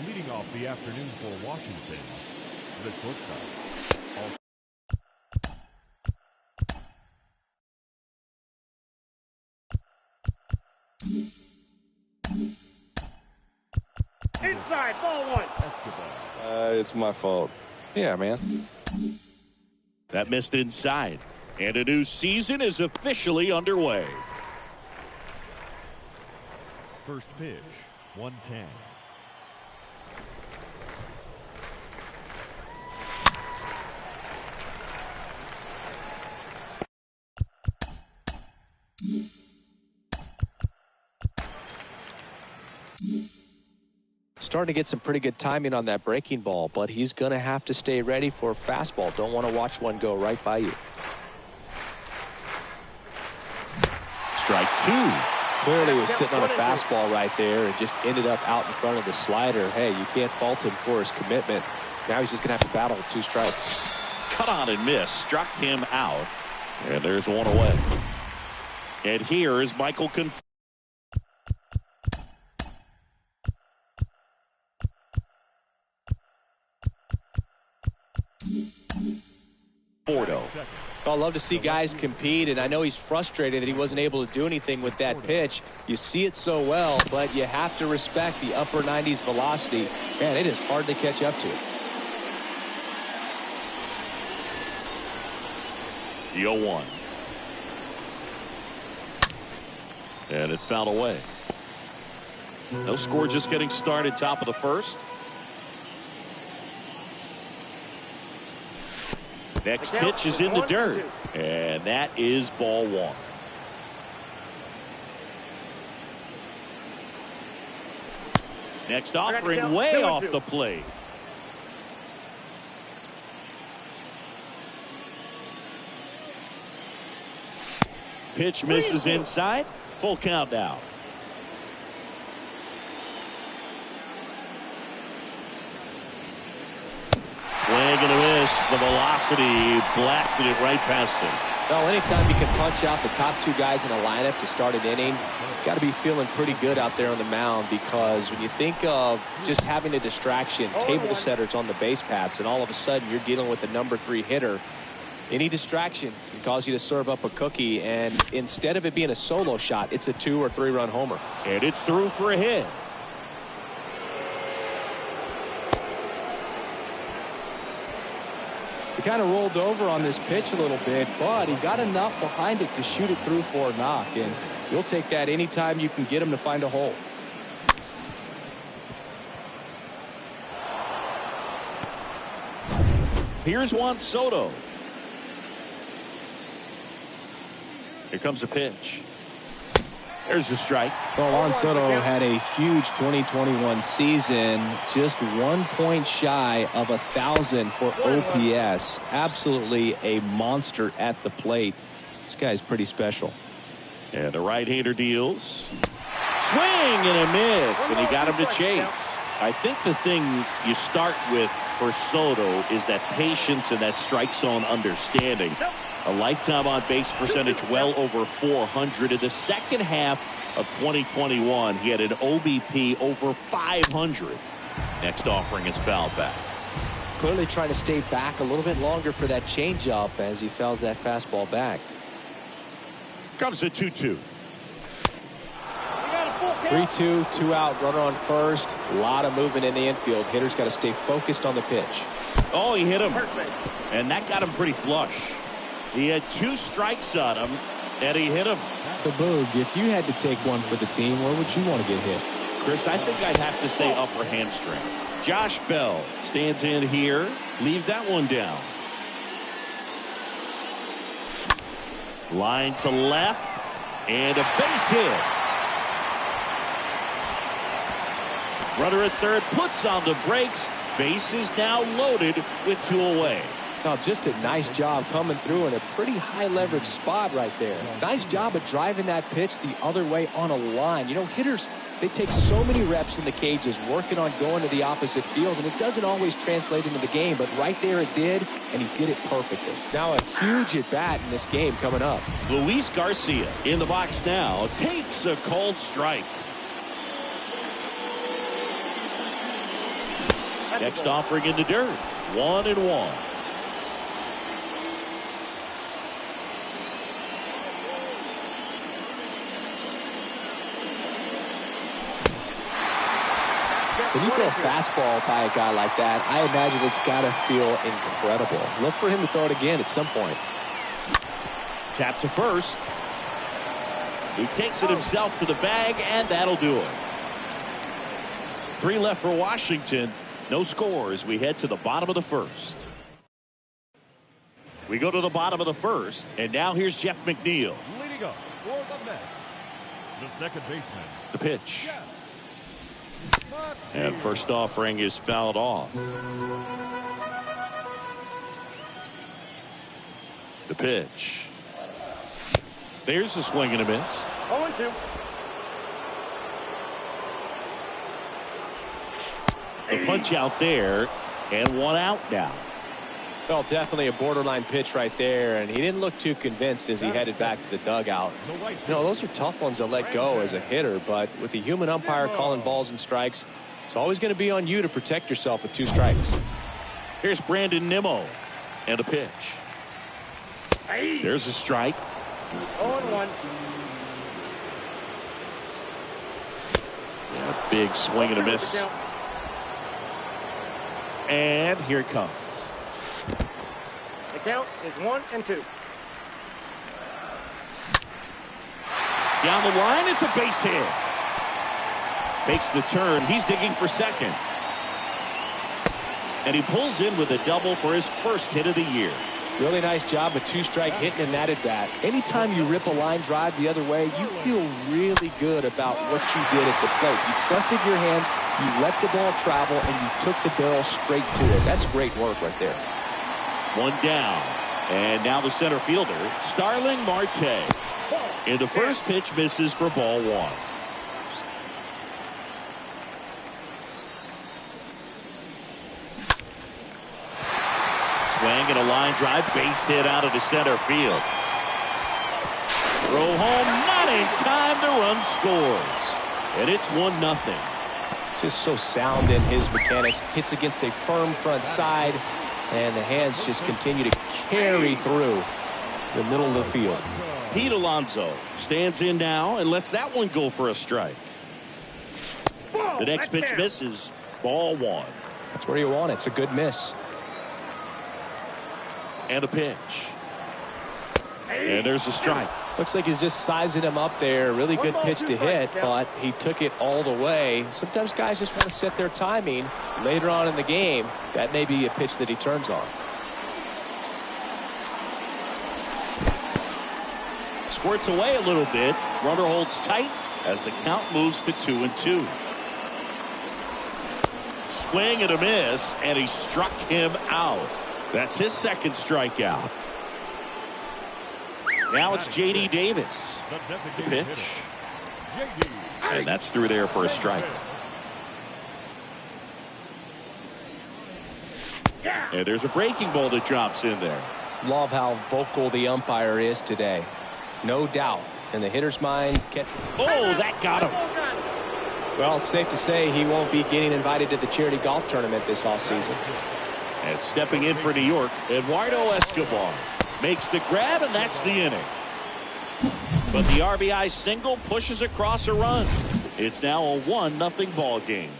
Leading off the afternoon for Washington, the shortstop. Inside, ball one. Escobar. It's my fault. Yeah, man. That missed inside. And a new season is officially underway. First pitch, 110. Starting to get some pretty good timing on that breaking ball, but he's going to have to stay ready for a fastball. Don't want to watch one go right by you. Strike two. Clearly was sitting on a fastball right there and just ended up out in front of the slider. Hey, you can't fault him for his commitment. Now he's just going to have to battle with 2 strikes. Cut on and miss. Struck him out. And there's one away. And here is Michael Conforto. I love to see guys compete, and I know he's frustrated that he wasn't able to do anything with that pitch. You see it so well, but you have to respect the upper 90s velocity. Man, it is hard to catch up to it. The 0-1. And it's fouled away. No score, just getting started, top of the first. Next pitch is in the dirt, and that is ball one. Next offering way off the plate. Pitch misses inside. Full count now. Swing and a miss. The velocity blasted it right past him. Well, anytime you can punch out the top two guys in a lineup to start an inning, got to be feeling pretty good out there on the mound, because when you think of just having a distraction, table setters on the base paths, and all of a sudden you're dealing with the #3 hitter, any distraction can cause you to serve up a cookie, and instead of it being a solo shot, it's a 2 or 3 run homer. And it's through for a hit. He kind of rolled over on this pitch a little bit, but he got enough behind it to shoot it through for a knock, and you'll take that anytime you can get him to find a hole. Here's Juan Soto. Here comes a pitch. There's a strike. Well, Juan Soto had a huge 2021 season, just 1 point shy of 1,000 for OPS. Absolutely a monster at the plate. This guy's pretty special. And the right-hander deals. Swing and a miss, and he got him to chase. I think the thing you start with for Soto is that patience and that strike zone understanding. A lifetime on base percentage well over 400. In the second half of 2021, he had an OBP over 500. Next offering is fouled back. Clearly trying to stay back a little bit longer for that changeup as he fouls that fastball back. Comes the 2-2. 3-2, 2 out, runner on first. A lot of movement in the infield. Hitter's got to stay focused on the pitch. Oh, he hit him. And that got him pretty flush. He had 2 strikes on him, and he hit him. So, Boog, if you had to take one for the team, where would you want to get hit? Chris, I think I'd have to say upper hamstring. Josh Bell stands in here, leaves that one down. Line to left, and a base hit. Runner at third puts on the brakes. Base is now loaded with 2 away. Now, just a nice job coming through in a pretty high leverage spot right there. Nice job of driving that pitch the other way on a line. You know, hitters, they take so many reps in the cages working on going to the opposite field, and it doesn't always translate into the game, but right there it did, and he did it perfectly. Now a huge at bat in this game coming up. Luis Garcia in the box now takes a cold strike. Next offering in the dirt. 1-1. When you throw a fastball by a guy like that, I imagine it's got to feel incredible. Look for him to throw it again at some point. Tap to first. He takes it himself to the bag, and that'll do it. 3 left for Washington. No score as we head to the bottom of the first. We go to the bottom of the first, and now here's Jeff McNeil. Leading up for the Mets, the second baseman. The pitch. And first offering is fouled off. The pitch. There's the swing and a miss. 0-2. The punch out there, and 1 out now. Well, definitely a borderline pitch right there, and he didn't look too convinced as he headed back to the dugout. You know, those are tough ones to let go as a hitter, but with the human umpire calling balls and strikes, it's always going to be on you to protect yourself with 2 strikes. Here's Brandon Nimmo, and a pitch. There's a strike. 0-1. Yeah, big swing and a miss. And here it comes. The count is 1-2. Down the line, it's a base hit. Makes the turn. He's digging for second. And he pulls in with a double for his first hit of the year. Really nice job with 2-strike hitting in that at bat. Anytime you rip a line drive the other way, you feel really good about what you did at the plate. You trusted your hands, you let the ball travel, and you took the barrel straight to it. That's great work right there. One down. And now the center fielder, Starling Marte. And the first pitch misses for ball one. Swing and a line drive, base hit out of the center field. Throw home, not in time, the run scores. And it's 1-0. Just so sound in his mechanics. Hits against a firm front side, and the hands just continue to carry through the middle of the field. Pete Alonso stands in now and lets that one go for a strike. The next pitch misses. Ball one. That's where you want it. It's a good miss. And a pitch. And there's a strike. Looks like he's just sizing him up there. Really good pitch to hit, but he took it all the way. Sometimes guys just want to set their timing later on in the game. That may be a pitch that he turns on. Squirts away a little bit. Runner holds tight as the count moves to 2-2. Swing and a miss, and he struck him out. That's his second strikeout. Now it's J.D. Davis. The pitch. And that's through there for a strike. And there's a breaking ball that drops in there. Love how vocal the umpire is today. No doubt. In the hitter's mind, Oh, that got him. Well, it's safe to say he won't be getting invited to the charity golf tournament this offseason. And stepping in for New York, Eduardo Escobar makes the grab, and that's the inning. But the RBI single pushes across a run. It's now a 1-0 ball game.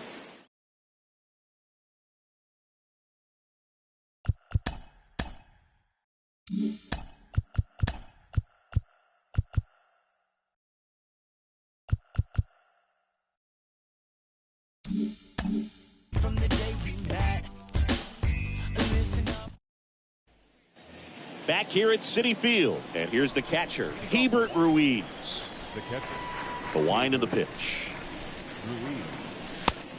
From the day we met, listen up. Back here at Citi Field, and here's the catcher, Hebert Ruiz. The catcher, The wind of the pitch. Ruiz.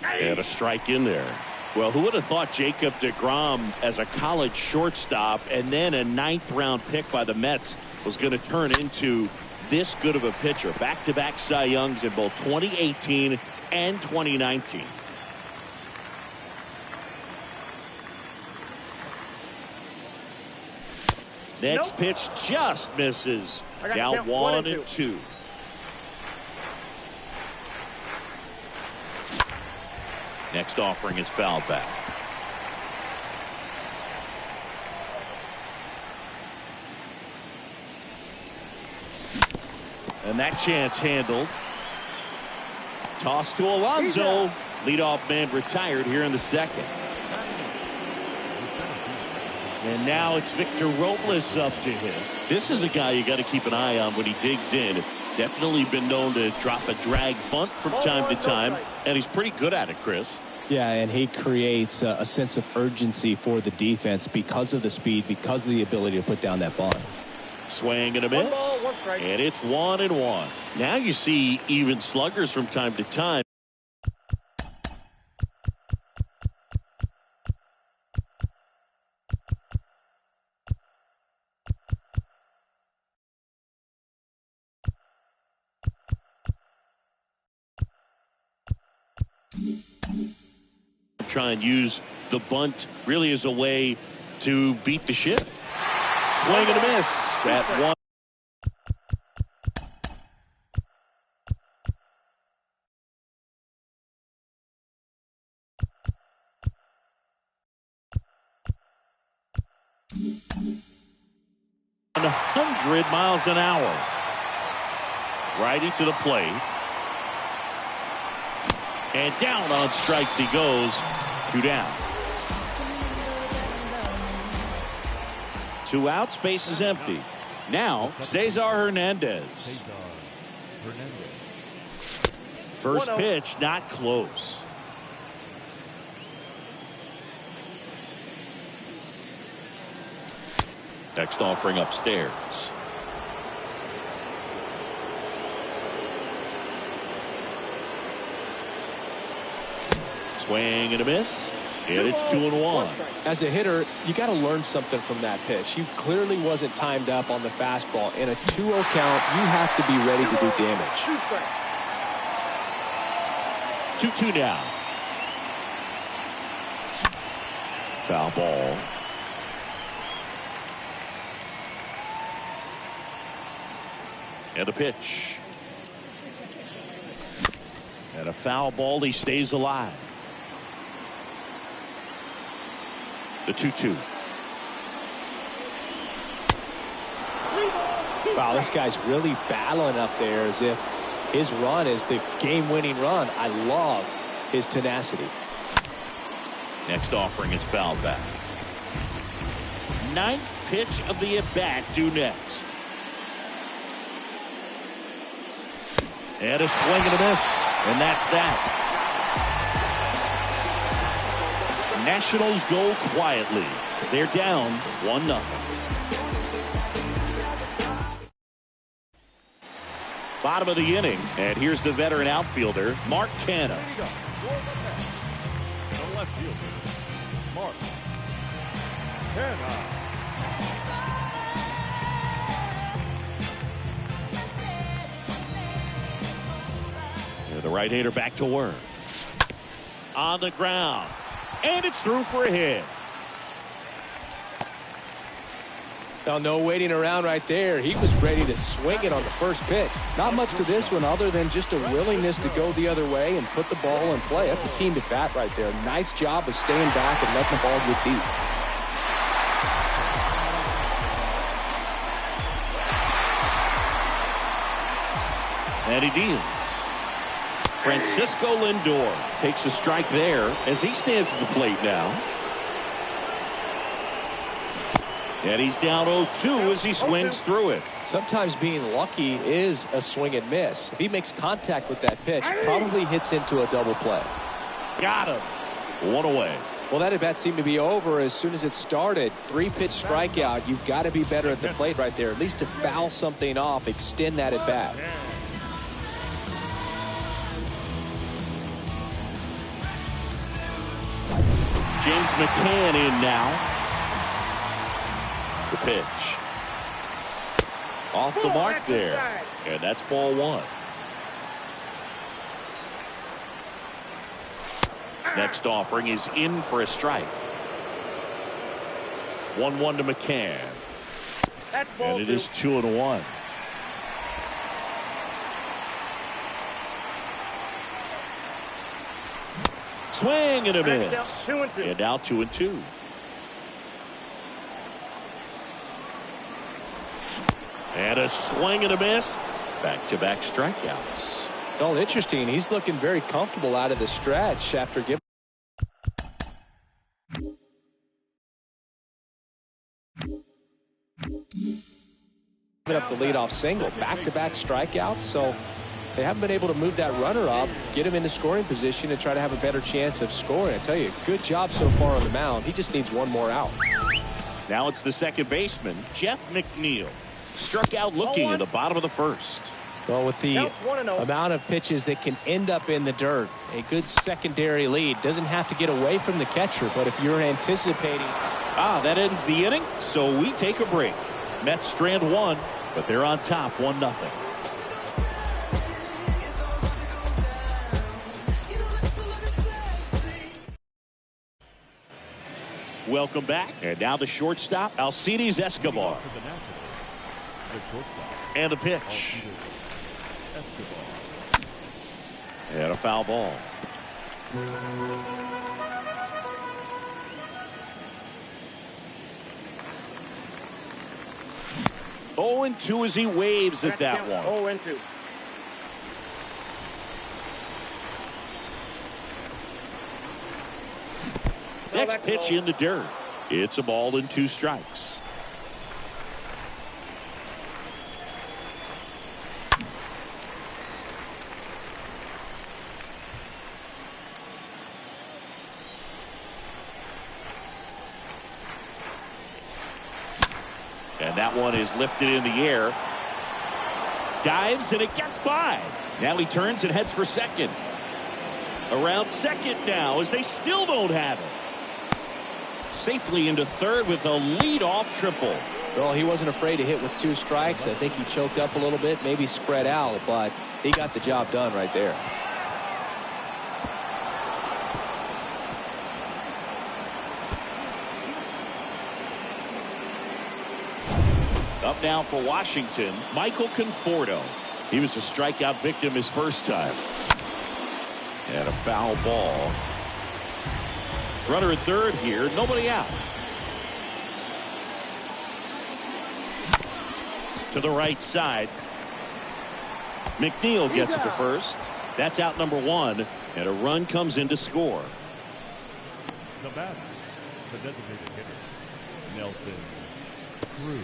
And a strike in there. Well, who would have thought Jacob deGrom as a college shortstop and then a 9th-round pick by the Mets was going to turn into this good of a pitcher? Back-to-back Cy Youngs in both 2018 and 2019. Next pitch just misses. Now 1-2. Next offering is fouled back. And that chance handled. Toss to Alonso. Leadoff man retired here in the second. And now it's Victor Robles up to him. This is a guy you got to keep an eye on when he digs in. Definitely been known to drop a drag bunt from time to time, and he's pretty good at it, Chris. Yeah, and he creates a sense of urgency for the defense because of the speed, because of the ability to put down that bunt. Swing and a miss. 1 ball, 1 strike. And it's 1-1. Now you see even sluggers from time to time. Try and use the bunt really as a way to beat the shift. Swing and a miss at 1. And 100 miles an hour. Righty to the plate. And down on strikes he goes. 2 down. 2 outs, base is empty. Now Cesar Hernandez. Cesar Hernandez. First 1-0. pitch not close. Next offering upstairs. Swing and a miss. And it's 2-1. As a hitter, you got to learn something from that pitch. He clearly wasn't timed up on the fastball. In a 2-0 count, you have to be ready to do damage. 2-2 now. Foul ball. And a pitch. And a foul ball. He stays alive. The 2-2. Wow, this guy's really battling up there as if his run is the game-winning run. I love his tenacity. Next offering is fouled back. Ninth pitch of the at-bat due next. And a swing and a miss. And that's that. Nationals go quietly. They're down 1-0. Bottom of the inning. And here's the veteran outfielder, Mark Canha. The left fielder, Mark Canha. The right-hander back to work. On the ground. And it's through for a hit. Now, no waiting around right there. He was ready to swing it on the first pitch. Not much to this one other than just a willingness to go the other way and put the ball in play. That's a team at bat right there. Nice job of staying back and letting the ball get deep. And he deals. Francisco Lindor takes a strike there as he stands at the plate now. And he's down 0-2 as he swings through it. Sometimes being lucky is a swing and miss. If he makes contact with that pitch, probably hits into a double play. Got him. One away. Well, that at bat seemed to be over as soon as it started. 3-pitch strikeout. You've got to be better at the plate right there, at least to foul something off, extend that at bat. James McCann in now. The pitch. Off the mark there. And that's ball one. Next offering is in for a strike. 1-1 to McCann. And it is 2-1. Swing and a miss. And now 2-2. And a swing and a miss. Back-to-back strikeouts. Well, interesting. He's looking very comfortable out of the stretch after giving up the leadoff single. Back-to-back strikeouts, so they haven't been able to move that runner up, get him into scoring position, and try to have a better chance of scoring. I tell you, good job so far on the mound. He just needs one more out. Now it's the second baseman, Jeff McNeil. Struck out looking at the bottom of the first. Well, with the amount of pitches that can end up in the dirt, a good secondary lead. Doesn't have to get away from the catcher, but if you're anticipating... That ends the inning, so we take a break. Mets strand one, but they're on top 1-0. Welcome back. And now the shortstop, Alcides Escobar. And the pitch. And a foul ball. Oh, and 2 as he waves at that one. 0-2. Next pitch in the dirt. It's a ball and 2 strikes. And that one is lifted in the air. Dives, and it gets by. Now he turns and heads for second. Around second now as they still don't have it. Safely into third with a lead-off triple. Well, he wasn't afraid to hit with 2 strikes. I think he choked up a little bit, maybe spread out, but he got the job done right there. Up now for Washington, Michael Conforto. He was a strikeout victim his first time. And a foul ball. Runner at third here, nobody out. To the right side. McNeil gets it to first. That's out number 1, and a run comes in to score. The batter, the designated hitter, Nelson Cruz.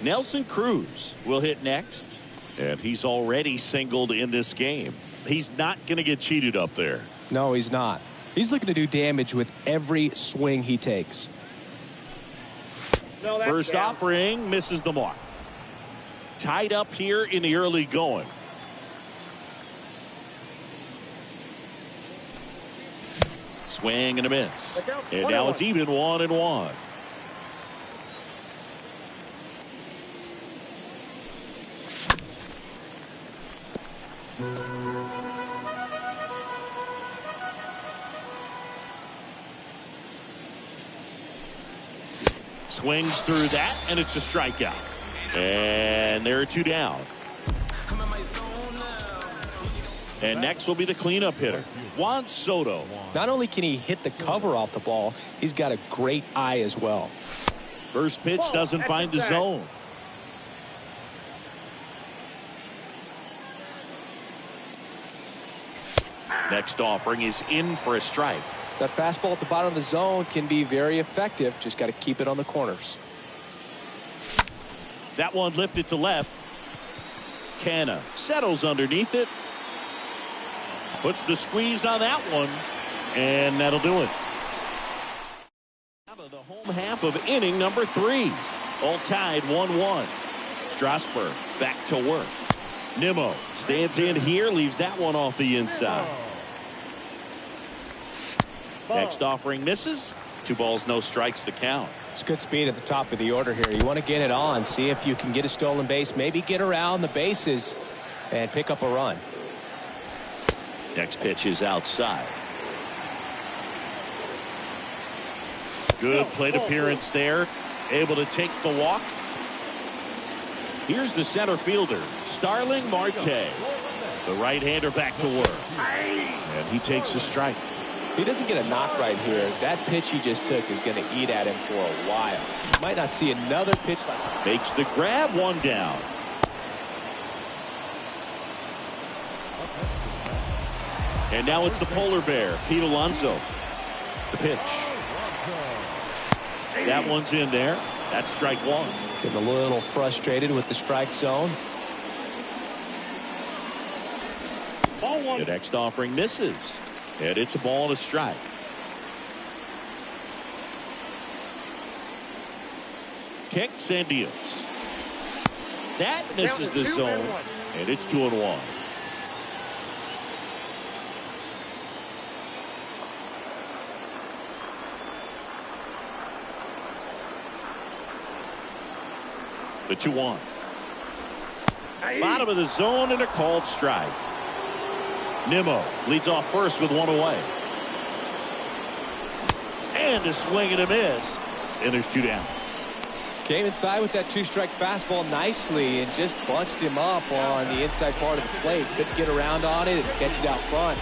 Nelson Cruz will hit next, and he's already singled in this game. He's not going to get cheated up there. No, he's not. He's looking to do damage with every swing he takes. No, that's First down. offering misses the mark. Tied up here in the early going. Swing and a miss. And now it's even 1-1. Swings through that, and it's a strikeout. And there are 2 down. And next will be the cleanup hitter, Juan Soto. Not only can he hit the cover off the ball, he's got a great eye as well. First pitch doesn't find the zone. Next offering is in for a strike. That fastball at the bottom of the zone can be very effective. Just got to keep it on the corners. That one lifted to left. Canna settles underneath it. Puts the squeeze on that one. And that'll do it. Out of the home half of inning number 3. All tied 1-1. Strasburg back to work. Nimmo stands in here, leaves that one off the inside. Next offering misses. 2 balls, no strikes to count. It's good speed at the top of the order here. You want to get it on, see if you can get a stolen base, maybe get around the bases and pick up a run. Next pitch is outside. Good plate appearance there. Able to take the walk. Here's the center fielder, Starling Marte. The right-hander back to work. And he takes a strike. He doesn't get a knock right here. That pitch he just took is going to eat at him for a while. Might not see another pitch like that. Makes the grab, 1 down. And now it's the polar bear, Pete Alonso. The pitch. That one's in there. That's strike 1. Getting a little frustrated with the strike zone. The next offering misses. And it's a ball and a strike. Kicks and deals. That misses the zone. And it's 2-1. The 2-1. Bottom of the zone and a called strike. Nimmo leads off first with 1 away. And a swing and a miss. And there's 2 down. Came inside with that 2-strike fastball nicely and just bunched him up on the inside part of the plate. Couldn't get around on it and catch it out front.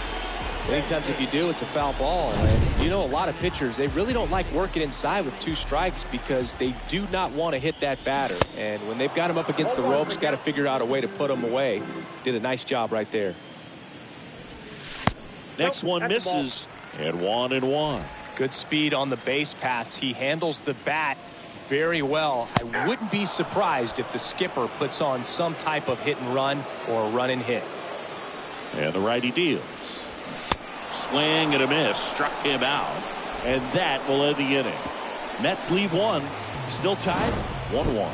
Many times if you do, it's a foul ball. And you know, a lot of pitchers, they really don't like working inside with 2 strikes because they do not want to hit that batter. And when they've got him up against the ropes, got to figure out a way to put him away. Did a nice job right there. Next one misses. And 1-1. Good speed on the base paths. He handles the bat very well. I wouldn't be surprised if the skipper puts on some type of hit and run or run and hit. And the righty deals. Swing and a miss. Struck him out. And that will end the inning. Mets leave 1, Still tied 1-1.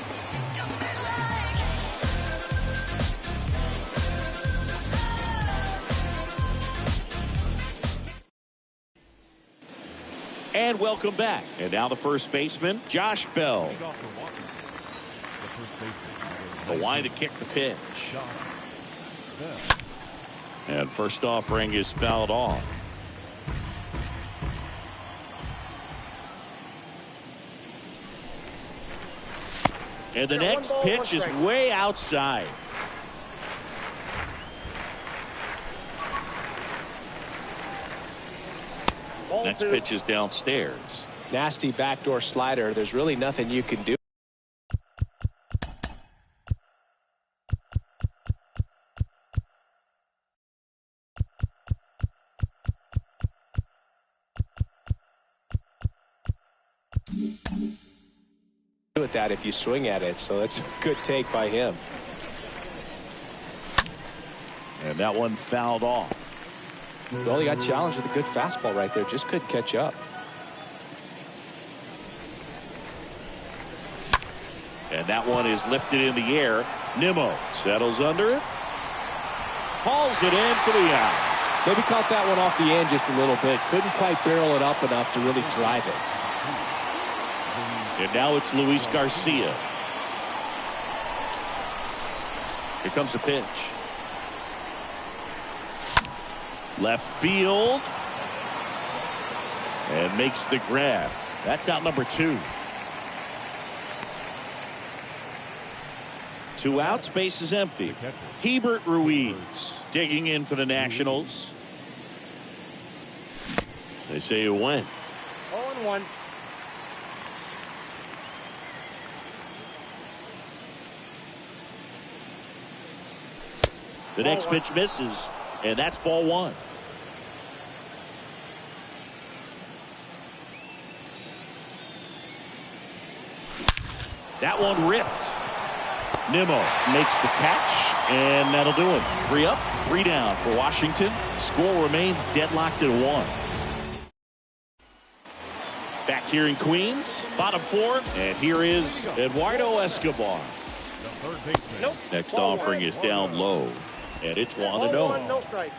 And welcome back. And now the first baseman, Josh Bell. Lead off for Washington. The first baseman. The line to kick the pitch. Bell. And first offering is fouled off. And the next pitch is way outside. Next pitch is downstairs. Nasty backdoor slider. There's really nothing you can do. With that if you swing at it, so that's a good take by him. And that one fouled off. Well, he got challenged with a good fastball right there, just couldn't catch up. And that one is lifted in the air. Nimmo settles under it, hauls it in for the out. Maybe caught that one off the end just a little bit, couldn't quite barrel it up enough to really drive it. And now it's Luis Garcia. Here comes the pitch. Left field. And makes the grab. That's out number 2. 2 outs, base is empty. Hebert Ruiz digging in for the Nationals. They say it went. 0-1. The next pitch misses, and that's ball 1. That one ripped. Nimmo makes the catch, and that'll do it. 3 up, 3 down for Washington. Score remains deadlocked at 1. Back here in Queens, bottom 4, and here is Eduardo Escobar. The third baseman. Nope. Next Ball offering one. is down low, and it's 1-0. 0-1, no strike.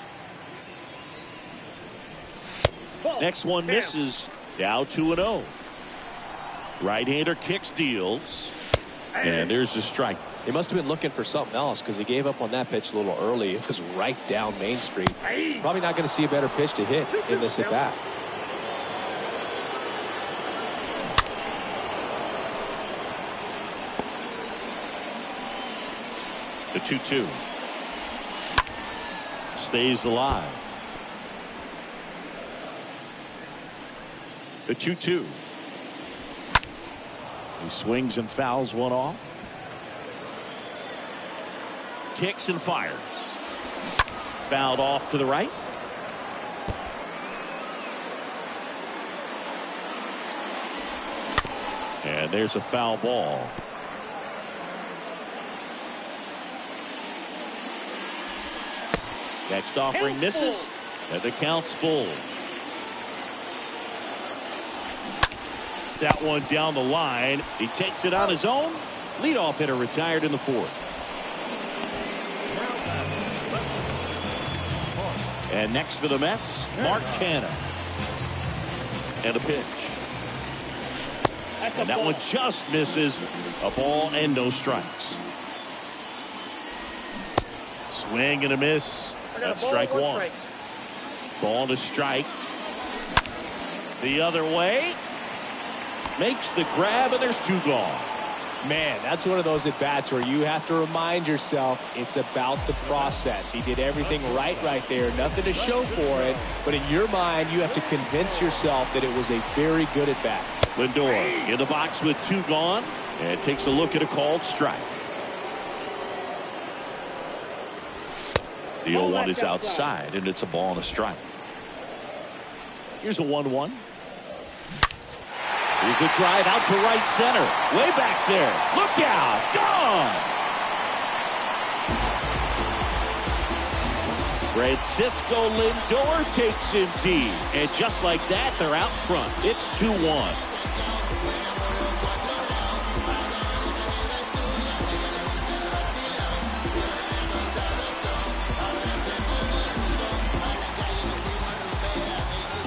Ball. Next one Damn. misses. Now 2-0. Right-hander kicks, deals, and there's the strike. He must have been looking for something else because he gave up on that pitch a little early. It was right down Main Street. Probably not going to see a better pitch to hit in this at bat. The 2-2 stays alive. The 2-2. He swings and fouls one off. Kicks and fires. Fouled off to the right. And there's a foul ball. Next offering misses, and the count's full. That one down the line. He takes it on his own. Leadoff hitter retired in the 4th. And next for the Mets, Mark Canha. And a pitch. And that one just misses. A ball and no strikes. Swing and a miss. That's strike 1. Strike. Ball to strike. The other way. Makes the grab, and there's 2 gone. Man, that's one of those at-bats where you have to remind yourself it's about the process. He did everything right there. Nothing to show for it. But in your mind, you have to convince yourself that it was a very good at-bat. Lindor in the box with 2 gone. And takes a look at a called strike. The 0-1 is outside, and it's a ball and a strike. Here's a 1-1. Here's a drive out to right center. Way back there. Look out. Gone. Francisco Lindor takes him deep. And just like that, they're out front. It's 2-1.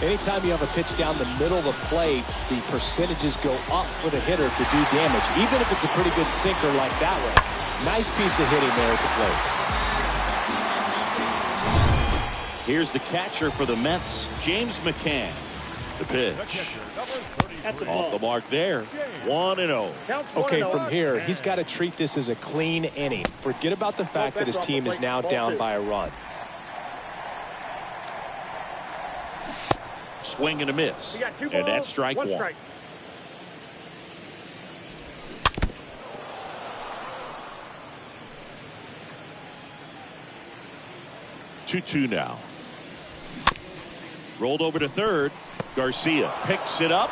Anytime you have a pitch down the middle of the plate, the percentages go up for the hitter to do damage, even if it's a pretty good sinker like that one. Nice piece of hitting there at the plate. Here's the catcher for the Mets, James McCann. The pitch. Off the mark there. 1-0. Okay, from here, he's got to treat this as a clean inning. Forget about the fact that his team is now down by a run. Swing and a miss. And that's strike one. 2-2 now. Rolled over to third. Garcia picks it up.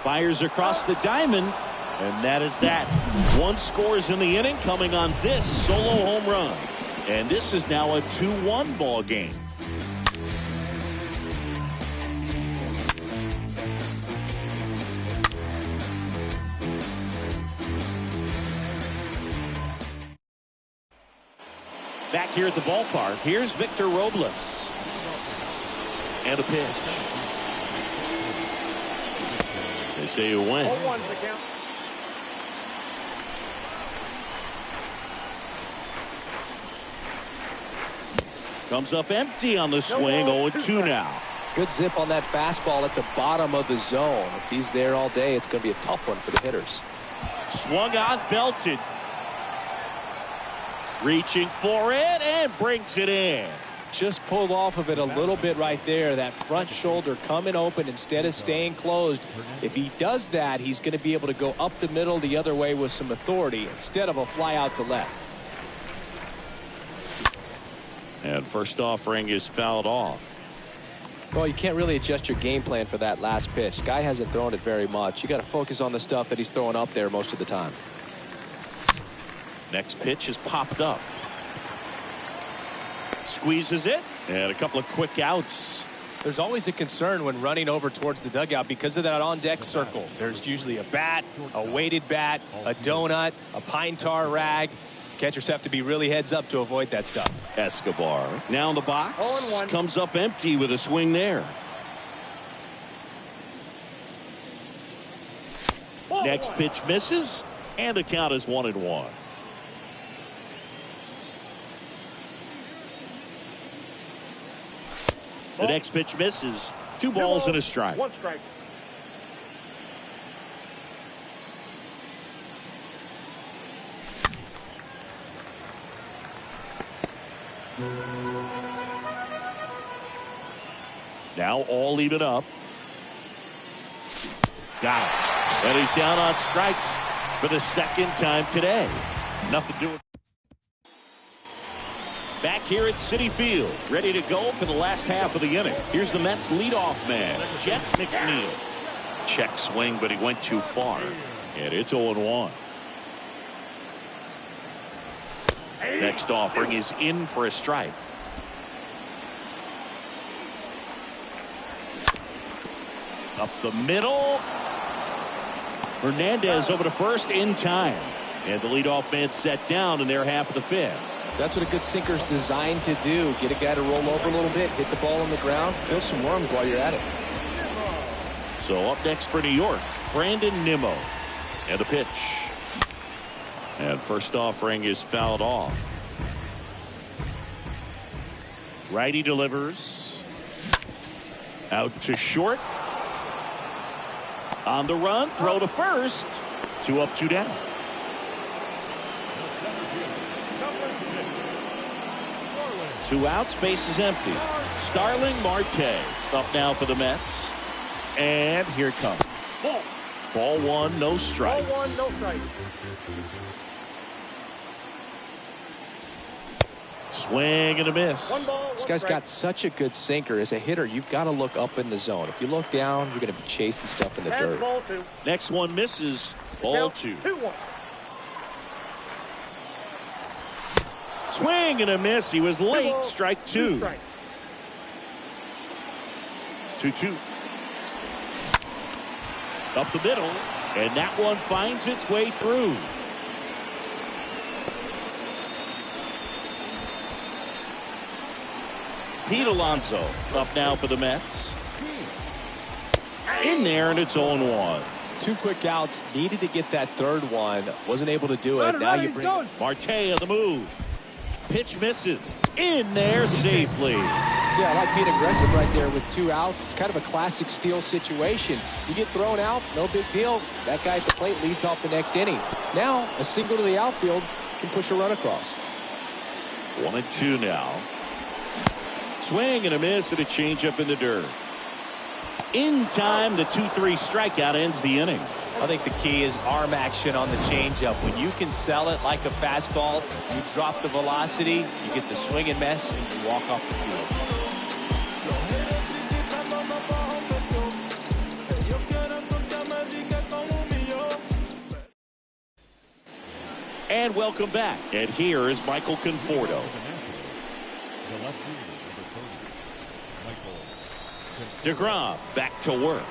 Fires across the diamond. And that is that. One scores in the inning coming on this solo home run. And this is now a 2-1 ball game. Back here at the ballpark, here's Victor Robles. And a pitch. They say you win. 0-1's the count. Comes up empty on the swing. 0-2 now. Good zip on that fastball at the bottom of the zone. If he's there all day, it's going to be a tough one for the hitters. Swung on, belted. Reaching for it and brings it in. Just pulled off of it a little bit right there. That front shoulder coming open instead of staying closed. If he does that, he's going to be able to go up the middle the other way with some authority instead of a fly out to left. And first offering is fouled off. Well, you can't really adjust your game plan for that last pitch. Guy hasn't thrown it very much. You got to focus on the stuff that he's throwing up there most of the time. Next pitch is popped up. Squeezes it. And a couple of quick outs. There's always a concern when running over towards the dugout because of that on-deck circle. There's usually a bat, a weighted bat, a donut, a pine tar rag. Catchers have to be really heads up to avoid that stuff. Escobar now in the box. 0-1. Comes up empty with a swing there. Next pitch misses. And the count is 1-1. The next pitch misses. 2 balls and a strike. 1 strike. Now all even up. Got it. And he's down on strikes for the second time today. Nothing doing. Back here at Citi Field, ready to go for the last half of the inning. Here's the Mets leadoff man, Jeff McNeil. Check swing, but he went too far. And it's 0-1. Next offering is in for a strike. Up the middle. Hernandez over to first in time. And the leadoff man set down in their half of the fifth. That's what a good sinker's designed to do. Get a guy to roll over a little bit, hit the ball on the ground, kill some worms while you're at it. So up next for New York, Brandon Nimmo. And the pitch. And first offering is fouled off. Righty delivers. Out to short. On the run, throw to first. 2 up, 2 down. Two outs, base is empty. Starling Marte up now for the Mets. And here it comes. Ball 1, no strikes. Ball 1, no strikes. Swing and a miss. 1 ball, 1 This guy's strike. got such a good sinker. As a hitter, you've got to look up in the zone. If you look down, you're going to be chasing stuff in the And dirt. ball 2. Next one misses. Ball Count 2. 2-1. Swing and a miss. He was late. 2 ball, Strike 2 2. strikes. 2-2. Up the middle. And that one finds its way through. Pete Alonso up now for the Mets. In there, and it's 0-1. 2 quick outs, needed to get that third one, wasn't able to do it. Now you bring Marte on the move. Pitch misses. In there safely. Yeah, I like being aggressive right there with 2 outs. It's kind of a classic steal situation. You get thrown out, no big deal. That guy at the plate leads off the next inning. Now, a single to the outfield can push a run across. 1-2 now. Swing and a miss and a changeup in the dirt. In time, the 2-3 strikeout ends the inning. I think the key is arm action on the changeup. When you can sell it like a fastball, you drop the velocity, you get the swing and miss, and you walk off the field. And welcome back. And here is Michael Conforto. The left fielder, number 30, Michael. DeGrom back to work.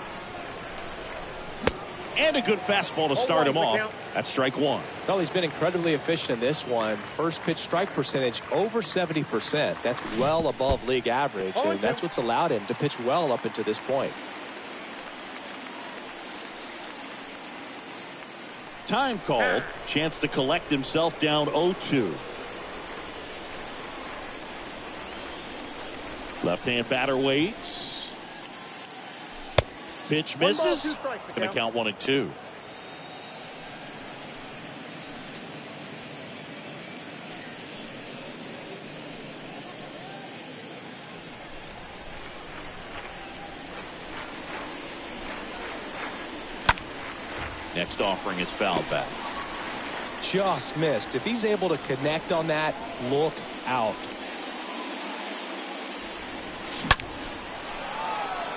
And a good fastball to start him off. That's strike 1. Well, he's been incredibly efficient in this one. First pitch strike percentage over 70%. That's well above league average, and that's what's allowed him to pitch well up until this point. Time called. Chance to collect himself down 0-2. Left-hand batter waits. Pitch misses. Going to count 1-2. Next offering is fouled back. Just missed. If he's able to connect on that, look out.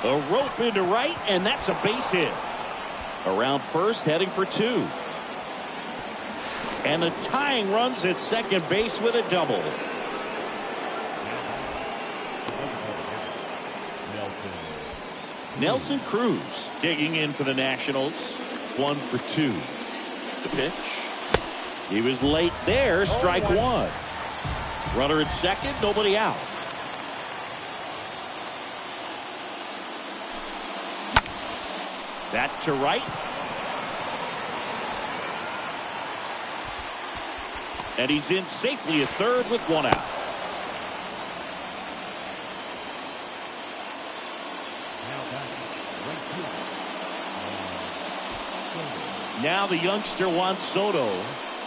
A rope into right, and that's a base hit. Around first, heading for 2. And the tying runs at second base with a double. Nelson Cruz digging in for the Nationals. 1 for 2. The pitch. He was late there. Strike 1. Runner at second, nobody out. That to right. And he's in safely at third with 1 out. Now the youngster Juan Soto.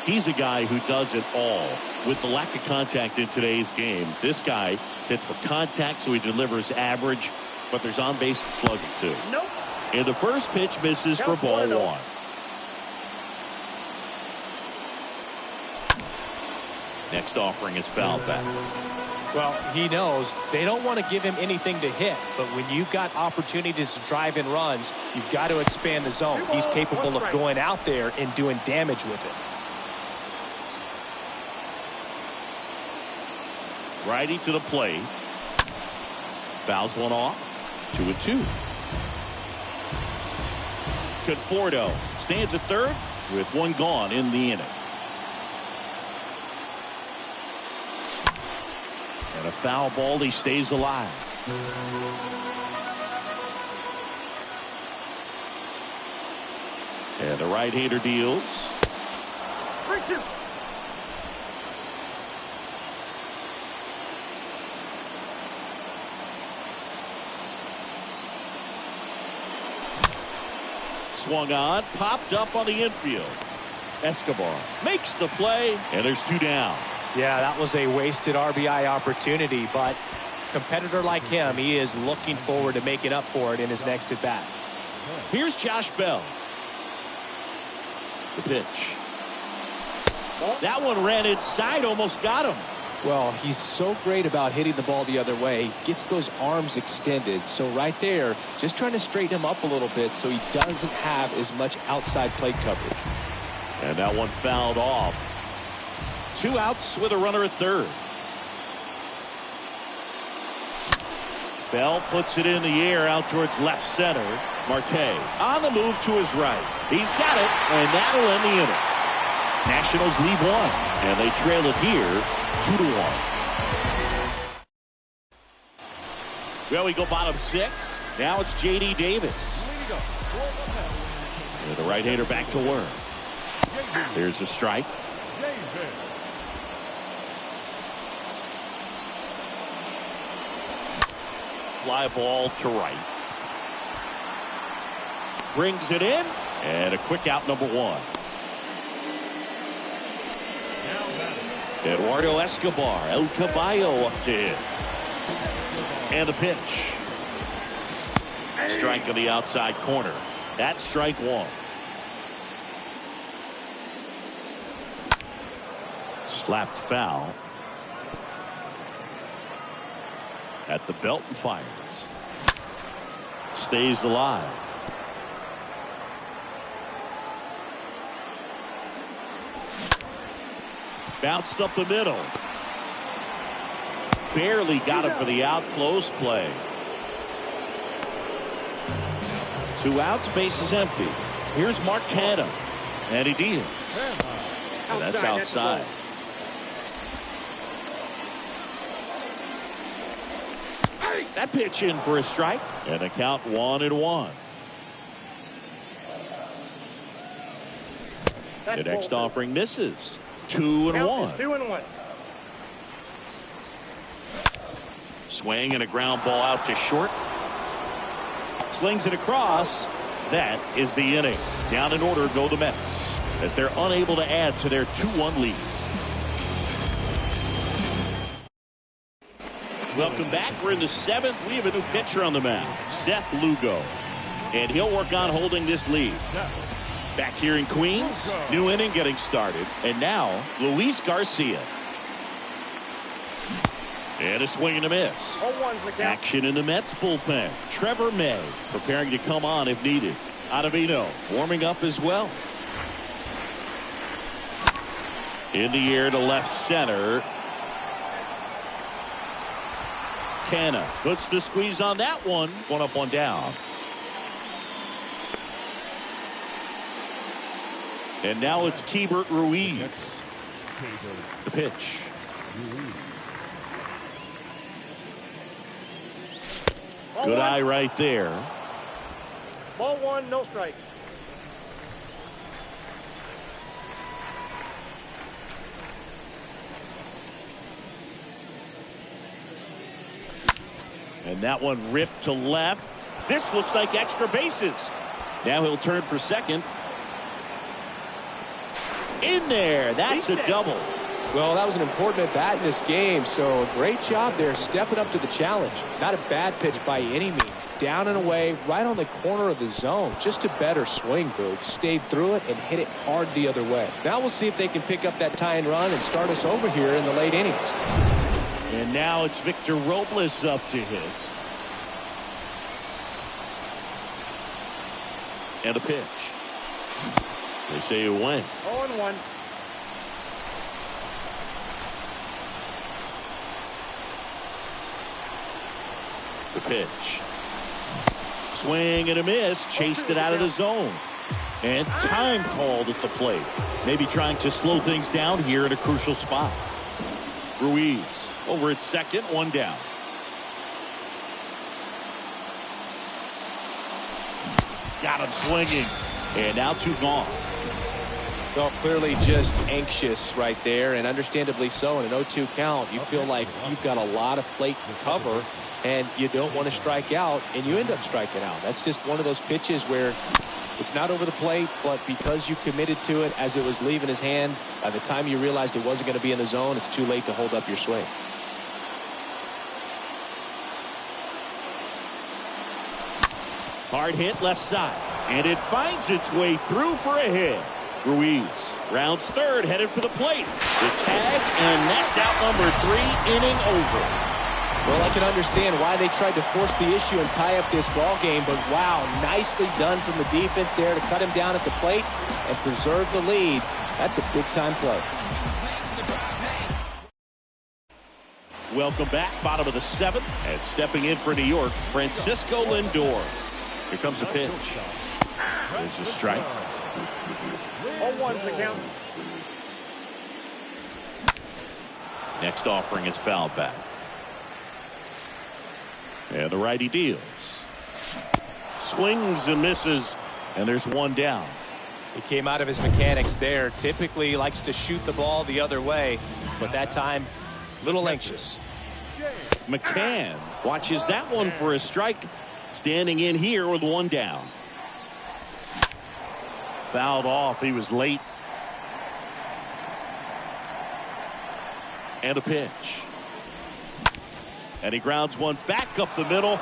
He's a guy who does it all. With the lack of contact in today's game, this guy hits for contact, so he delivers average, but there's on base slugging too. Nope. And the first pitch misses for ball 1. Next offering is fouled back. Well, he knows they don't want to give him anything to hit, but when you've got opportunities to drive in runs, you've got to expand the zone. He's capable of going out there and doing damage with it. Righty to the plate. Fouls one off. 2-2. Conforto stands at third with 1 gone in the inning. And a foul ball, he stays alive. And the right-hander deals. 3-2. Swung on, popped up on the infield. Escobar makes the play, and there's 2 down. Yeah, that was a wasted RBI opportunity, but competitor like him, he is looking forward to making up for it in his next at bat. Here's Josh Bell. The pitch. That one ran inside, almost got him. Well, he's so great about hitting the ball the other way. He gets those arms extended. So right there, just trying to straighten him up a little bit so he doesn't have as much outside plate coverage. And that one fouled off. 2 outs with a runner at third. Bell puts it in the air out towards left center. Marte on the move to his right. He's got it, and that'll end the inning. Nationals lead 1, and they trail it here 2-1. Well, we go bottom 6. Now it's J.D. Davis. And the right-hander back to work. There's the strike. Fly ball to right. Brings it in. And a quick out, number 1. Eduardo Escobar, El Caballo up to him. And the pitch. Strike on the outside corner. That's strike 1. Slapped foul. At the belt and fires. Stays alive. Bounced up the middle. Barely got him for the out. Close play. 2 outs, base is empty. Here's Mark Canha. And he deals. And that's outside. That pitch in for a strike. And a count 1-1. The next offering misses. 2-1. 2-1. Swing and a ground ball out to short. Slings it across. That is the inning. Down in order go the Mets as they're unable to add to their 2-1 lead. Welcome back. We're in the 7th. We have a new pitcher on the mound, Seth Lugo, and he'll work on holding this lead. Back here in Queens, new inning getting started, and now Luis Garcia. And a swing and a miss. Action in the Mets bullpen. Trevor May preparing to come on if needed. Ottavino warming up as well. In the air to left center. Canha puts the squeeze on that one. 1 up, 1 down. And now it's Keibert Ruiz. The pitch. Good eye right there. Ball 1, no strike. And that one ripped to left. This looks like extra bases. Now he'll turn for second. In there. That's a double. Well, that was an important at bat in this game, so a great job there stepping up to the challenge. Not a bad pitch by any means. Down and away, right on the corner of the zone. Just a better swing, Boog. Stayed through it and hit it hard the other way. Now we'll see if they can pick up that tying run and start us over here in the late innings. And now it's Victor Robles up to hit. And a pitch. They say it went. 0-1. The pitch. Swing and a miss. Chased it out of the zone. And time called at the plate. Maybe trying to slow things down here at a crucial spot. Ruiz over at second, 1 down. Got him swinging. And now 2 gone. Well, clearly just anxious right there, and understandably so. In an 0-2 count, you feel like you've got a lot of plate to cover, and you don't want to strike out, and you end up striking out. That's just one of those pitches where it's not over the plate, but because you committed to it as it was leaving his hand, by the time you realized it wasn't going to be in the zone, it's too late to hold up your swing. Hard hit left side, and it finds its way through for a hit. Ruiz rounds third, headed for the plate. The tag, and that's out number 3, inning over. Well, I can understand why they tried to force the issue and tie up this ball game, but wow, nicely done from the defense there to cut him down at the plate and preserve the lead. That's a big-time play. Welcome back, bottom of the 7th, and stepping in for New York, Francisco Lindor. Here comes the pitch. There's a strike. 0-1's the count. Next offering is fouled back. And the righty deals. Swings and misses, and there's one down. He came out of his mechanics there. Typically he likes to shoot the ball the other way, but that time a little anxious. McCann watches that one for a strike. Standing in here with one down. Fouled off. He was late. And a pitch. And he grounds one back up the middle.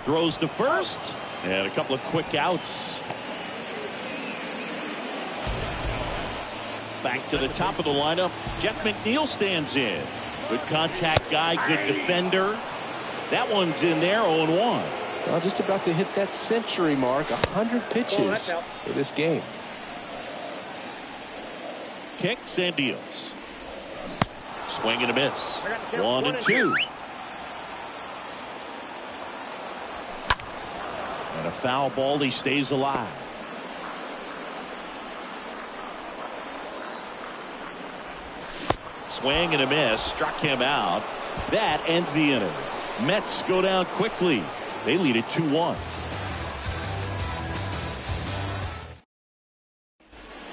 Throws to first. And a couple of quick outs. Back to the top of the lineup. Jeff McNeil stands in. Good contact guy, good defender. That one's in there, 0-1. Well, just about to hit that century mark. 100 pitches for this game. Kicks and deals. Swing and a miss. 1-2. And a foul ball. He stays alive. Swing and a miss. Struck him out. That ends the inning. Mets go down quickly. They lead it 2-1.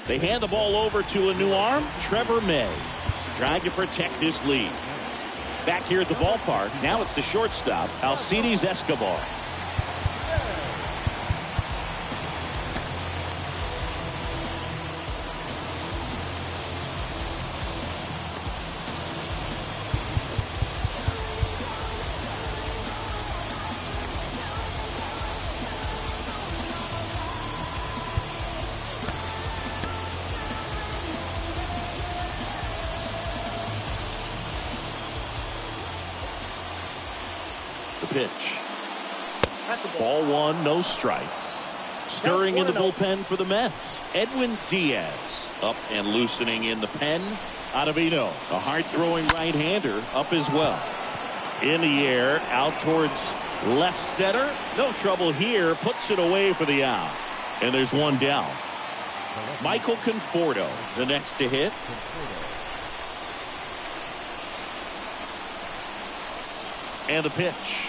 They hand the ball over to a new arm, Trevor May, trying to protect this lead. Back here at the ballpark, now it's the shortstop, Alcides Escobar. Pitch. Ball one, no strikes. Stirring in the bullpen for the Mets. Edwin Diaz up and loosening in the pen. Ottavino, a hard-throwing right-hander, up as well. In the air, out towards left center. No trouble here. Puts it away for the out. And there's one down. Michael Conforto, the next to hit. And the pitch.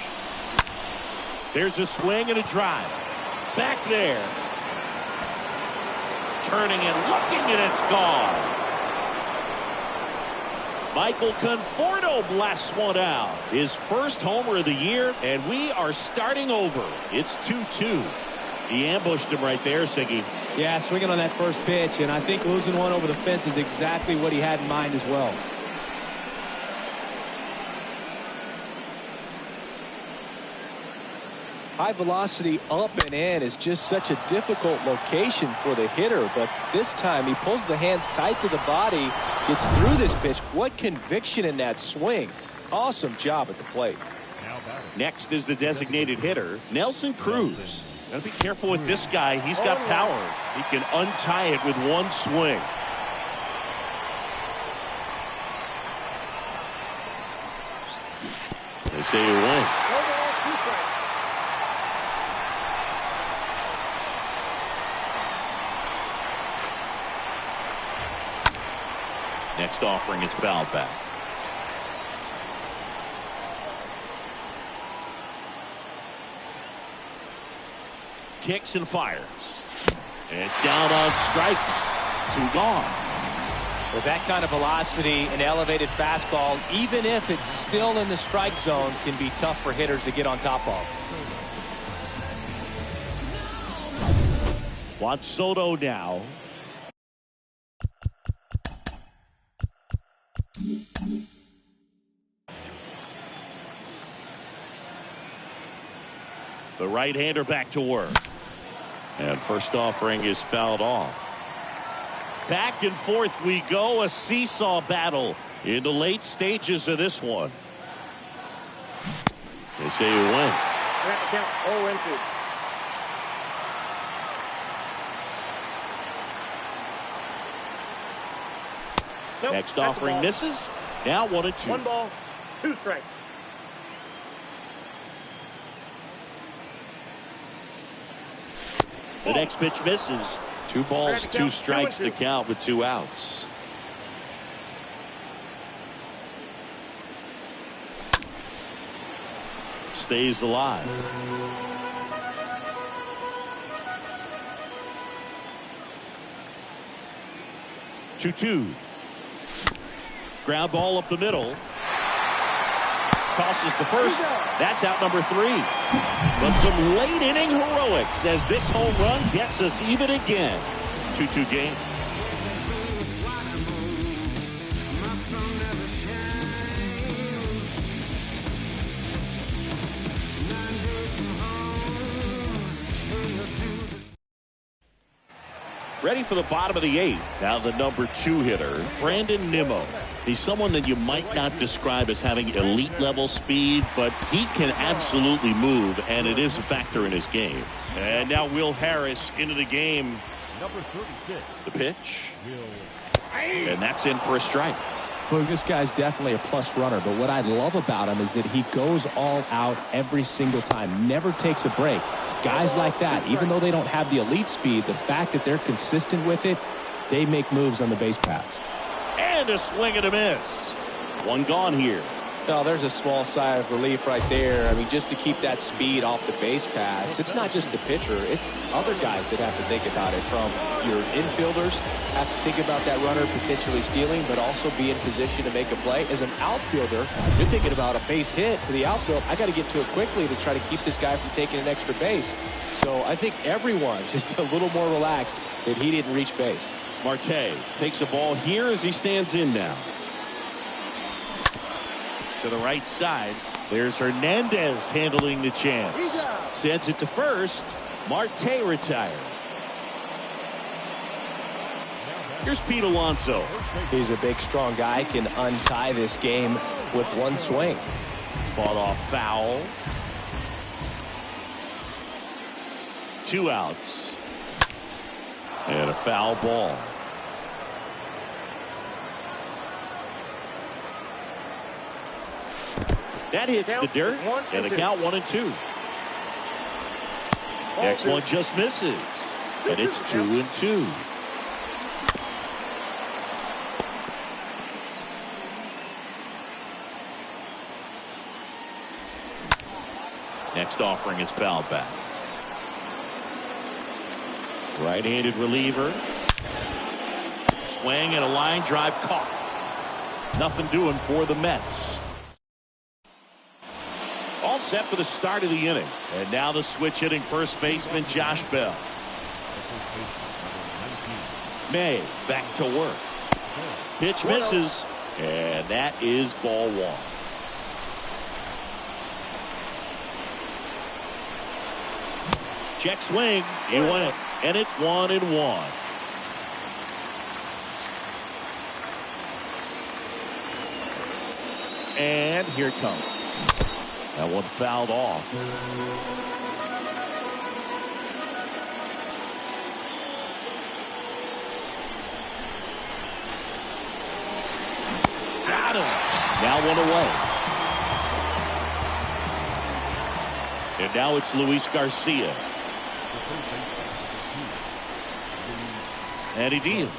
There's a swing and a drive. Back there. Turning and looking, and it's gone. Michael Conforto blasts one out. His first homer of the year, and we are starting over. It's 2-2. He ambushed him right there, Siggy. Yeah, swinging on that first pitch, and I think losing one over the fence is exactly what he had in mind as well. High velocity up and in is just such a difficult location for the hitter, but this time he pulls the hands tight to the body, gets through this pitch. What conviction in that swing. Awesome job at the plate. Next is the designated hitter, Nelson Cruz. Gotta be careful with this guy. He's got power. He can untie it with one swing. They say you win. Next offering is fouled back. Kicks and fires. And down on strikes. 2 gone. With that kind of velocity, an elevated fastball, even if it's still in the strike zone, can be tough for hitters to get on top of. Juan Soto now. The right-hander back to work. And first offering is fouled off. Back and forth we go. A seesaw battle in the late stages of this one. They say you win. Count 0-2. Nope, Next offering misses. Now 1-2. 1 ball, 2 strikes. The next pitch misses. 2 balls, 2 strikes to count with 2 outs. stays alive. Two. Ground ball up the middle. Tosses to first. That's out number 3. But some late inning heroics as this home run gets us even again. 2-2 game. Ready for the bottom of the 8th. Now the number 2 hitter, Brandon Nimmo. He's someone that you might not describe as having elite level speed, but he can absolutely move, and it is a factor in his game. And now Will Harris into the game. Number 36. The pitch. And that's in for a strike. Look, this guy's definitely a plus runner, but what I love about him is that he goes all out every single time, never takes a break. It's guys like that, even though they don't have the elite speed, the fact that they're consistent with it, they make moves on the base paths. And a swing and a miss. One gone here. No, there's a small sigh of relief right there. I mean, just to keep that speed off the base paths. It's not just the pitcher. It's other guys that have to think about it. From your infielders have to think about that runner potentially stealing, but also be in position to make a play. As an outfielder, you're thinking about a base hit to the outfield. I got to get to it quickly to try to keep this guy from taking an extra base. So I think everyone just a little more relaxed that he didn't reach base. Marte takes a ball here as he stands in now. To the right side. There's Hernandez handling the chance. Sends it to first. Marte retired. Here's Pete Alonso. He's a big, strong guy. Can untie this game with one swing. Fought off foul. 2 outs. And a foul ball. That hits the dirt, and the count 1-2. Next one just misses, and it's 2-2. Next offering is fouled back. Right-handed reliever. Swing and a line drive caught. Nothing doing for the Mets. All set for the start of the inning. And now the switch hitting first baseman Josh Bell. May back to work. Pitch misses. And that is ball 1. Check swing. He went. And it's 1-1. And here it comes. That one fouled off. Got him. Now one away. And now it's Luis Garcia. And he deals.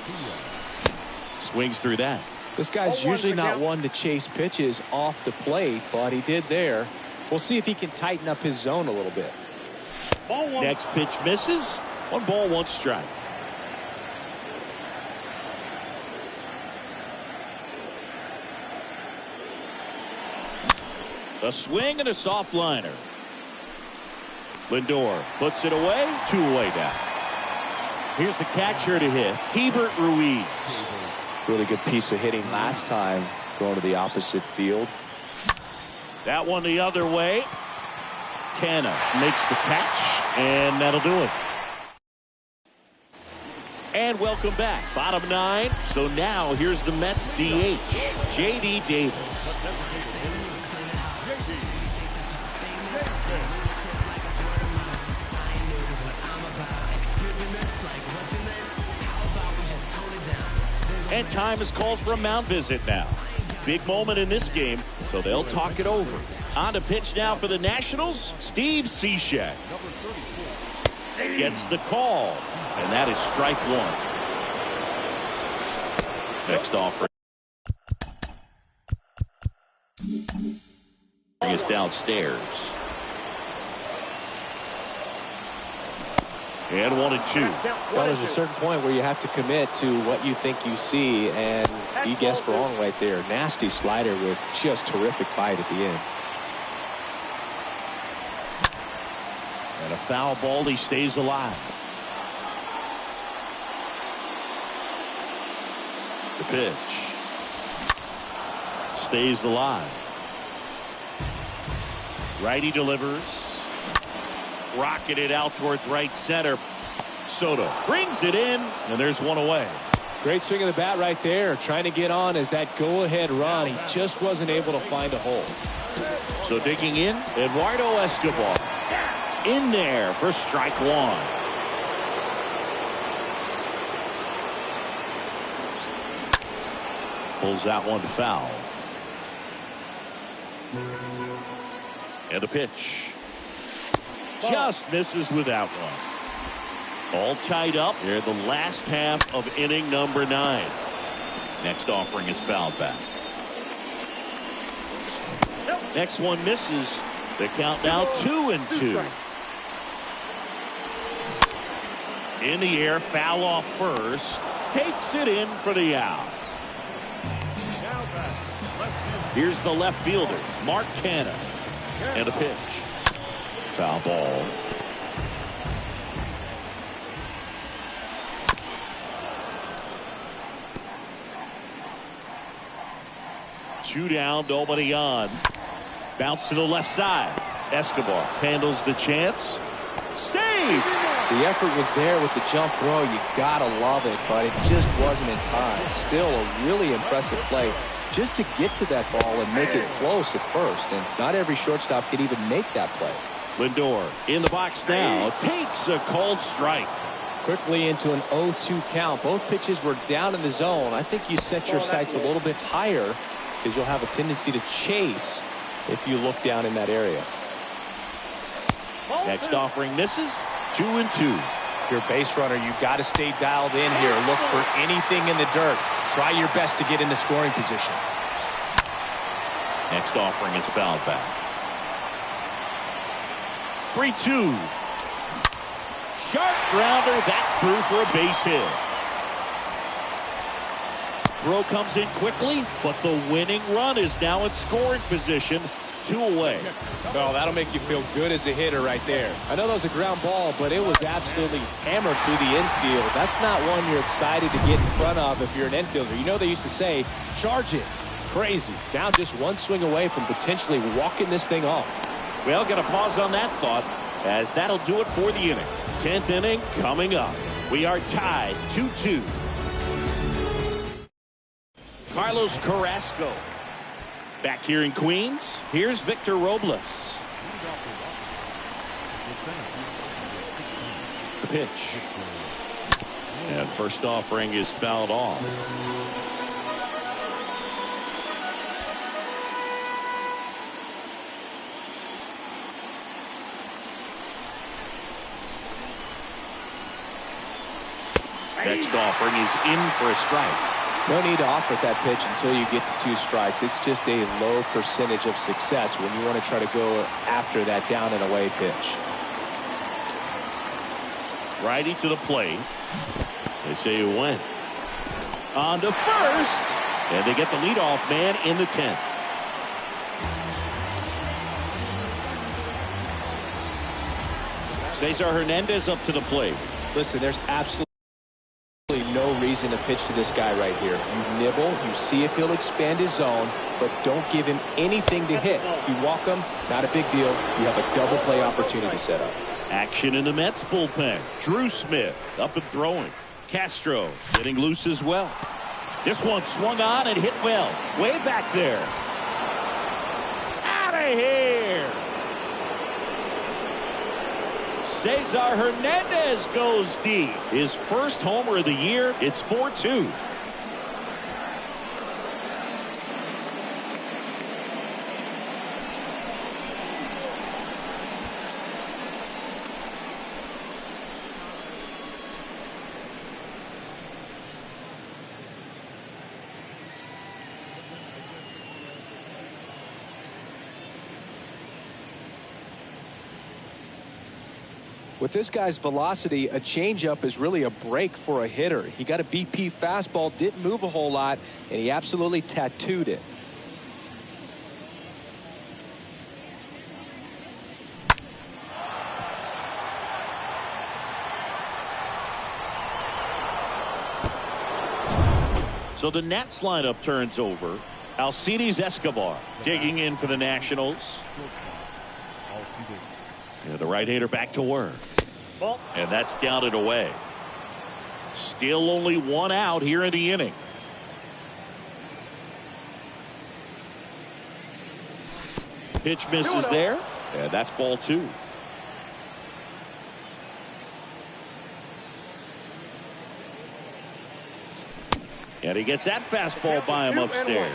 Swings through that. This guy's usually not one to chase pitches off the plate, but he did there. We'll see if he can tighten up his zone a little bit. Next pitch misses. 1 ball, 1 strike. A swing and a soft liner. Lindor puts it away. 2 away now. Here's the catcher to hit. Hebert Ruiz. Really good piece of hitting last time, going to the opposite field. That one the other way. Canna makes the catch, and that'll do it. And welcome back. Bottom 9. So now here's the Mets DH, J.D. Davis. And time is called for a mound visit now. Big moment in this game, so they'll talk it over. On to pitch now for the Nationals, Steve Cishek. Gets the call, and that is strike 1. Next offering is downstairs. And 1-2. Well, there's a certain point where you have to commit to what you think you see, and he guessed wrong right there. Nasty slider with just terrific bite at the end. And a foul ball, he stays alive. The pitch. Stays alive. Righty delivers. Rocketed out towards right center. Soto brings it in, and there's one away. Great swing of the bat right there. Trying to get on as that go-ahead run. He just wasn't able to find a hole. So digging in, Eduardo Escobar. In there for strike one. Pulls that one foul. And a pitch. Just misses with that one. All tied up here in the last half of inning number 9. Next offering is fouled back. Next one misses. The count now 2-2. In the air, foul off first. Takes it in for the out. Here's the left fielder, Mark Canha. And a pitch. Foul ball. Two down, nobody on. Bounce to the left side. Escobar handles the chance. Save! The effort was there with the jump throw. You gotta love it, but it just wasn't in time. Still a really impressive play just to get to that ball and make it close at first. And not every shortstop can even make that play. Lindor in the box now. Takes a called strike. Quickly into an 0-2 count. Both pitches were down in the zone. I think you set your sights a little bit higher because you'll have a tendency to chase if you look down in that area. Next offering misses. 2-2. If you're a base runner, you got to stay dialed in here. Look for anything in the dirt. Try your best to get into scoring position. Next offering is fouled back. 3-2. Sharp grounder. That's through for a base hit. Throw comes in quickly, but the winning run is now in scoring position. 2 away. Well, that'll make you feel good as a hitter right there. I know that was a ground ball, but it was absolutely hammered through the infield. That's not one you're excited to get in front of if you're an infielder. You know they used to say, charge it. Crazy. Now just one swing away from potentially walking this thing off. Well, going to pause on that thought, as that'll do it for the inning. 10th inning coming up. We are tied 2-2. Carlos Carrasco. Back here in Queens, here's Victor Robles. The pitch. And first offering is fouled off. Next offering is in for a strike. No need to offer that pitch until you get to 2 strikes. It's just a low percentage of success when you want to try to go after that down and away pitch. Righty to the plate. They say it went. On to first. And they get the leadoff man in the 10th. Cesar Hernandez up to the plate. Listen, there's absolutely no reason to pitch to this guy right here. You nibble, you see if he'll expand his zone, but don't give him anything to hit. If you walk him, not a big deal. You have a double play opportunity set up. Action in the Mets bullpen. Drew Smith up and throwing. Castro getting loose as well. This one swung on and hit well. Way back there. Out of here. Cesar Hernandez goes deep. His first homer of the year. It's 4-2. With this guy's velocity, a changeup is really a break for a hitter. He got a BP fastball, didn't move a whole lot, and he absolutely tattooed it. So the Nats lineup turns over. Alcides Escobar digging in for the Nationals. Yeah, the right-hander back to work. Ball. And that's down and away. Still only one out here in the inning. Pitch misses there. And that's ball 2. And he gets that fastball by him upstairs.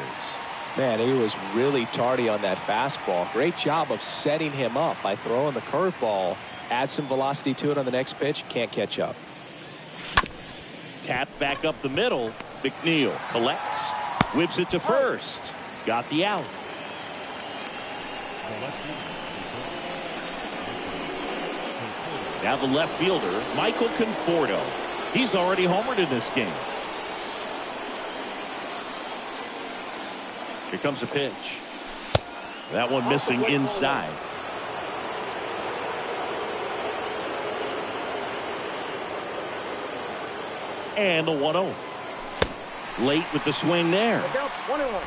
Man, he was really tardy on that fastball. Great job of setting him up by throwing the curveball. Add some velocity to it on the next pitch. Can't catch up. Tap back up the middle. McNeil collects. Whips it to first. Got the out. Now the left fielder, Michael Conforto. He's already homered in this game. Here comes a pitch. That one missing inside. And the 1-0. Late with the swing there. 1-1.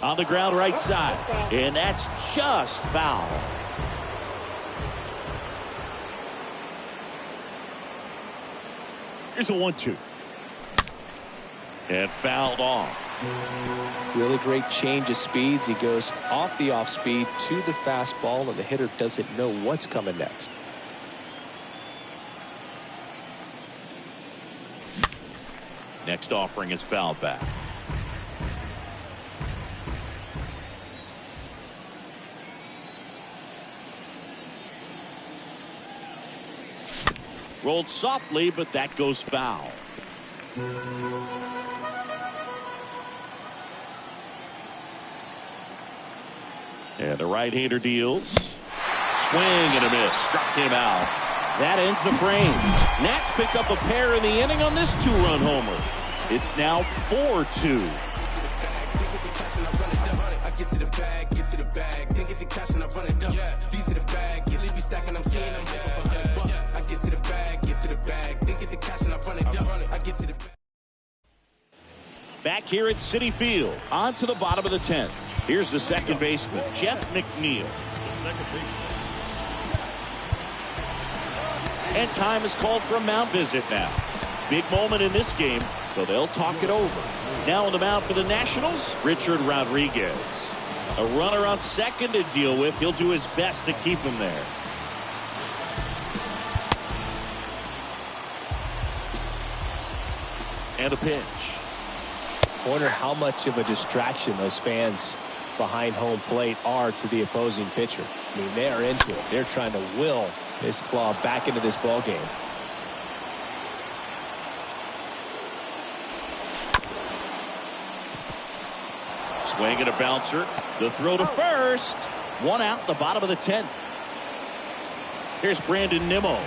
On the ground right side. And that's just foul. Here's a 1-2. And fouled off. Really great change of speeds. He goes off the off speed to the fastball, and the hitter doesn't know what's coming next. Next offering is fouled back. Rolled softly, but that goes foul. And the right-hander deals. Swing and a miss. Struck him out. That ends the frame. Nats pick up a pair in the inning on this 2-run homer. It's now 4-2. Back here at Citi Field. On to the bottom of the 10th. Here's the second baseman, Jeff McNeil. And time is called for a mound visit now. Big moment in this game, so they'll talk it over. Now on the mound for the Nationals, Richard Rodriguez. A runner on second to deal with. He'll do his best to keep him there. And a pitch. I wonder how much of a distraction those fans behind home plate are to the opposing pitcher. I mean, they are into it. They're trying to will this club back into this ball game. Swing and a bouncer. The throw to first. One out, the bottom of the 10th. Here's Brandon Nimmo.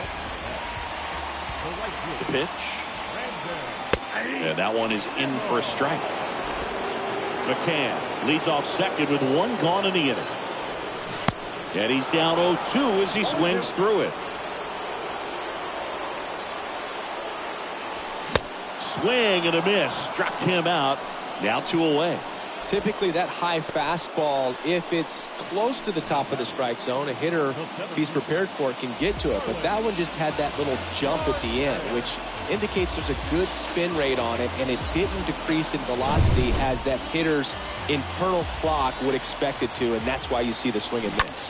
The pitch. And that one is in for a strike. McCann leads off second with one gone in the inning. And he's down 0-2 as he swings through it. Swing and a miss. Struck him out. Now 2 away. Typically that high fastball, if it's close to the top of the strike zone, a hitter, if he's prepared for it, can get to it. But that one just had that little jump at the end, which indicates there's a good spin rate on it, and it didn't decrease in velocity as that hitter's internal clock would expect it to, and that's why you see the swing and miss.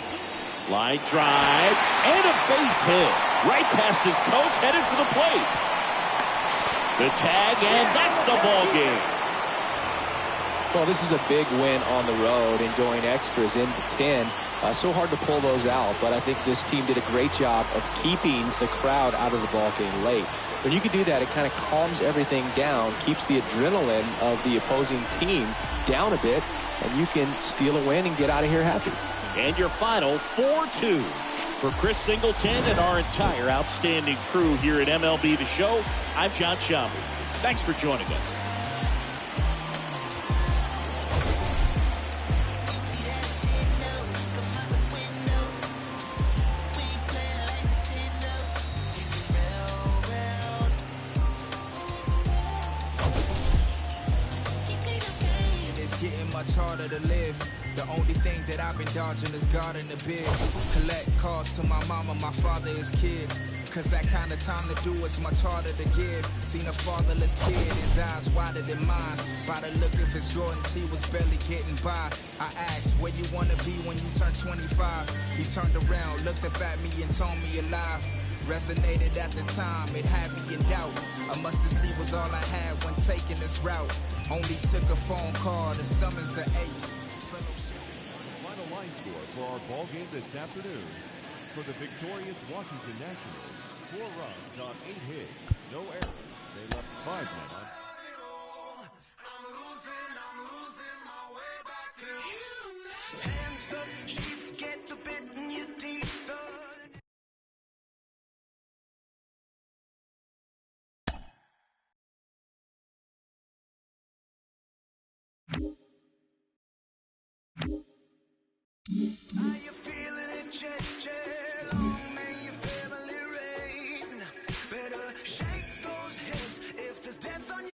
Line drive and a base hit right past his coach, headed for the plate. The tag, and that's the ball game. Well, this is a big win on the road, and going extras into 10. So hard to pull those out, but I think this team did a great job of keeping the crowd out of the ball game late. When you can do that, it kind of calms everything down, keeps the adrenaline of the opposing team down a bit, and you can steal a win and get out of here happy. And your final 4-2 for Chris Singleton and our entire outstanding crew here at MLB The Show. I'm John Schaub. Thanks for joining us. Much harder to live. The only thing that I've been dodging is God in the bid. Collect calls to my mama, my father, his kids. Cause that kind of time to do is much harder to give. Seen a fatherless kid, his eyes wider than mine. By the look of his Jordans, he was barely getting by. I asked, where you wanna be when you turn 25? He turned around, looked up at me and told me alive. Resonated at the time, it had me in doubt. A must-have-see was all I had when taking this route. Only took a phone call to summons the apes. Final line score for our ball game this afternoon. For the victorious Washington Nationals, 4 runs on 8 hits, no errors. They left 5 men on. I'm losing my way back to you. Hands up, chief, get the bit in your teeth. Are you feeling it, Jet? Long may your family reign. Better shake those hips if there's death on you.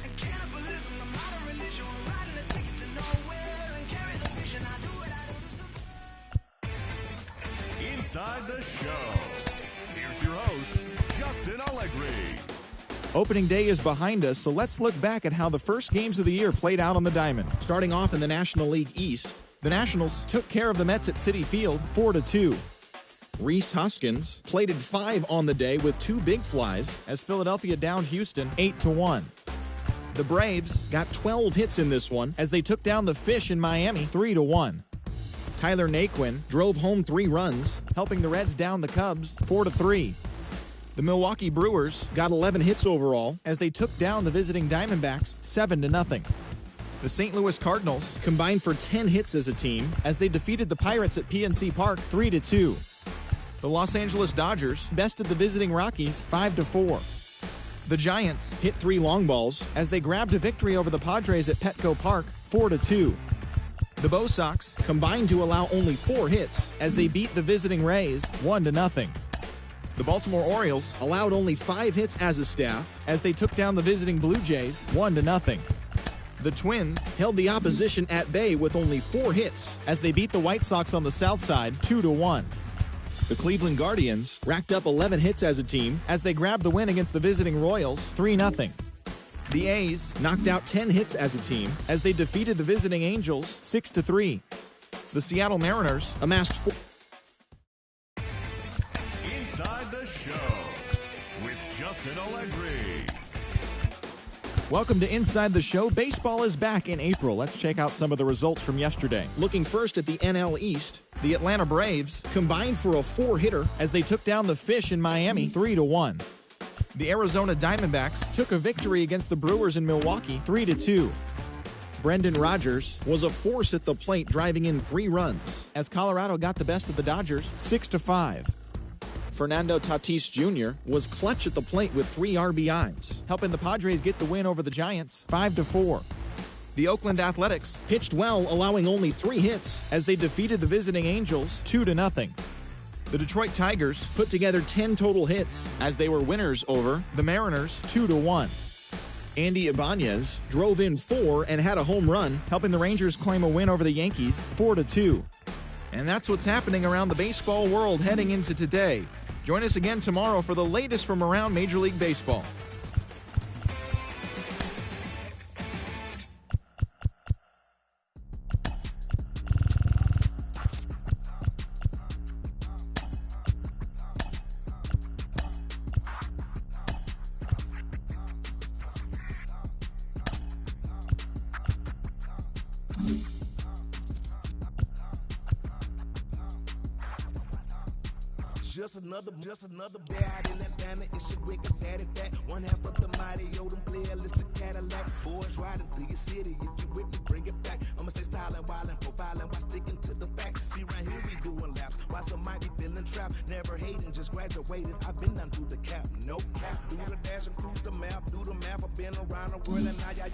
And cannibalism, the modern religion, we're riding a ticket to nowhere and carry the vision. I do what I do to support. Inside the Show. Here's your host, Justin Allegri. Opening day is behind us, so let's look back at how the first games of the year played out on the diamond. Starting off in the National League East, the Nationals took care of the Mets at Citi Field 4-2. Rhys Hoskins plated 5 on the day with 2 big flies as Philadelphia downed Houston 8-1. The Braves got 12 hits in this one as they took down the Fish in Miami 3-1. Tyler Naquin drove home 3 runs, helping the Reds down the Cubs 4-3. The Milwaukee Brewers got 11 hits overall as they took down the visiting Diamondbacks 7-0. The St. Louis Cardinals combined for 10 hits as a team as they defeated the Pirates at PNC Park 3-2. The Los Angeles Dodgers bested the visiting Rockies 5-4. The Giants hit 3 long balls as they grabbed a victory over the Padres at Petco Park 4-2. The Bo Sox combined to allow only 4 hits as they beat the visiting Rays 1-0. The Baltimore Orioles allowed only 5 hits as a staff as they took down the visiting Blue Jays 1-0. The Twins held the opposition at bay with only 4 hits as they beat the White Sox on the south side 2-1. The Cleveland Guardians racked up 11 hits as a team as they grabbed the win against the visiting Royals 3-0. The A's knocked out 10 hits as a team as they defeated the visiting Angels 6-3. The Seattle Mariners amassed 4. Inside the Show with Justin Allegri. Welcome to Inside the Show. Baseball is back in April. Let's check out some of the results from yesterday. Looking first at the NL East, the Atlanta Braves combined for a 4-hitter as they took down the Fish in Miami 3-1. The Arizona Diamondbacks took a victory against the Brewers in Milwaukee 3-2. Brendan Rodgers was a force at the plate, driving in 3 runs as Colorado got the best of the Dodgers 6-5. Fernando Tatis Jr. was clutch at the plate with 3 RBIs, helping the Padres get the win over the Giants 5-4. The Oakland Athletics pitched well, allowing only 3 hits as they defeated the visiting Angels 2-0. The Detroit Tigers put together 10 total hits as they were winners over the Mariners 2-1. Andy Ibanez drove in 4 and had a home run, helping the Rangers claim a win over the Yankees 4-2. And that's what's happening around the baseball world heading into today. Join us again tomorrow for the latest from around Major League Baseball. Just another dad in Atlanta. It's your wicked daddy back. One half of the mighty Odom player, list of Cadillac. Boys riding through your city. If you with me, bring it back. I'ma stay styling, wildin', profiling while sticking to the facts. See, right here we doing laps. While some might be feeling trapped. Never hating, just graduated. I've been down through the cap. No cap. Do the dash and cruise the map. Do the map. I've been around the world and yeah.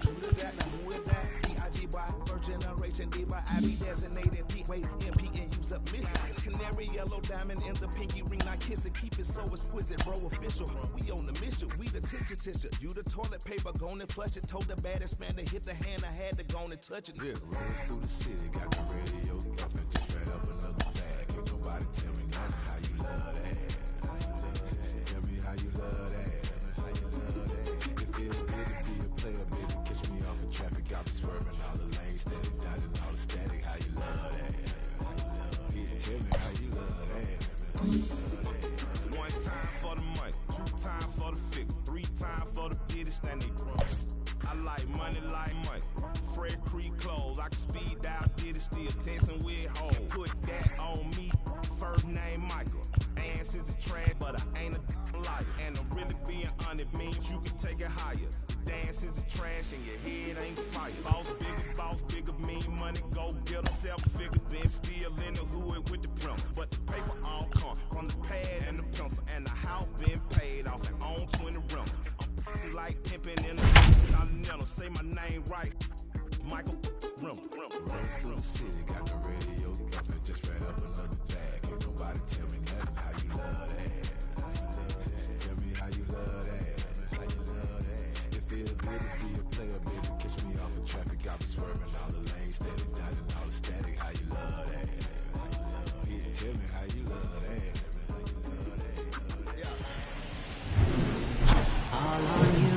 Do the that. Now who is that? T-I-G-Y. First generation diva. I be designated. P-Wait, MP and use up me. Canary yellow diamond in the pinky ring. I kiss it. Keep it so exquisite, bro. Official. We on the mission. We the tissue. You the toilet paper. Gone and flush it. Told the baddest man to hit the hand. I had to go and touch it. Yeah, rolling through the city. Got the radio jumping. Just straight up another bag. Ain't nobody tell me nothing. How you love that? Tell me how you love that. How you love that? It feels good to be a player, baby. Catch me off in traffic. I be swerving all the lanes, steady dodging all the static. How you love that? Tell me how you love that. How you love that? One time for the money, two times for the figure, three times for the business that they grow. I like money like money. Fred Creek clothes. I can speed out, did it still testing with hoes. Put that on me. First name Michael. Ass is a trash, but I ain't a liar. And I'm really being honest means you can take it higher. Dance is a trash and your head ain't fire. Boss bigger, mean money, go get a self-figure. Been still in the hood with the printer, but the paper all come from the pad and the pencil. And the house been paid off and on 20 rentals. I'm like pimping in the continental. Say my name right, Michael Rimmer. Running through the city, got the radio jumping. Just read up another bag. Ain't nobody tell me nothing. How you love that? How you love that? Tell me how you love that. How you love that? It feels good to be a player, baby. Catch me off in traffic. I be swerving all the lanes, steady dodging all the static. How you love that? How you love that? Tell me how you love that. How you love that? Yeah. All on you.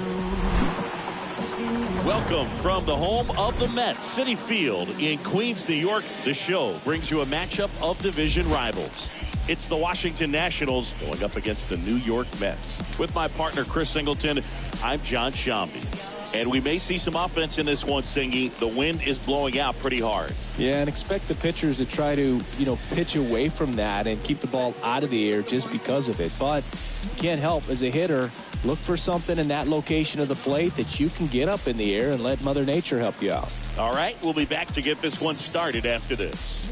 Welcome from the home of the Mets, Citi Field in Queens, New York. The show brings you a matchup of division rivals. It's the Washington Nationals going up against the New York Mets. With my partner, Chris Singleton, I'm John Shambi. And we may see some offense in this one, Singy. The wind is blowing out pretty hard. Yeah, and expect the pitchers to try to, pitch away from that and keep the ball out of the air just because of it. But you can't help, as a hitter, look for something in that location of the plate that you can get up in the air and let Mother Nature help you out. All right, we'll be back to get this one started after this.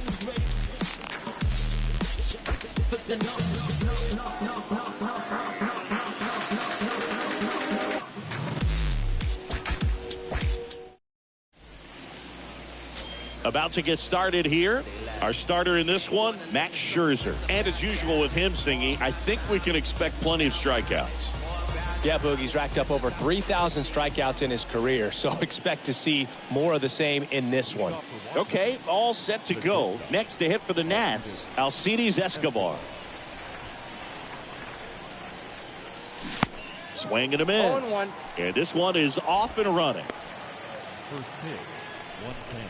About to get started here. Our starter in this one, Max Scherzer. And as usual with him, Singy, I think we can expect plenty of strikeouts. Yeah, Boogie's racked up over 3,000 strikeouts in his career, so expect to see more of the same in this one. Okay, all set to go. Next to hit for the Nats, Alcides Escobar. Swing and a miss. 0-1. And this one is off and running. First pitch, 110.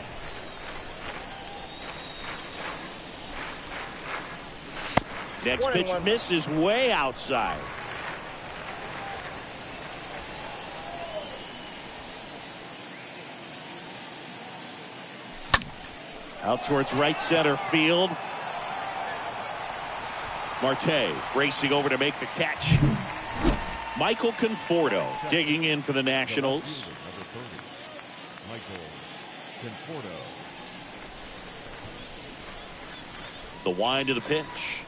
Next pitch misses way outside. Out towards right center field. Marte racing over to make the catch. Michael Conforto digging in for the Nationals. Michael Conforto. The wind of the pitch.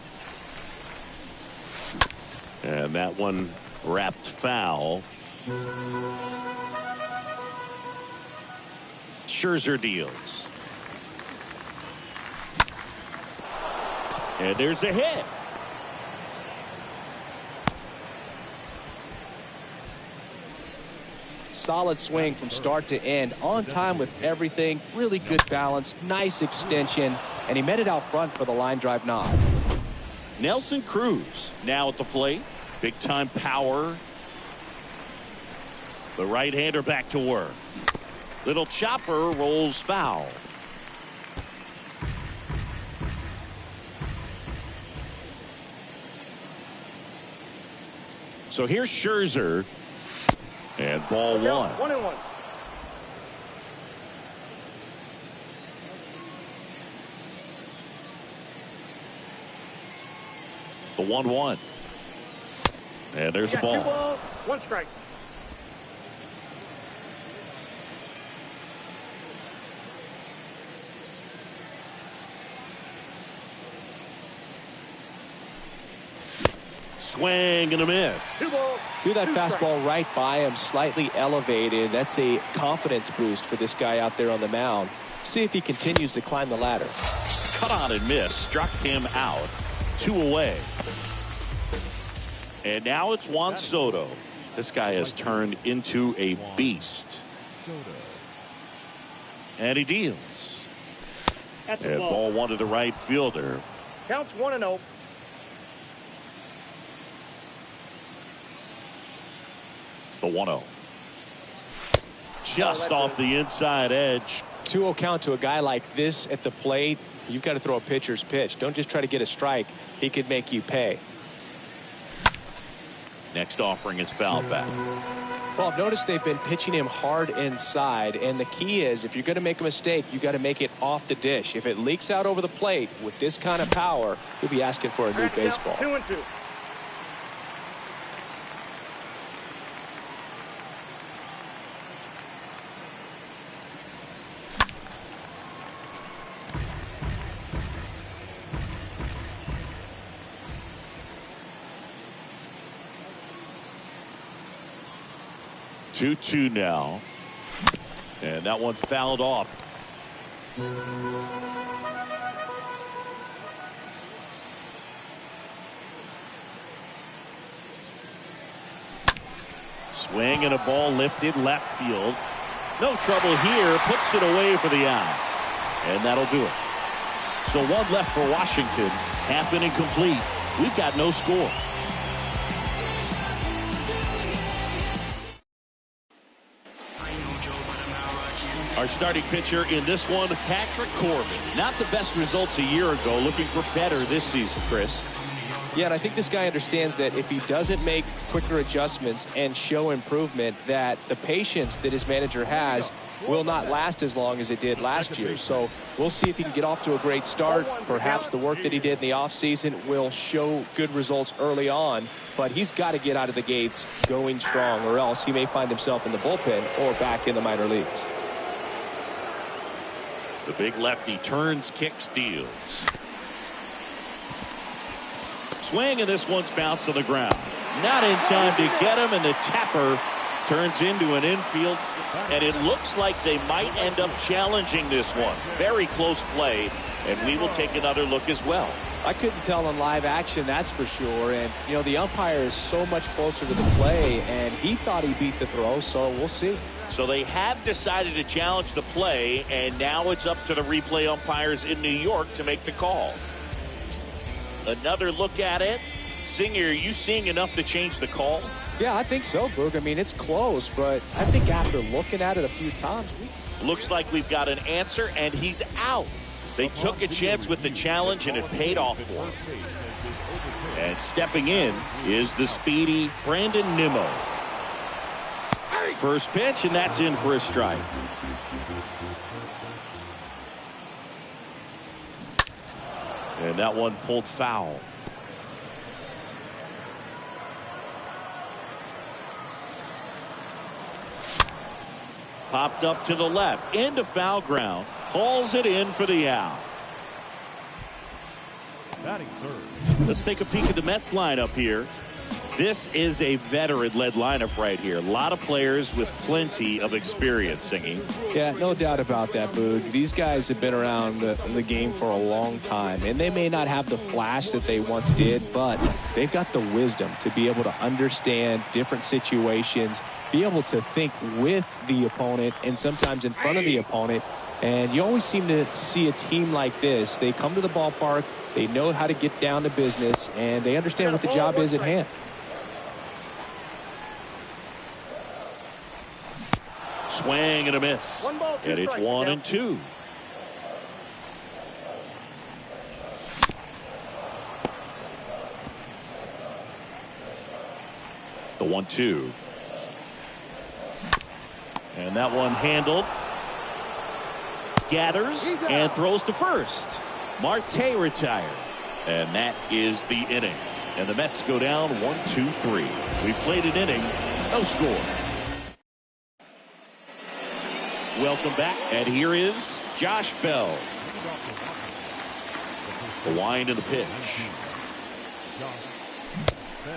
And that one wrapped foul. Scherzer deals. And there's a hit. Solid swing from start to end, on time with everything, really good balance, nice extension, and he met it out front for the line drive knock. Nelson Cruz now at the plate. Big time power. The right-hander back to work. Little chopper rolls foul. So here's Scherzer. And ball one. 1-1. The 1-1. And there's the Two ball. balls, one strike. Swing and a miss. Two balls. Threw that two fastball strikes. right by him, slightly elevated. That's a confidence boost for this guy out there on the mound. See if he continues to climb the ladder. Cut on and miss. Struck him out. 2 away. And now it's Juan Soto. This guy has turned into a beast. And he deals. That's a And ball. ball 1 to the right fielder. Counts 1-0. The 1-0. Just off the inside edge. 2-0 count to a guy like this at the plate. You've got to throw a pitcher's pitch. Don't just try to get a strike. He could make you pay. Next offering is foul back. Well, I've noticed they've been pitching him hard inside, and the key is if you're going to make a mistake, you got to make it off the dish. If it leaks out over the plate with this kind of power, you'll be asking for a new baseball. 2-2. Two now. And that one fouled off. Swing and a ball lifted left field. No trouble here. Puts it away for the out. And that'll do it. So 1 left for Washington. Half inning complete. We've got no score. Our starting pitcher in this one, Patrick Corbin. Not the best results a year ago. Looking for better this season, Chris. Yeah, and I think this guy understands that if he doesn't make quicker adjustments and show improvement, that the patience that his manager has will not last as long as it did last year. So we'll see if he can get off to a great start. Perhaps the work that he did in the offseason will show good results early on, but he's got to get out of the gates going strong, or else he may find himself in the bullpen or back in the minor leagues. The big lefty turns, kicks, deals. Swing, and this one's bounced to the ground. Not in time to get him, and the tapper turns into an infield. And it looks like they might end up challenging this one. Very close play, and we will take another look as well. I couldn't tell on live action, that's for sure. And, you know, the umpire is so much closer to the play, and he thought he beat the throw, so we'll see. So they have decided to challenge the play, and now it's up to the replay umpires in New York to make the call. Another look at it. Singer, are you seeing enough to change the call? Yeah, I think so, Boog. I mean, it's close, but I think after looking at it a few times, Looks like we've got an answer, and he's out. They took a chance with the challenge, and it paid off for him. And stepping in is the speedy Brandon Nimmo. First pitch, and that's in for a strike. And that one pulled foul. Popped up to the left, into foul ground. Hauls it in for the out. Batting third. Let's take a peek at the Mets lineup here. This is a veteran-led lineup right here. A lot of players with plenty of experience, Singing. Yeah, no doubt about that, Boog. These guys have been around the game for a long time, and they may not have the flash that they once did, but they've got the wisdom to be able to understand different situations, be able to think with the opponent and sometimes in front of the opponent. And you always seem to see a team like this. They come to the ballpark, they know how to get down to business, and they understand what the job is at hand. Swing and a miss. One ball, two And it's strikes, 1-2. The 1-2. And that one handled. Gathers and throws to first. Marte retired. And that is the inning. And the Mets go down 1-2-3. We played an inning, no score. Welcome back, and here is Josh Bell. The wind and the pitch.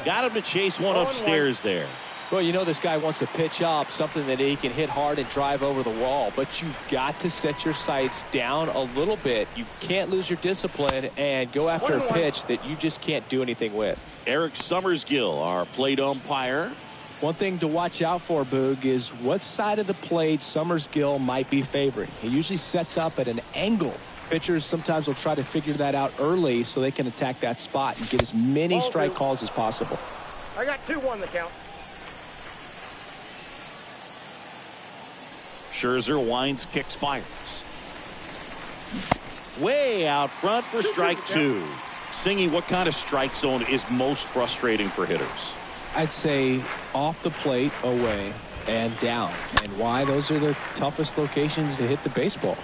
Got him to chase one upstairs there. Well, you know this guy wants a pitch up, something that he can hit hard and drive over the wall. But you've got to set your sights down a little bit. You can't lose your discipline and go after a pitch that you just can't do anything with. Eric Summersgill, our plate umpire. One thing to watch out for, Boog, is what side of the plate Summersgill might be favoring. He usually sets up at an angle. Pitchers sometimes will try to figure that out early so they can attack that spot and get as many strike calls as possible. I got 2-1 the count. Scherzer winds, kicks, fires. Way out front for strike two. Singy, what kind of strike zone is most frustrating for hitters? I'd say off the plate, away, and down. And why? Those are the toughest locations to hit the baseball.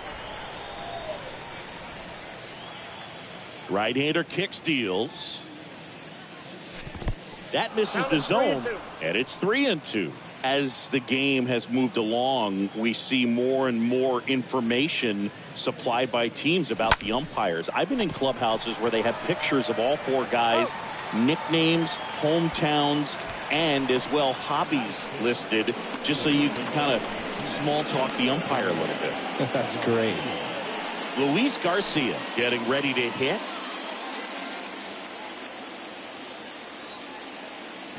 Right-hander kicks, deals. That misses the zone, and it's 3-2. As the game has moved along, we see more and more information supplied by teams about the umpires. I've been in clubhouses where they have pictures of all four guys, nicknames, hometowns, and as well hobbies listed, just so you can kind of small talk the umpire a little bit. That's great. Luis Garcia getting ready to hit.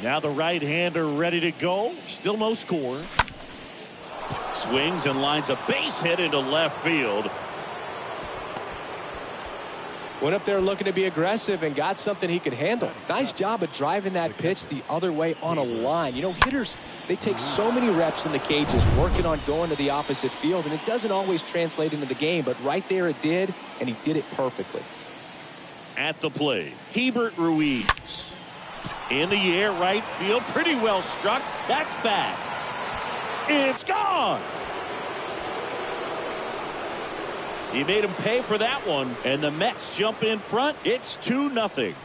Now the right-hander ready to go. Still no score. Swings and lines a base hit into left field. Went up there looking to be aggressive and got something he could handle. Nice job of driving that pitch the other way on a line. You know, hitters, they take so many reps in the cages working on going to the opposite field, and it doesn't always translate into the game, but right there it did, and he did it perfectly. At the plate, Hebert Ruiz. In the air, right field, pretty well struck. That's back. It's gone. He made him pay for that one, and the Mets jump in front. It's 2-0.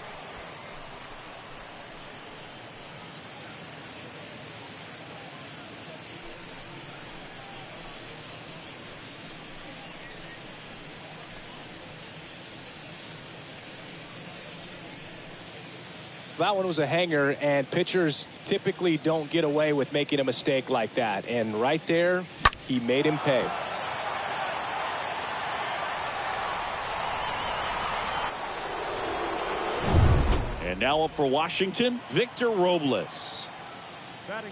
That one was a hanger, and pitchers typically don't get away with making a mistake like that. And right there, he made him pay. And now up for Washington, Victor Robles.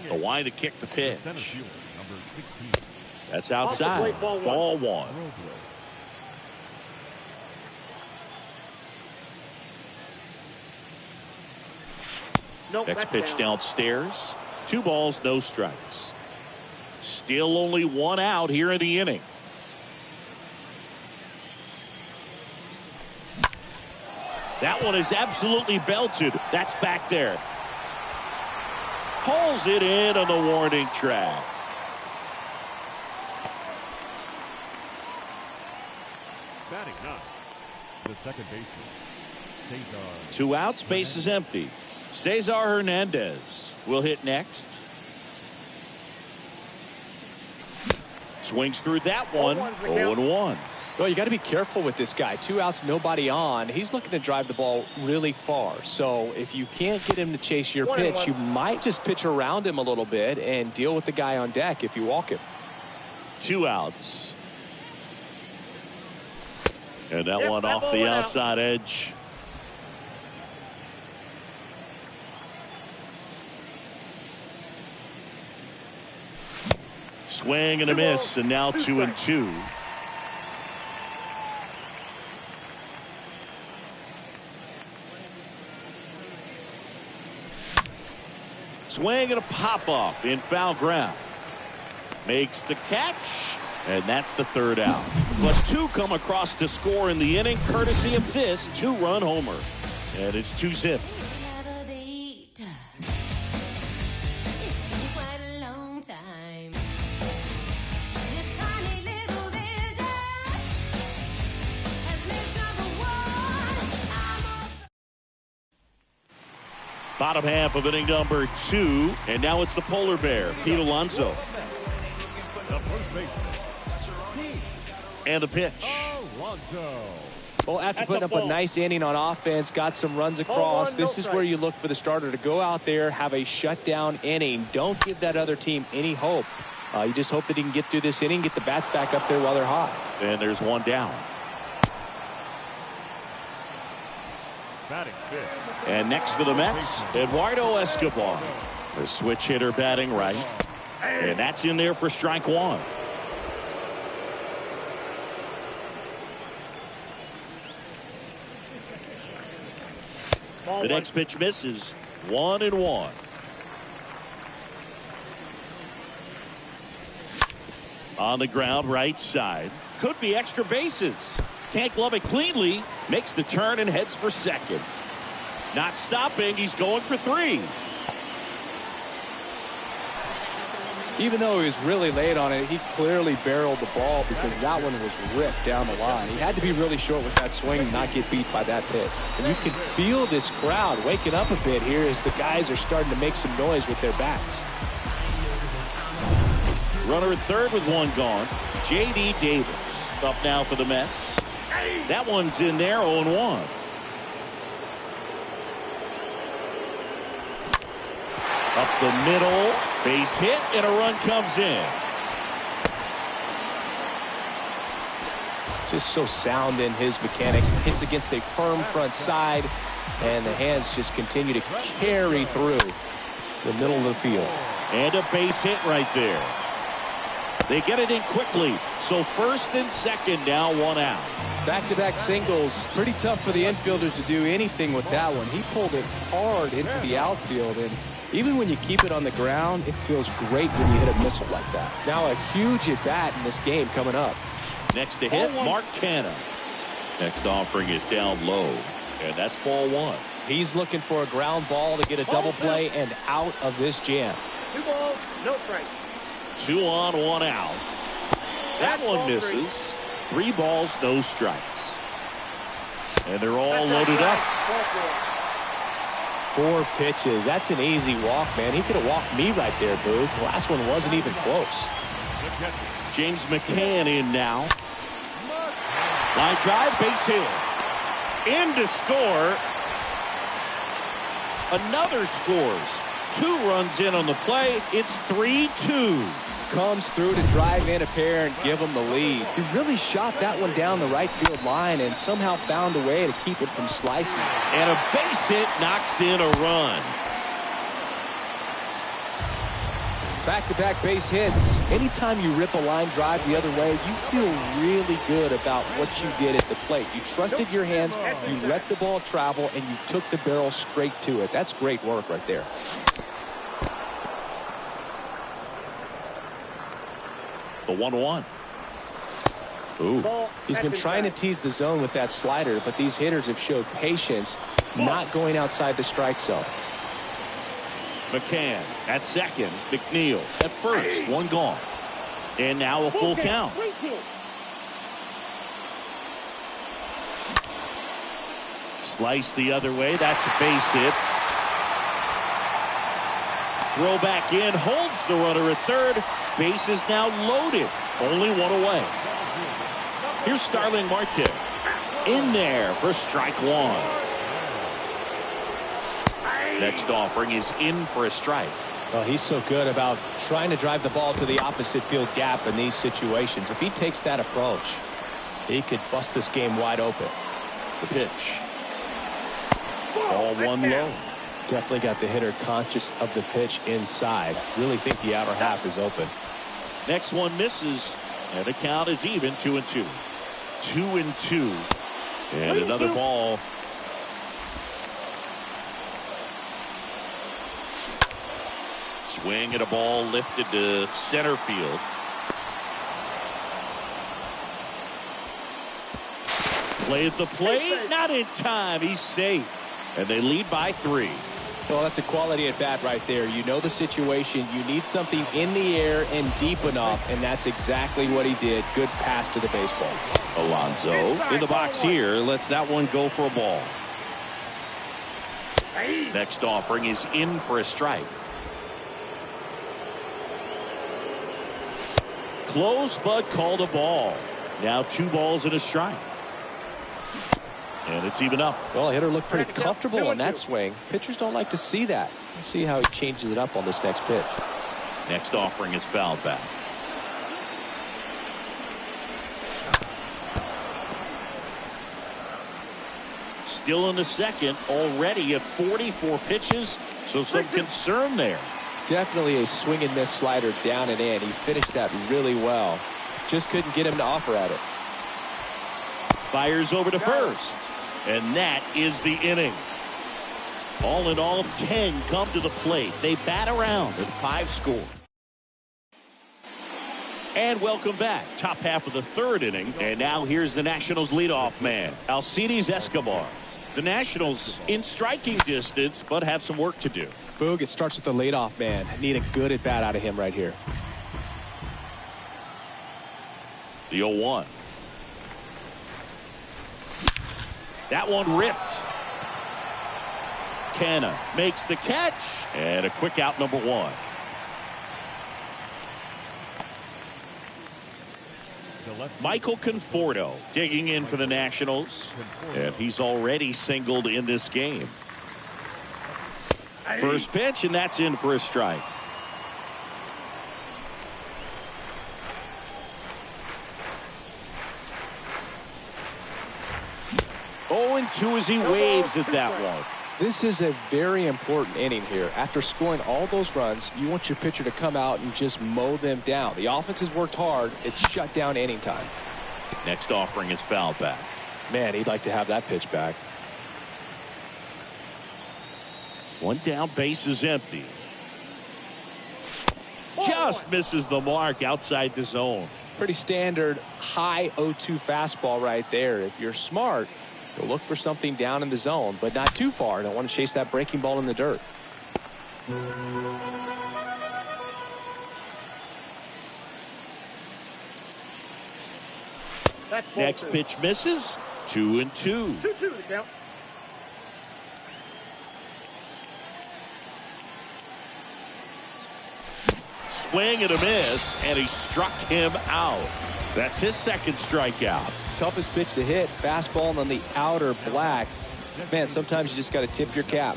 The wind to kick the pitch. That's outside. Ball one. Nope, next pitch downstairs. 2 balls, no strikes. Still only 1 out here in the inning. That one is absolutely belted. That's back there. Pulls it in on the warning track. Batting ninth, the second baseman, Cesar. 2 outs, base is empty. Cesar Hernandez will hit next. Swings through that one. 0-1. Well, you got to be careful with this guy. 2 outs, nobody on. He's looking to drive the ball really far. So if you can't get him to chase your pitch, you might just pitch around him a little bit and deal with the guy on deck if you walk him. 2 outs. And that one off the outside edge. Swing and a miss, and now 2-2. Swing and a pop-up in foul ground. Makes the catch, and that's the 3rd out. But 2 come across to score in the inning, courtesy of this 2-run homer. And it's 2-zip. Bottom half of inning number 2, and now it's the polar bear, Pete Alonso. The first baseman, And the pitch. Alonso. Well, after putting up a nice inning on offense, got some runs across, this is where you look for the starter to go out there, have a shutdown inning. Don't give that other team any hope. You just hope that he can get through this inning, get the bats back up there while they're hot. And there's one down. Batting fifth. And next for the Mets, Eduardo Escobar. The switch hitter batting right. And that's in there for strike 1. The next pitch misses. 1-1. On the ground, right side. Could be extra bases. Can't glove it cleanly. Makes the turn and heads for second. Not stopping. He's going for 3. Even though he was really late on it, he clearly barreled the ball because that one was ripped down the line. He had to be really short with that swing and not get beat by that pitch. And you can feel this crowd waking up a bit here as the guys are starting to make some noise with their bats. Runner at third with 1 gone. J.D. Davis up now for the Mets. That one's in there, 0-1. Up the middle, base hit, and a run comes in. Just so sound in his mechanics. Hits against a firm front side, and the hands just continue to carry through the middle of the field. And a base hit right there. They get it in quickly. So first and second now, 1 out. Back-to-back singles. Pretty tough for the infielders to do anything with that one. He pulled it hard into the outfield, and even when you keep it on the ground, it feels great when you hit a missile like that. Now a huge at-bat in this game coming up. Next to hit, Mark Canha. Next offering is down low, and that's ball 1. He's looking for a ground ball to get a double play and out of this jam. 2 balls, no strike. 2 on, 1 out. That one misses. 3 balls, no strikes. And they're all loaded up. 4 pitches. That's an easy walk, man. He could have walked me right there, Boo. The last one wasn't even close. James McCann in now. Line drive, base hit. In to score. Another scores. 2 runs in on the play. It's 3-2. Comes through to drive in a pair and give them the lead. He really shot that one down the right field line and somehow found a way to keep it from slicing. And a base hit knocks in a run. Back-to-back base hits. Anytime you rip a line drive the other way, you feel really good about what you did at the plate. You trusted your hands, you let the ball travel, and you took the barrel straight to it. That's great work right there. The 1-1. Ooh. He's been trying to tease the zone with that slider, but these hitters have showed patience, not going outside the strike zone. McCann at second. McNeil at first. 1 gone. And now a full count. Slice the other way. That's a base hit. Throw back in. Holds the runner at third. Base is now loaded. Only 1 away. Here's Starling Marte. In there for strike 1. Next offering is in for a strike. Well, he's so good about trying to drive the ball to the opposite field gap in these situations. If he takes that approach, he could bust this game wide open. The pitch. Ball 1 low. Definitely got the hitter conscious of the pitch inside. Really think the outer half is open. Next one misses, and the count is even. 2-2. 2-2. And another ball. Swing at a ball lifted to center field. Play at the plate. Not in time. He's safe. And they lead by 3. Well, that's a quality at bat right there. You know the situation. You need something in the air and deep enough, and that's exactly what he did. Good pass to the baseball. Alonso in the box here. Lets that one go for a ball. Next offering is in for a strike. Close, but called a ball. Now 2 balls and a strike. And it's even up. Well, hitter looked pretty comfortable on that swing. Pitchers don't like to see that. Let's see how he changes it up on this next pitch. Next offering is fouled back. Still in the second, already at 44 pitches, so some concern there. Definitely a swing and miss slider down and in. He finished that really well. Just couldn't get him to offer at it. Fires over to first. And that is the inning. All in all, 10 come to the plate. They bat around and 5 score. And welcome back. Top half of the 3rd inning. And now here's the Nationals leadoff man, Alcides Escobar. The Nationals in striking distance, but have some work to do. Boog, it starts with the leadoff man. Need a good at bat out of him right here. The 0-1. That one ripped. Canna makes the catch. And a quick out, number 1. Michael Conforto digging in for the Nationals. And he's already singled in this game. First pitch, and that's in for a strike. Oh, and 2 as he waves at that one. This is a very important inning here. After scoring all those runs, you want your pitcher to come out and just mow them down. The offense has worked hard. It's shut down inning time. Next offering is fouled back. Man, he'd like to have that pitch back. 1 down, base is empty. Just misses the mark outside the zone. Pretty standard high 0-2 fastball right there. If you're smart, you'll look for something down in the zone, but not too far. Don't want to chase that breaking ball in the dirt. Next pitch misses. 2-2. 2-2 the count. Swing and a miss, and he struck him out. That's his 2nd strikeout. Toughest pitch to hit, fastball on the outer black. Man, sometimes you just got to tip your cap.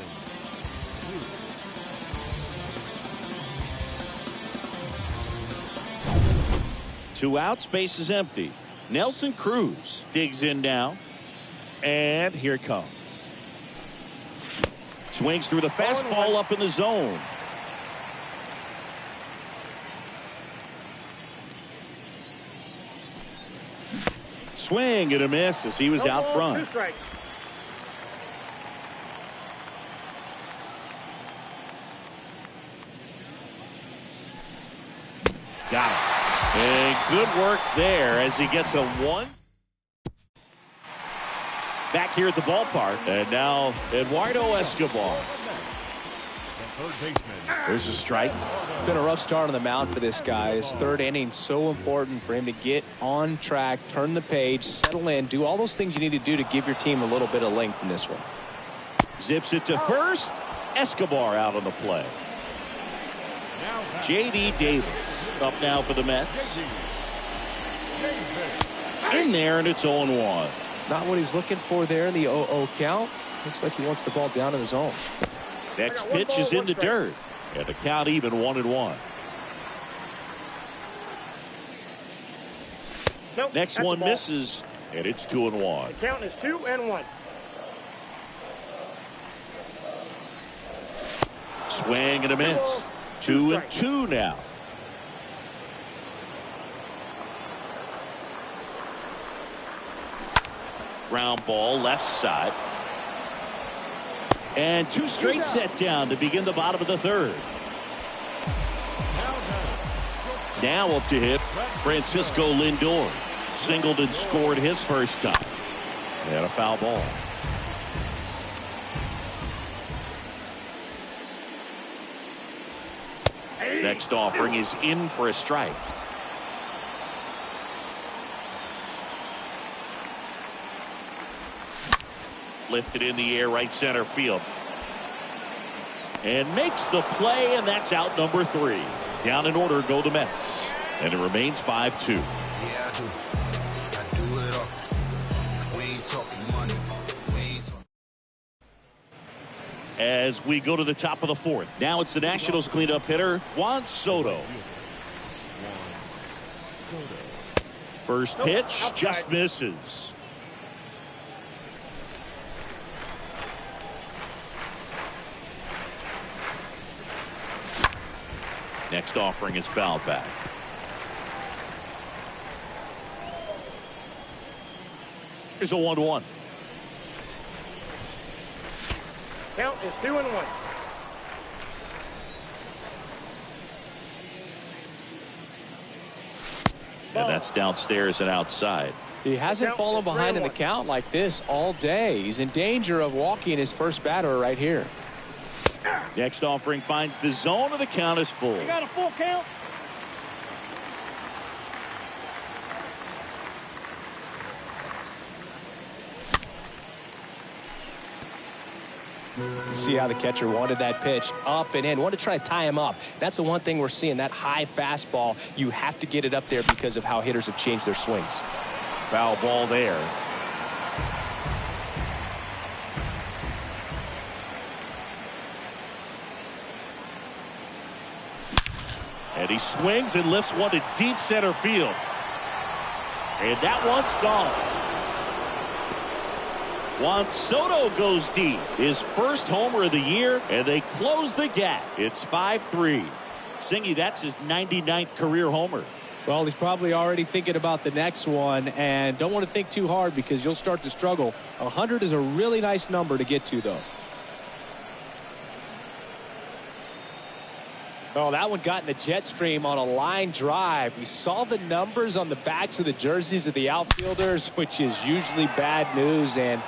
Two outs, base is empty. Nelson Cruz digs in now, and here it comes. Swings through the fastball up in the zone. Swing and a miss as he was out front. 2 strikes. Got it. And good work there as he gets a 1. Back here at the ballpark. And now Eduardo Escobar. There's a strike. It's been a rough start on the mound for this guy. His 3rd inning, so important for him to get on track, turn the page, settle in, do all those things you need to do to give your team a little bit of length in this one. Zips it to first. Escobar out on the play. J.D. Davis up now for the Mets. In there, and it's 0-1. Not what he's looking for there in the 0-0 count. Looks like he wants the ball down in the zone. Next pitch is in the dirt. And the count even 1-1. Nope, next one misses, and it's 2-1. The count is 2-1. Swing and a miss. 2-2 now. Ground ball left side. And 2 straight set down to begin the bottom of the 3rd. Now up to hit Francisco Lindor. Singled and scored his first time. And a foul ball. Next offering is in for a strike. Lifted in the air, right center field. And makes the play, and that's out number 3. Down in order go the Mets. And it remains 5-2. Yeah, I do. I do it all. We ain't talking money. We ain't talking. As we go to the top of the 4th. Now it's the Nationals cleanup hitter, Juan Soto. First pitch just misses. Next offering is fouled back. Here's a 1-1. Count is 2-1. And that's downstairs and outside. He hasn't fallen behind in the count like this all day. He's in danger of walking his first batter right here. Next offering finds the zone, and the count is full. You got a full count? See how the catcher wanted that pitch up and in. Wanted to try to tie him up. That's the one thing we're seeing, that high fastball. You have to get it up there because of how hitters have changed their swings. Foul ball there. And he swings and lifts one to deep center field. And that one's gone. Juan Soto goes deep. His first homer of the year, and they close the gap. It's 5-3. Singy, that's his 99th career homer. Well, he's probably already thinking about the next one, and don't want to think too hard because you'll start to struggle. 100 is a really nice number to get to, though. Oh, that one got in the jet stream on a line drive. We saw the numbers on the backs of the jerseys of the outfielders, which is usually bad news, and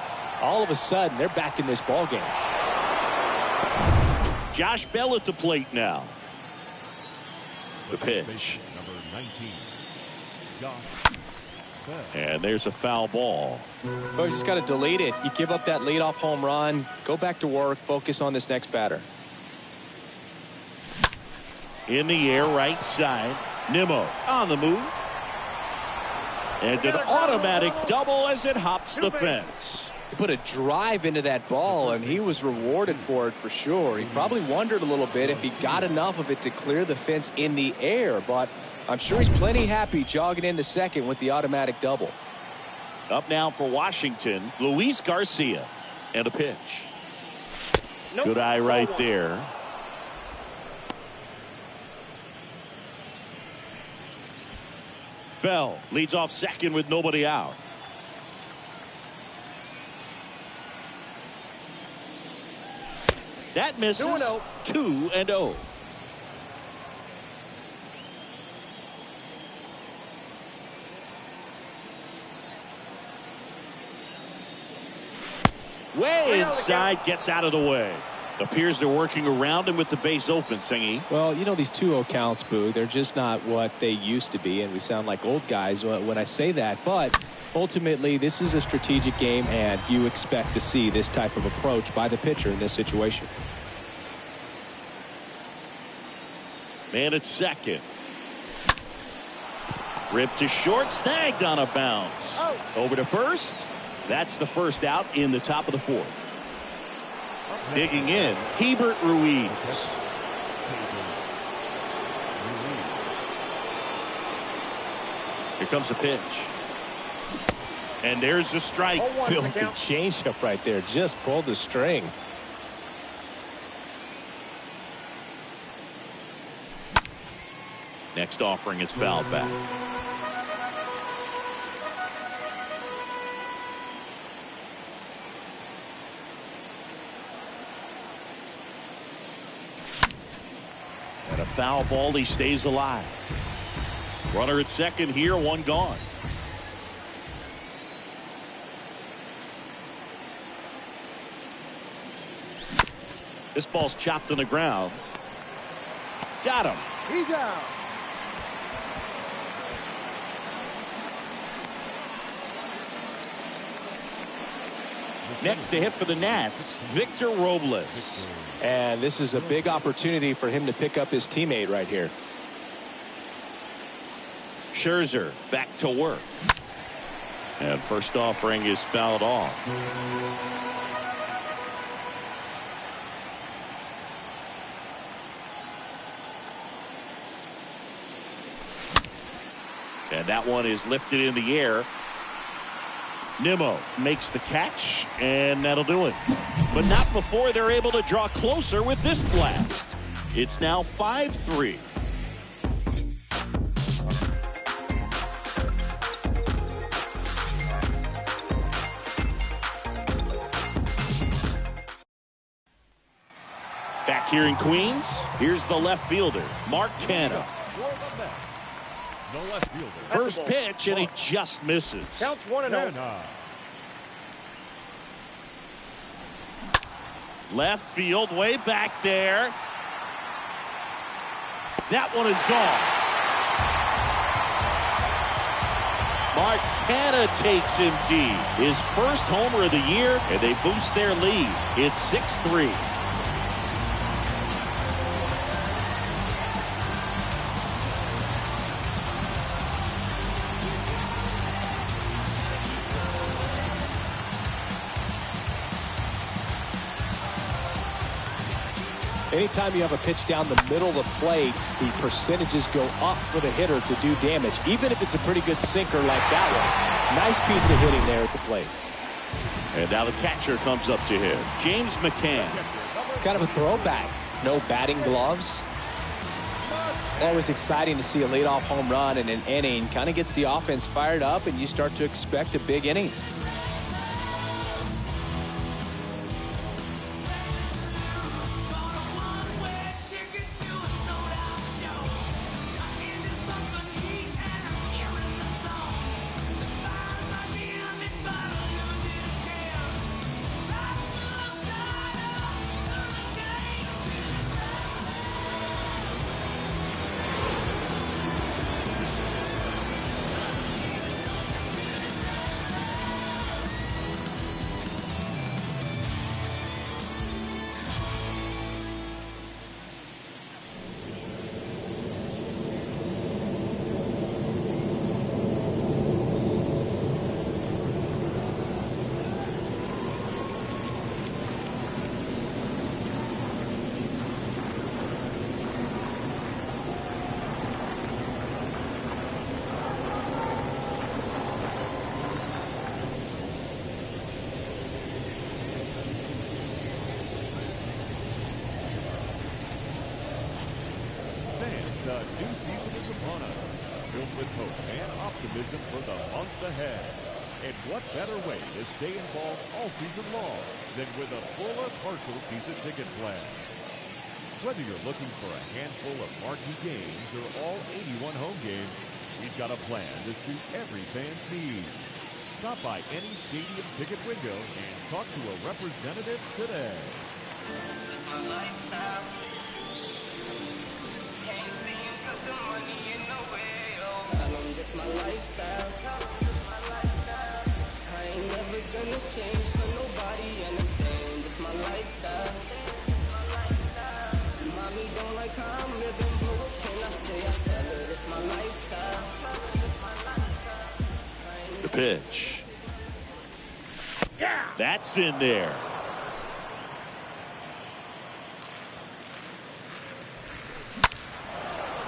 all of a sudden they're back in this ball game. Josh Bell at the plate now. The pitch. Number 19, Josh Bell. And there's a foul ball. Oh, you just got to delete it. You give up that leadoff home run, go back to work, focus on this next batter. In the air, right side. Nimmo on the move. And an automatic double as it hops the fence. He put a drive into that ball, and he was rewarded for it for sure. He probably wondered a little bit if he got enough of it to clear the fence in the air, but I'm sure he's plenty happy jogging into second with the automatic double. Up now for Washington, Luis Garcia. And a pitch. Good eye right there. Bell leads off second with nobody out. That misses. 2-0. Way inside, gets out of the way. Appears they're working around him with the base open, Singy. Well, you know, these 2-0 counts, Boo, they're just not what they used to be, and we sound like old guys when I say that. But ultimately, this is a strategic game, and you expect to see this type of approach by the pitcher in this situation. Man at second. Ripped to short, snagged on a bounce. Over to first. That's the first out in the top of the 4th. Digging in, Hebert Ruiz. Here comes a pitch. And there's the strike. Filthy changeup right there. Just pulled the string. Next offering is fouled back. And a foul ball, he stays alive. Runner at second here, one gone. This ball's chopped on the ground. Got him. He's out. Next to hit for the Nats, Victor Robles. And this is a big opportunity for him to pick up his teammate right here. Scherzer back to work. And first offering is fouled off. And that one is lifted in the air. Nimmo makes the catch, and that'll do it. But not before they're able to draw closer with this blast. It's now 5-3. Back here in Queens, here's the left fielder, Mark Canha. The left fielder. First pitch, and he just misses. Counts 1-0. Left field, way back there. That one is gone. Mark Canha takes him deep. His first homer of the year, and they boost their lead. It's 6-3. Anytime you have a pitch down the middle of the plate, the percentages go up for the hitter to do damage, even if it's a pretty good sinker like that one. Nice piece of hitting there at the plate. And now the catcher comes up to him, James McCann. Kind of a throwback. No batting gloves. Always exciting to see a leadoff home run in an inning. Kind of gets the offense fired up, and you start to expect a big inning. A new season is upon us, filled with hope and optimism for the months ahead. And what better way to stay involved all season long than with a full or partial season ticket plan? Whether you're looking for a handful of marquee games or all 81 home games, we've got a plan to suit every fan's needs. Stop by any stadium ticket window and talk to a representative today. This is my lifestyle. This my lifestyle. I ain't never gonna change for nobody. Understand? This my lifestyle. Mommy don't like how I'm living, but what can I say? I tell her this my lifestyle. The pitch. Yeah. That's in there.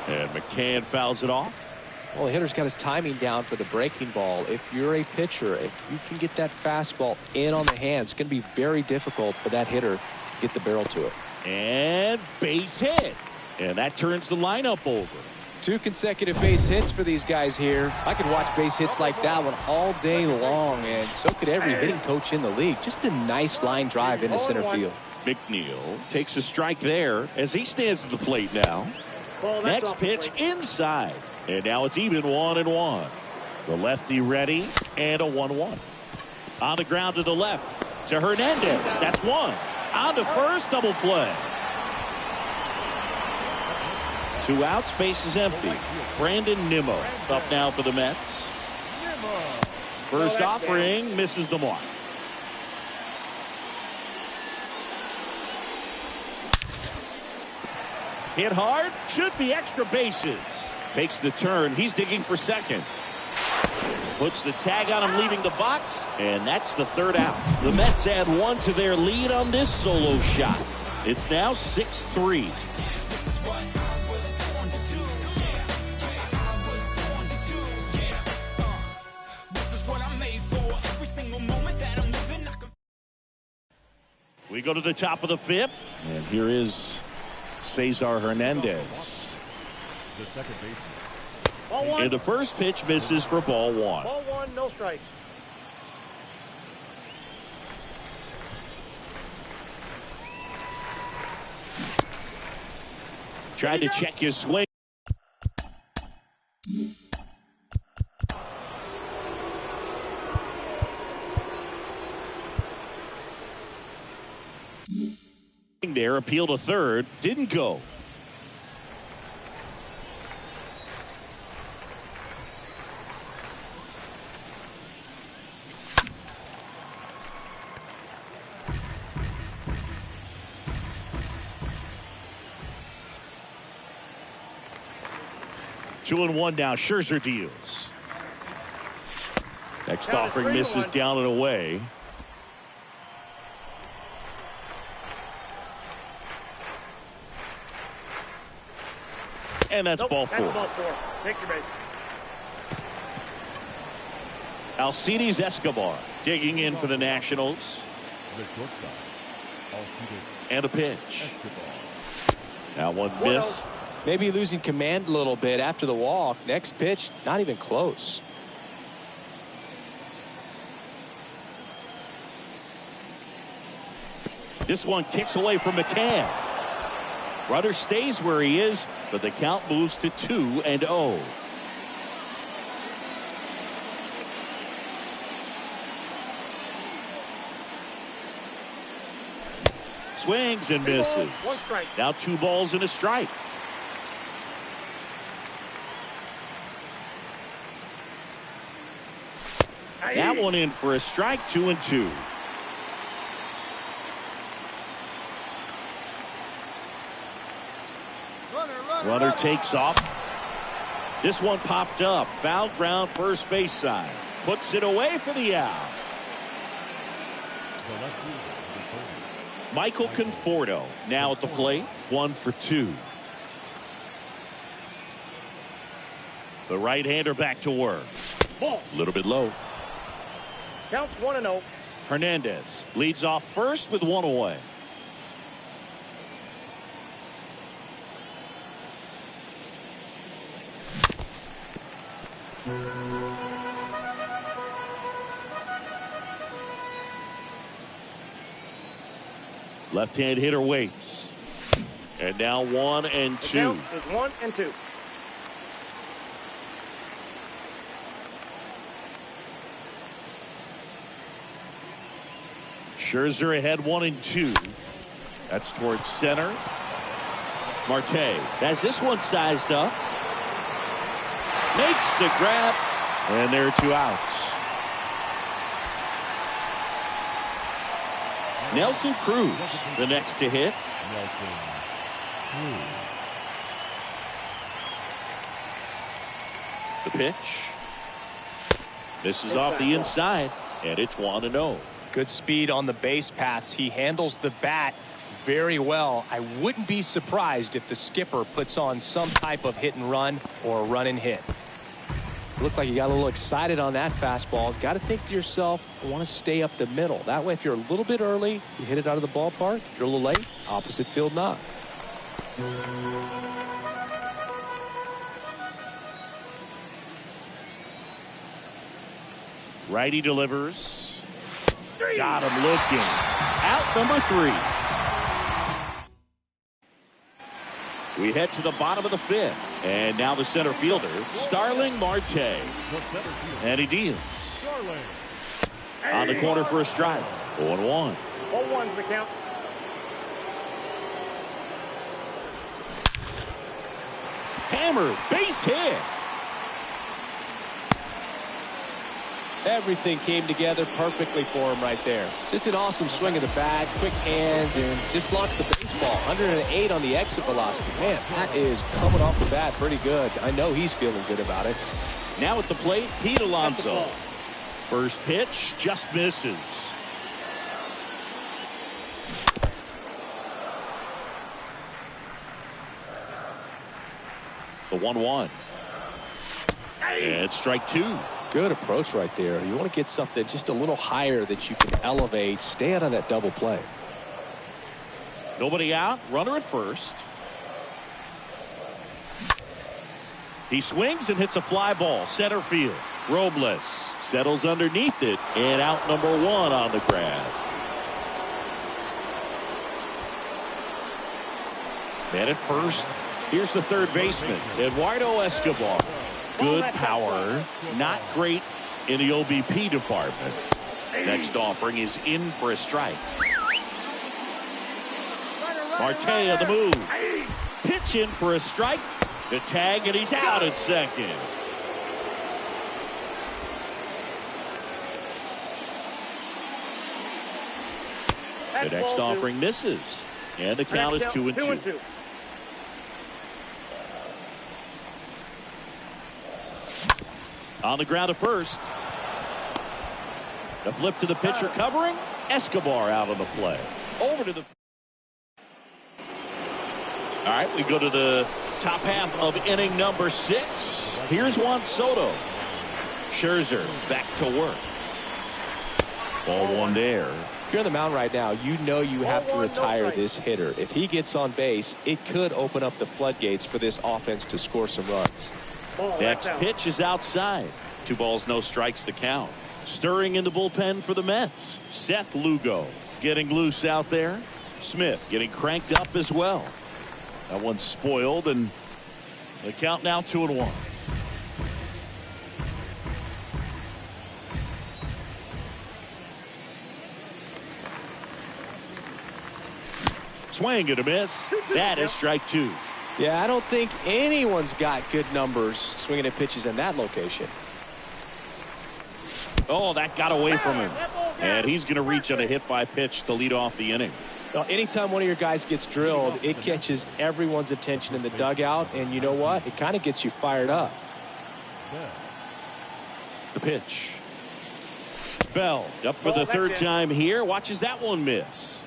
And McCann fouls it off. Well, the hitter's got his timing down for the breaking ball. If you're a pitcher, if you can get that fastball in on the hand, it's going to be very difficult for that hitter to get the barrel to it. And base hit. And that turns the lineup over. 2 consecutive base hits for these guys here. I could watch base hits like that one all day long, and so could every hitting coach in the league. Just a nice line drive into center field. McNeil takes a strike there as he stands at the plate now. Next pitch inside. And now it's even 1-1. The lefty ready, and a 1-1. On the ground to the left to Hernandez. That's one. On to first, double play. 2 outs, base is empty. Brandon Nimmo up now for the Mets. First offering misses the mark. Hit hard. Should be extra bases. Takes the turn. He's digging for second. Puts the tag on him leaving the box. And that's the third out. The Mets add one to their lead on this solo shot. It's now 6-3. We go to the top of the fifth. And here is Cesar Hernandez. The second baseman. Ball one. And the first pitch misses for ball one. Ball one, no strikes. Tried to check his swing. There, appeal to third, didn't go. Two and one now. Scherzer deals. Next offering misses down and away. And that's ball four. That's ball four. Take your base. Alcides Escobar digging in for the Nationals. The shortstop. Alcides And a pitch. Escobar. That one missed. Maybe losing command a little bit after the walk. Next pitch, not even close. This one kicks away from McCann. Runner stays where he is, but the count moves to 2-0. Swings and misses. One strike. Now 2 balls and a strike. That one in for a strike, 2-2. Runner takes off. This one popped up. Foul ground first base side. Puts it away for the out. The left fielder, Michael Conforto now at the plate. 1 for 2. The right-hander back to work. Ball. A little bit low. Counts 1-0. Hernandez leads off first with 1 away. Left-hand hitter waits. And now 1 and 2. The count is 1 and 2. Scherzer ahead 1 and 2. That's towards center. Marte has this one sized up. Makes the grab. And there are 2 outs. Nelson Cruz, the next to hit. Nelson Cruz. The pitch. This is off the inside, and it's 1-0. Good speed on the base paths. He handles the bat very well. I wouldn't be surprised if the skipper puts on some type of hit and run or a run and hit. Looked like you got a little excited on that fastball. Got to think to yourself, I want to stay up the middle. That way, if you're a little bit early, you hit it out of the ballpark. If you're a little late, opposite field knock. Righty delivers. Got him looking. Out number 3. We head to the bottom of the 5th. And now the center fielder, Starling Marte. The center fielder. And he deals. Starling. On the corner for a strike. 0-1. 0-1's the count. Hammer, base hit. Everything came together perfectly for him right there. Just an awesome swing of the bat, quick hands, and just launched the baseball. 108 on the exit velocity. Man, that is coming off the bat pretty good. I know he's feeling good about it. Now at the plate, Pete Alonso. First pitch just misses. The 1-1. And strike two. Good approach right there. You want to get something just a little higher that you can elevate. Stay out of that double play. Nobody out. Runner at first. He swings and hits a fly ball. Center field. Robles settles underneath it. And out number one on the grab. Man at first. Here's the third baseman, Eduardo Escobar. Good power, not great in the OBP department. Next offering is in for a strike. Marte on the move. Pitch in for a strike. The tag, and he's out at second. The next offering misses. And the count is 2-2. On the ground at first. The flip to the pitcher covering. Escobar out on the play. Over to the... All right, we go to the top half of inning number 6. Here's Juan Soto. Scherzer back to work. Ball one there. If you're on the mound right now, you know you have to retire this hitter. If he gets on base, it could open up the floodgates for this offense to score some runs. Next pitch is outside. 2 balls, no strikes the count. Stirring in the bullpen for the Mets. Seth Lugo getting loose out there. Smith getting cranked up as well. That one's spoiled, and the count now 2-1. Swing and a miss. That is strike 2. Yeah, I don't think anyone's got good numbers swinging at pitches in that location. Oh, that got away from him. And he's going to reach on a hit by pitch to lead off the inning. Well, anytime one of your guys gets drilled, it catches everyone's attention in the dugout. And you know what? It kind of gets you fired up. The pitch. Bell up for the third time here. Watches that one miss.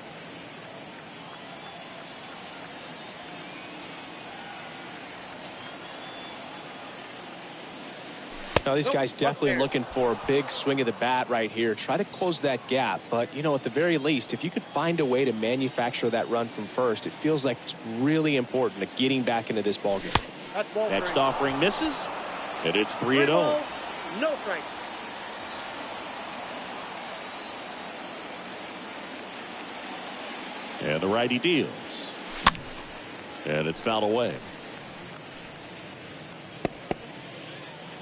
Now, these guys definitely looking for a big swing of the bat right here. Try to close that gap. But, you know, at the very least, if you could find a way to manufacture that run from first, it feels like it's really important to getting back into this ballgame. Next offering misses. And it's 3-0. No strike. And the righty deals. And it's fouled away.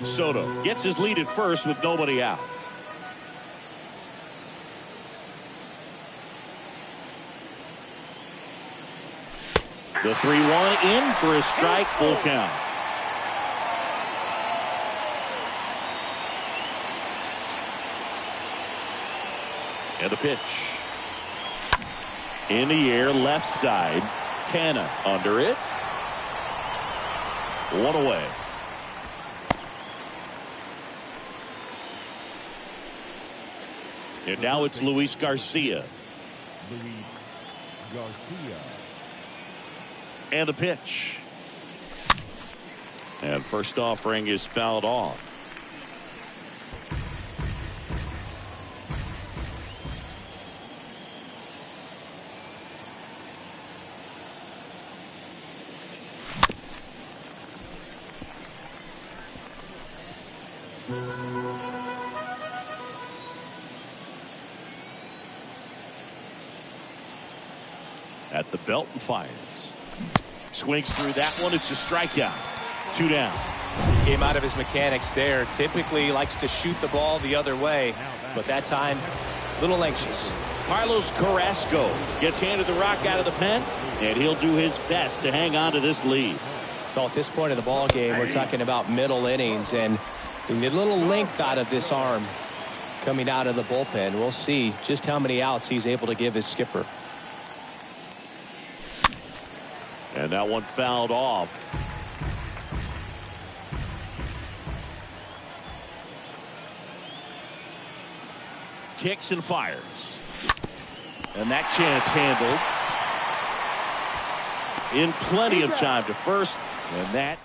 Soto gets his lead at first with nobody out. The 3-1 in for a strike, full count. And the pitch. In the air, left side. Canna under it. 1 away. And now it's Luis Garcia. Luis Garcia. And the pitch. And first offering is fouled off. At the belt and fires. Swings through that one. It's a strikeout. 2 down. Came out of his mechanics there. Typically likes to shoot the ball the other way, but that time a little anxious. Carlos Carrasco gets handed the rock out of the pen, and he'll do his best to hang on to this lead. Well, at this point of the ball game, we're talking about middle innings, and we need a little length out of this arm. coming out of the bullpen. We'll see just how many outs he's able to give his skipper. And that one fouled off. Kicks and fires. And that chance handled. In plenty of time to first. And that.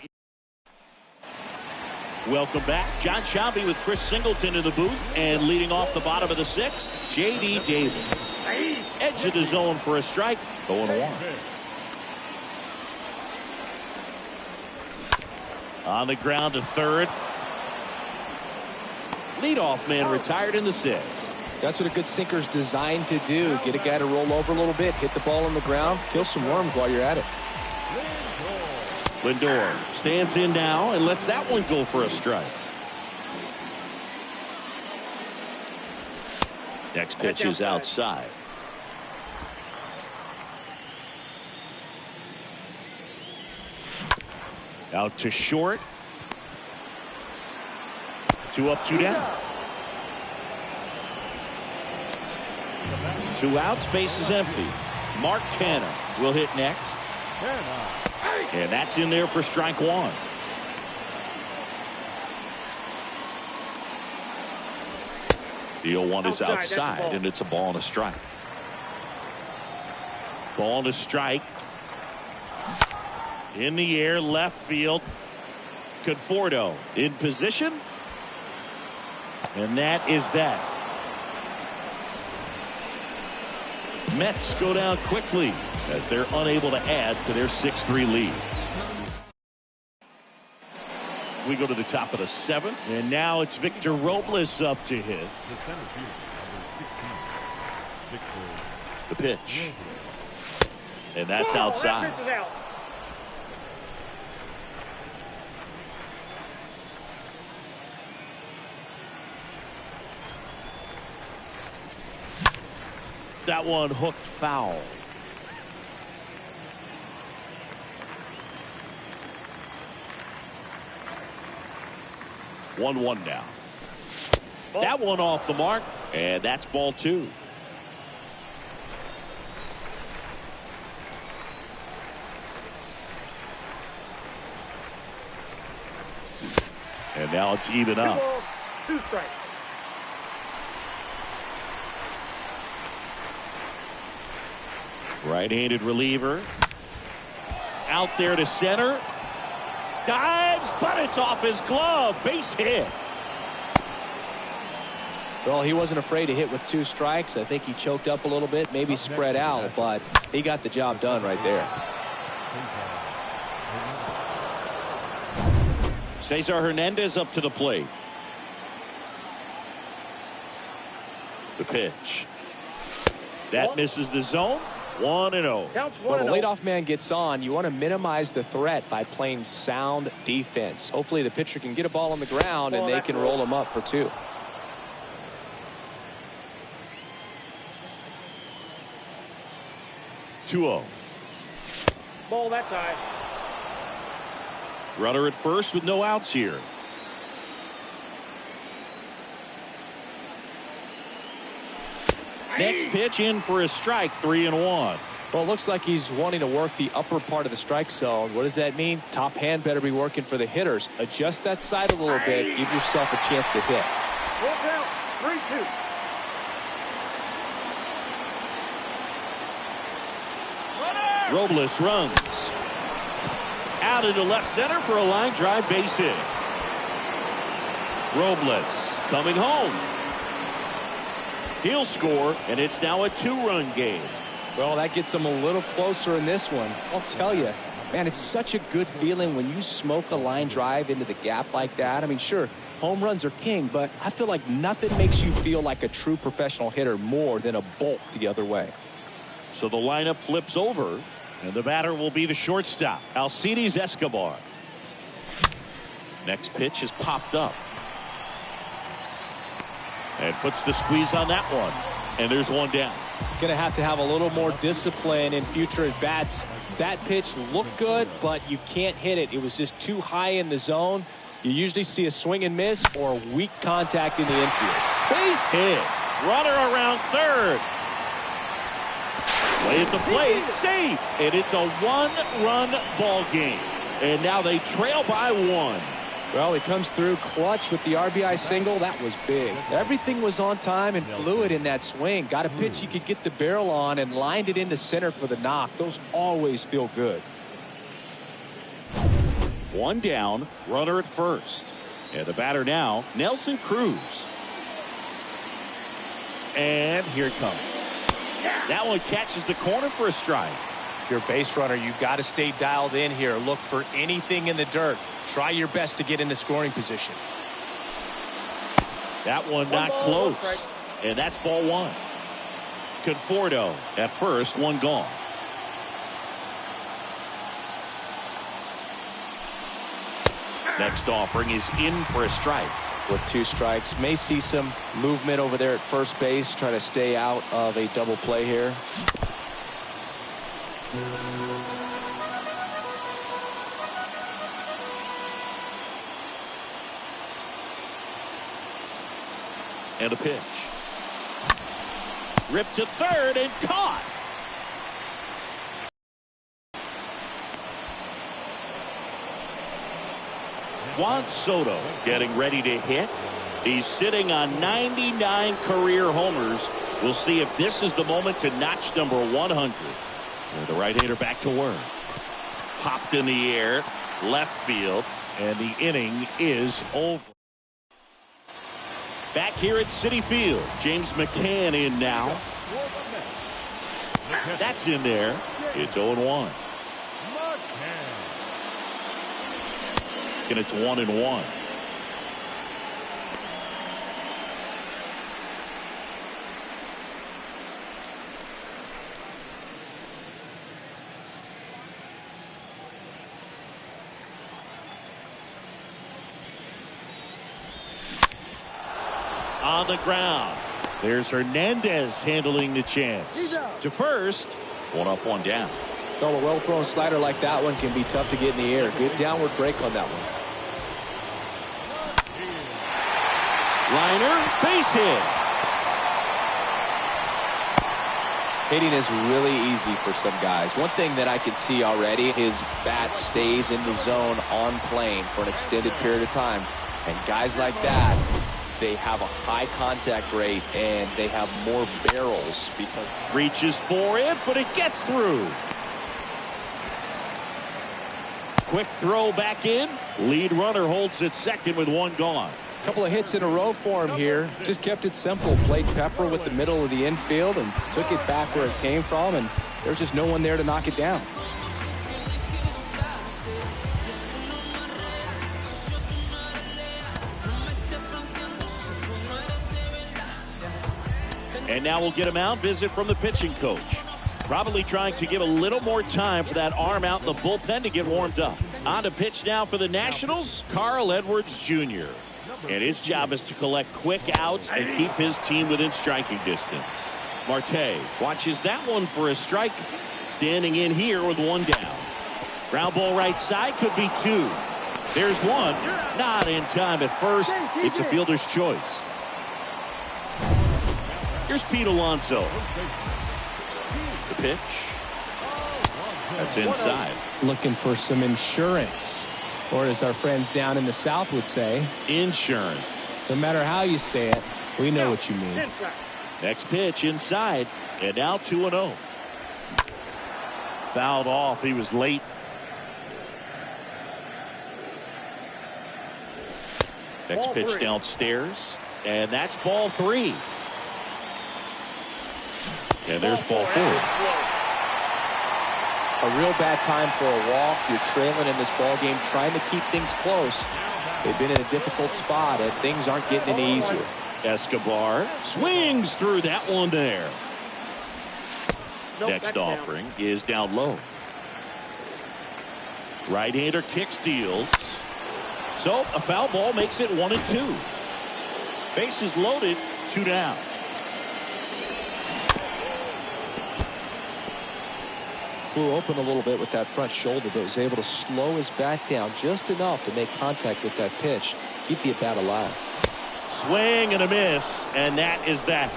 Welcome back. John Shelby with Chris Singleton in the booth. And leading off the bottom of the sixth, J.D. Davis. Edge of the zone for a strike. 0-1. On the ground to third. Leadoff man retired in the sixth. That's what a good sinker's designed to do. Get a guy to roll over a little bit, hit the ball on the ground, kill some worms while you're at it. Lindor stands in now and lets that one go for a strike. Next pitch is outside. Out to short. 2 up, 2 down. 2 outs, base is empty. Mark Canha will hit next. And that's in there for strike 1. The 0-1 is outside, and it's a ball and a strike. Ball and a strike. In the air, left field. Conforto in position. And that is that. Mets go down quickly as they're unable to add to their 6-3 lead. We go to the top of the 7th, and now it's Victor Robles up to hit. The center field, number 16, Victor. The pitch. And that's outside. That one hooked foul. One now. That one off the mark, and that's ball 2. And now it's even up. 2 strikes. Right-handed reliever. Out there to center. Dives, but it's off his glove. Base hit. Well, he wasn't afraid to hit with 2 strikes. I think he choked up a little bit, maybe spread out, but he got the job done right there. Cesar Hernandez up to the plate. The pitch. That misses the zone. 1-0. When the leadoff man gets on, you want to minimize the threat by playing sound defense. Hopefully the pitcher can get a ball on the ground and they can roll him up for 2. Ball that side. Runner at first with no outs here. Next pitch in for a strike. 3-1. Well, it looks like he's wanting to work the upper part of the strike zone. What does that mean? Top hand better be working for the hitters. Adjust that side a little bit. Give yourself a chance to hit. 3-2. Robles runs. Out into left center for a line drive base hit. Robles coming home. He'll score, and it's now a 2-run game. Well, that gets them a little closer in this one. I'll tell you, man, it's such a good feeling when you smoke a line drive into the gap like that. I mean, sure, home runs are king, but I feel like nothing makes you feel like a true professional hitter more than a bolt the other way. So the lineup flips over, and the batter will be the shortstop, Alcides Escobar. Next pitch is popped up. And puts the squeeze on that one. And there's 1 down. Going to have a little more discipline in future at bats. That pitch looked good, but you can't hit it. It was just too high in the zone. You usually see a swing and miss or weak contact in the infield. Base hit. Runner around third. Play at the plate. Safe. And it's a one-run ball game. And now they trail by one. Well, he comes through clutch with the RBI single. That was big. Everything was on time and fluid in that swing. Got a pitch you could get the barrel on and lined it into center for the knock. Those always feel good. One down, runner at first. And the batter now, Nelson Cruz. And here it comes. That one catches the corner for a strike. If you're a base runner, you've got to stay dialed in here. Look for anything in the dirt. Try your best to get into scoring position. That one not close. And that's ball one. Conforto at first, one gone. Next offering is in for a strike. With 2 strikes, may see some movement over there at first base. Try to stay out of a double play here. And a pitch. Ripped to third and caught. Juan Soto getting ready to hit. He's sitting on 99 career homers. We'll see if this is the moment to notch number 100. And the right-hander back to work. Popped in the air, left field, and the inning is over. Back here at Citi Field, James McCann in now. That's in there. It's 0-1. And it's 1-1. On the ground. There's Hernandez handling the chance. To first, 1 up, 1 down. Well, a well-thrown slider like that one can be tough to get in the air. Good downward break on that one. Liner, base hit. Hitting is really easy for some guys. One thing that I can see already, his bat stays in the zone on plane for an extended period of time. And guys like that, they have a high contact rate and they have more barrels because reaches for it, but it gets through. Quick throw back in. Lead runner holds at second with 1 gone. Couple of hits in a row for him here. Just kept it simple. Played pepper with the middle of the infield and took it back where it came from, and there's just no one there to knock it down. And now we'll get him out. Visit from the pitching coach. Probably trying to give a little more time for that arm out in the bullpen to get warmed up. On to pitch now for the Nationals, Carl Edwards Jr. And his job is to collect quick outs and keep his team within striking distance. Marte watches that one for a strike. Standing in here with 1 down. Ground ball right side, could be 2. There's 1. Not in time at first. It's a fielder's choice. Here's Pete Alonso. The pitch. That's inside. Looking for some insurance. Or as our friends down in the South would say, insurance. No matter how you say it, we know what you mean. Next pitch inside, and now 2-0. Fouled off. He was late. Next pitch downstairs, and that's ball 3. And there's ball 4. A real bad time for a walk. You're trailing in this ball game, trying to keep things close. They've been in a difficult spot, and things aren't getting any easier. Escobar swings through that one there. Next offering is down low. Right-hander kick steals. So a foul ball makes it 1-2. Bases loaded, 2 down. Flew open a little bit with that front shoulder, but was able to slow his bat down just enough to make contact with that pitch, keep the at-bat alive. Swing and a miss, and that is that.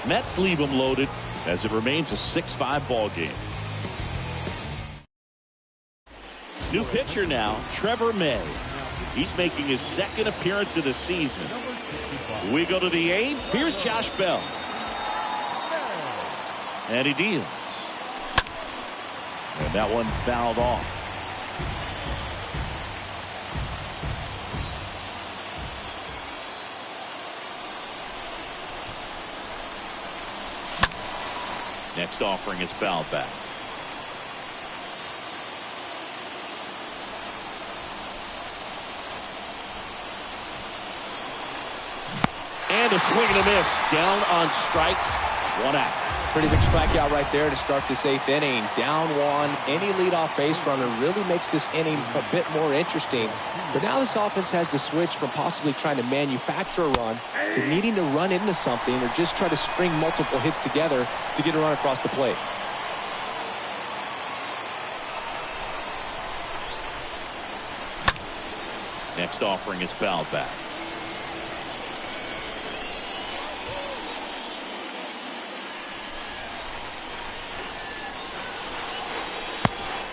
Mets leave them loaded as it remains a 6-5 ball game. New pitcher now, Trevor May. He's making his second appearance of the season. We go to the 8th. Here's Josh Bell. And he deals. And that one fouled off. Next offering is fouled back. And a swing and a miss. Down on strikes. 1 out. Pretty big strikeout right there to start this 8th inning. Down 1. Any leadoff base runner really makes this inning a bit more interesting. But now this offense has to switch from possibly trying to manufacture a run to needing to run into something or just try to string multiple hits together to get a run across the plate. Next offering is fouled back.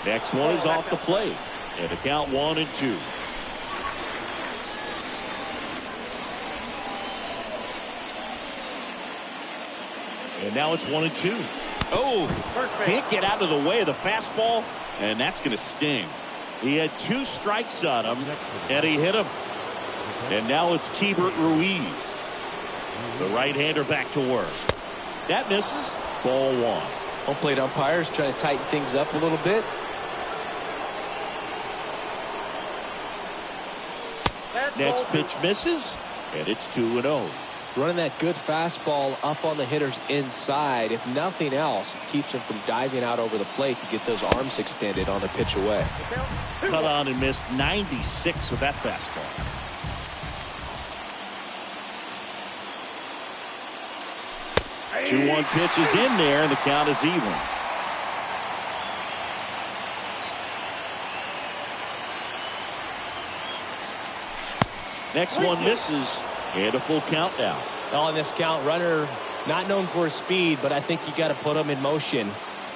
Next one is off the plate. And a count 1-2. And now it's 1-2. Oh, can't get out of the way of the fastball. And that's going to sting. He had 2 strikes on him, and he hit him. And now it's Keibert Ruiz. The right-hander back to work. That misses. Ball 1. Home plate umpires trying to tighten things up a little bit. Next pitch misses, and it's 2-0. Running that good fastball up on the hitter's inside. If nothing else, it keeps him from diving out over the plate to get those arms extended on the pitch away. Cut on and missed 96 with that fastball. Hey. 2-1 pitch is in there, and the count is even. Next one misses, and a full count now. On this count, runner not known for his speed, but I think you got to put him in motion.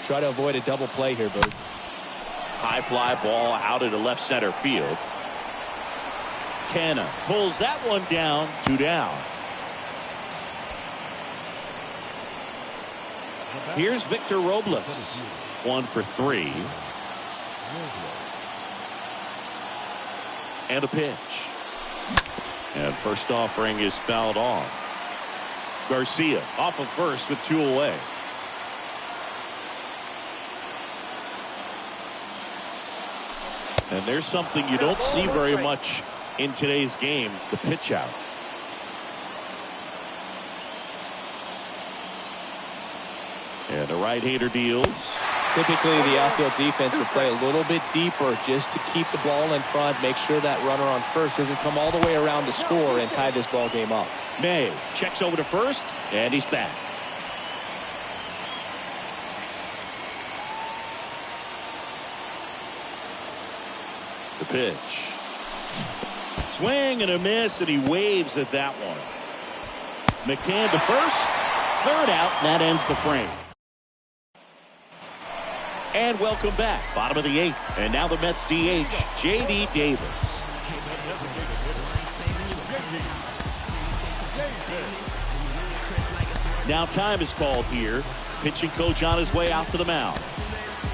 Try to avoid a double play here, Bert. High fly ball out into left center field. Canna pulls that one down. 2 down. Here's Victor Robles. 1 for 3. And a pitch. And first offering is fouled off. Garcia off of first with 2 away. And there's something you don't see very much in today's game, the pitch out. And the right-hander deals. Typically, the outfield defense would play a little bit deeper just to keep the ball in front, make sure that runner on first doesn't come all the way around to score and tie this ball game up. May checks over to first, and he's back. The pitch. Swing and a miss, and he waves at that one. McCann to first. 3rd out, and that ends the frame. And welcome back. Bottom of the 8th. And now the Mets DH, J.D. Davis. Now time is called here. Pitching coach on his way out to the mound.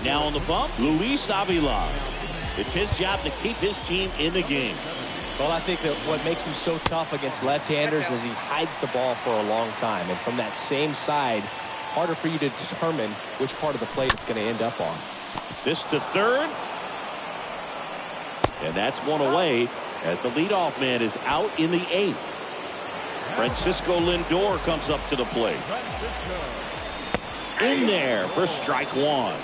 Now on the bump, Luis Avila. It's his job to keep his team in the game. Well, I think that what makes him so tough against left-handers is he hides the ball for a long time. And from that same side, harder for you to determine which part of the plate it's going to end up on. This to third. And that's one away as the leadoff man is out in the 8th. Francisco Lindor comes up to the plate. In there for strike 1.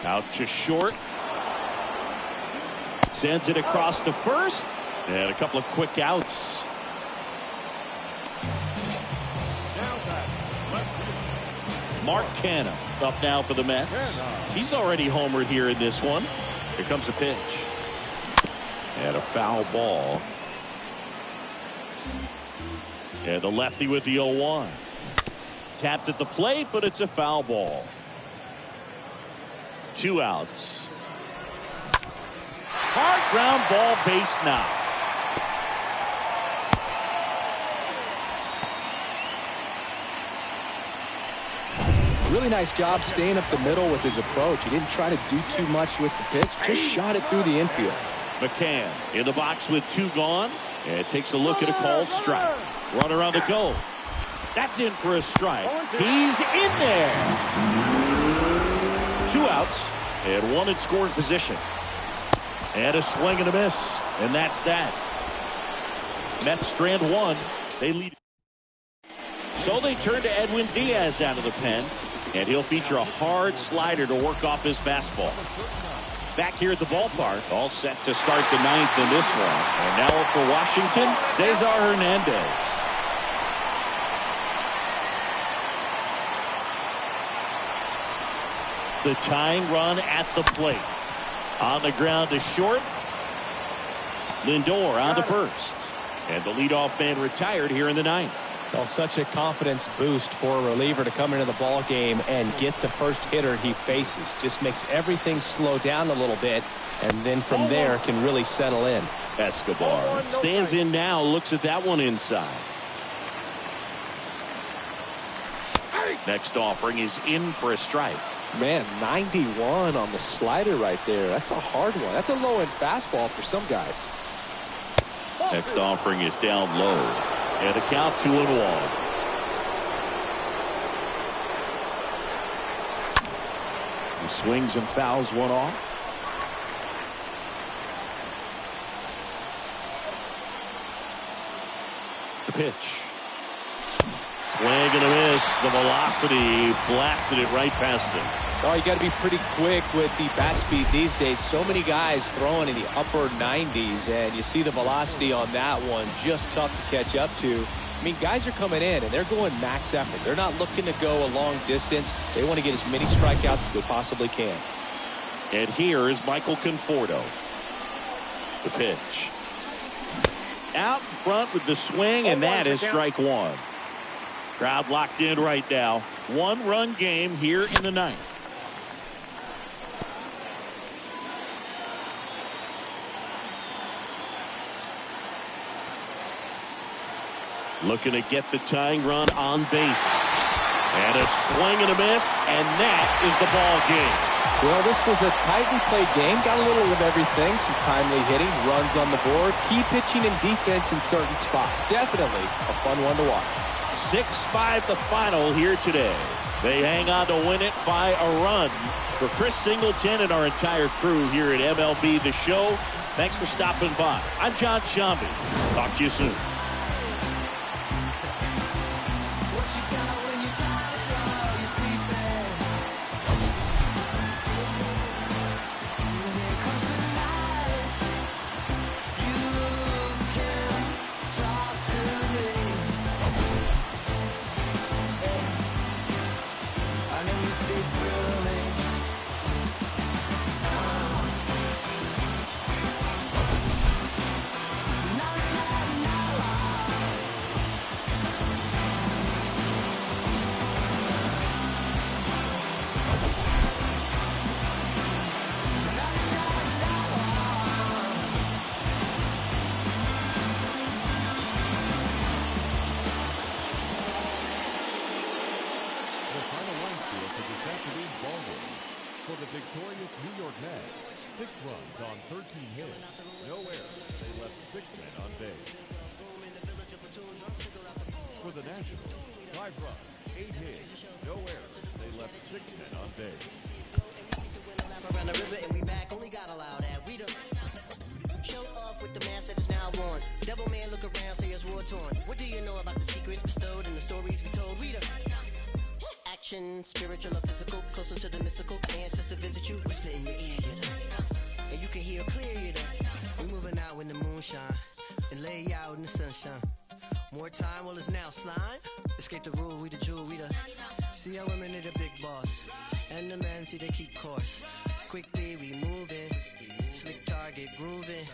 Out to short. Sends it across to first. And a couple of quick outs. Mark Canna Up now for the Mets. He's already homered here in this one. Here comes a pitch. And a foul ball. And the lefty with the 0-1. Tapped at the plate, but it's a foul ball. 2 outs. Hard ground ball, base now. Really nice job staying up the middle with his approach. He didn't try to do too much with the pitch, just shot it through the infield. McCann in the box with 2 gone, and takes a look at a called strike. Runner on the go. That's in for a strike. He's in there. 2 outs and 1 in scoring position. And a swing and a miss, and that's that. Mets strand 1. They lead. So they turn to Edwin Diaz out of the pen, and he'll feature a hard slider to work off his fastball. Back here at the ballpark, all set to start the 9th in this one. And now up for Washington, Cesar Hernandez. The tying run at the plate. On the ground to short. Lindor on to first. And the leadoff man retired here in the 9th. Well, such a confidence boost for a reliever to come into the ball game and get the first hitter he faces. Just makes everything slow down a little bit, and then from there can really settle in. Escobar stands in now, looks at that one inside. Next offering is in for a strike. Man, 91 on the slider right there. That's a hard one. That's a low-end fastball for some guys. Next offering is down low. And a count 2-1. He swings and fouls one off. The pitch. Swing and a miss. The velocity blasted it right past him. Oh, you got to be pretty quick with the bat speed these days. So many guys throwing in the upper 90s, and you see the velocity on that one. Just tough to catch up to. I mean, guys are coming in, and they're going max effort. They're not looking to go a long distance. They want to get as many strikeouts as they possibly can. And here is Michael Conforto. The pitch. Out in front with the swing, and that is strike 1. Crowd locked in right now. 1-run game here in the 9th. Looking to get the tying run on base. And a swing and a miss, and that is the ball game. Well, this was a tightly played game. Got a little of everything. Some timely hitting, runs on the board, key pitching and defense in certain spots. Definitely a fun one to watch. 6-5 the final here today. They hang on to win it by a run. For Chris Singleton and our entire crew here at MLB The Show, thanks for stopping by. I'm John Shambi. Talk to you soon. For the victorious New York Mets, 6 runs on 13 hits, no errors. They left 6 men on base. For the Nationals, 5 runs, 8 hits, no errors. They left 6 men on base. Show off with the mask that is now worn. Devil man look around, say it's war torn. What do you know about the secrets bestowed and the stories we told? Reader. Action, spiritual or physical, closer to the mystical. Ancestor visit you, whisper in your ear, you know. And you can hear clear, you know. We moving out in the moonshine and lay out in the sunshine. More time, well, it's now slime. Escape the rule, we the jewel, we the. See how women are the big boss. And the men see they keep course. Quickly we moving. Slick target grooving.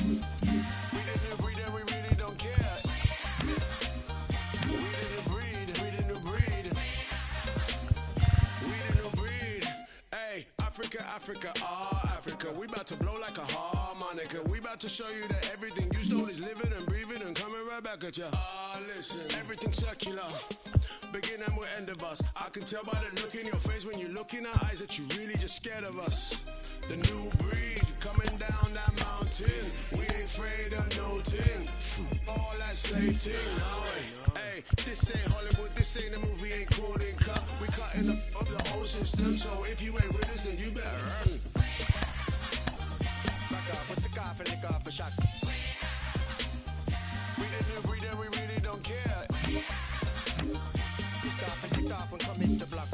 We didn't breed and we really don't care. We didn't breed, we didn't breed. We didn't breed. Hey, Africa, Africa, Africa. We about to blow like a harmonica. We about to show you that everything you stole is living and breathing and coming right back at ya. Listen, everything's circular. Beginning will end of us. I can tell by the look in your face when you look in our eyes that you really just scared of us. The new breed coming down that mountain. We ain't afraid of no thing. All that slave thing, no. Hey, this ain't Hollywood, this ain't a movie, ain't called in cut. We cutting up the whole system, so if you ain't with us, then you better run. Back off with the cough and lick off a shot. We didn't breed and we really don't care. Pissed off and ticked off and come in the block.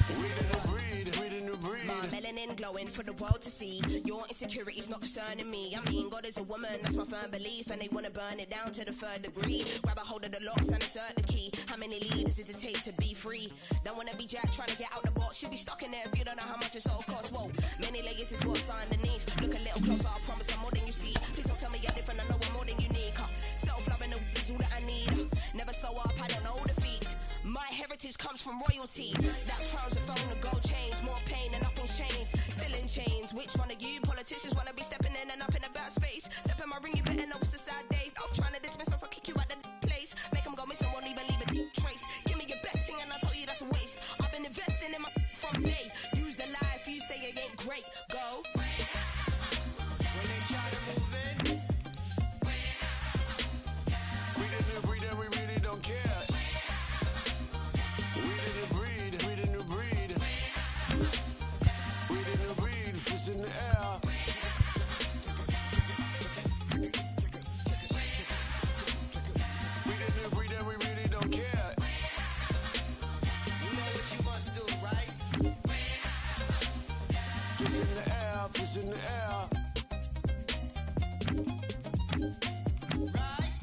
We didn't breed, we didn't breed. My melanin glowing for the world to see. Your insecurities not concerning me. I mean, God is a woman, that's my firm belief. And they wanna burn it down to the third degree. Grab a hold of the locks and insert the key. How many leaders does it take to be free? Don't wanna be Jack trying to get out the box. You'll be stuck in there if you don't know how much it's all costs. Whoa, many layers is what's underneath. Look a little closer, I promise I'm more than you see. Please don't tell me you're different, I know I'm more than unique. Self-loving is all that I need. Never slow up, I don't know defeat. My heritage comes from royalty. That's crowns, a throne, a gold chains. More pain and nothing's changed. Still in chains. Which one of you politicians wanna be stepping in and up in a bad space? Step in my ring, you better know it's a sad day. Off trying to dismiss us, I'll kick you out the place. Make them go missing, won't even leave a trace. Give me your best thing and I'll tell you that's a waste. I've been investing in my from day. Use the life, you say it ain't great. Go. When they try to move in, we didn't breed and we really don't care. We didn't breed, we didn't breed. We didn't breed, it's in the air. We didn't breed and we really don't care. You know what you must do, right? It's in the air, it's in the air. Right?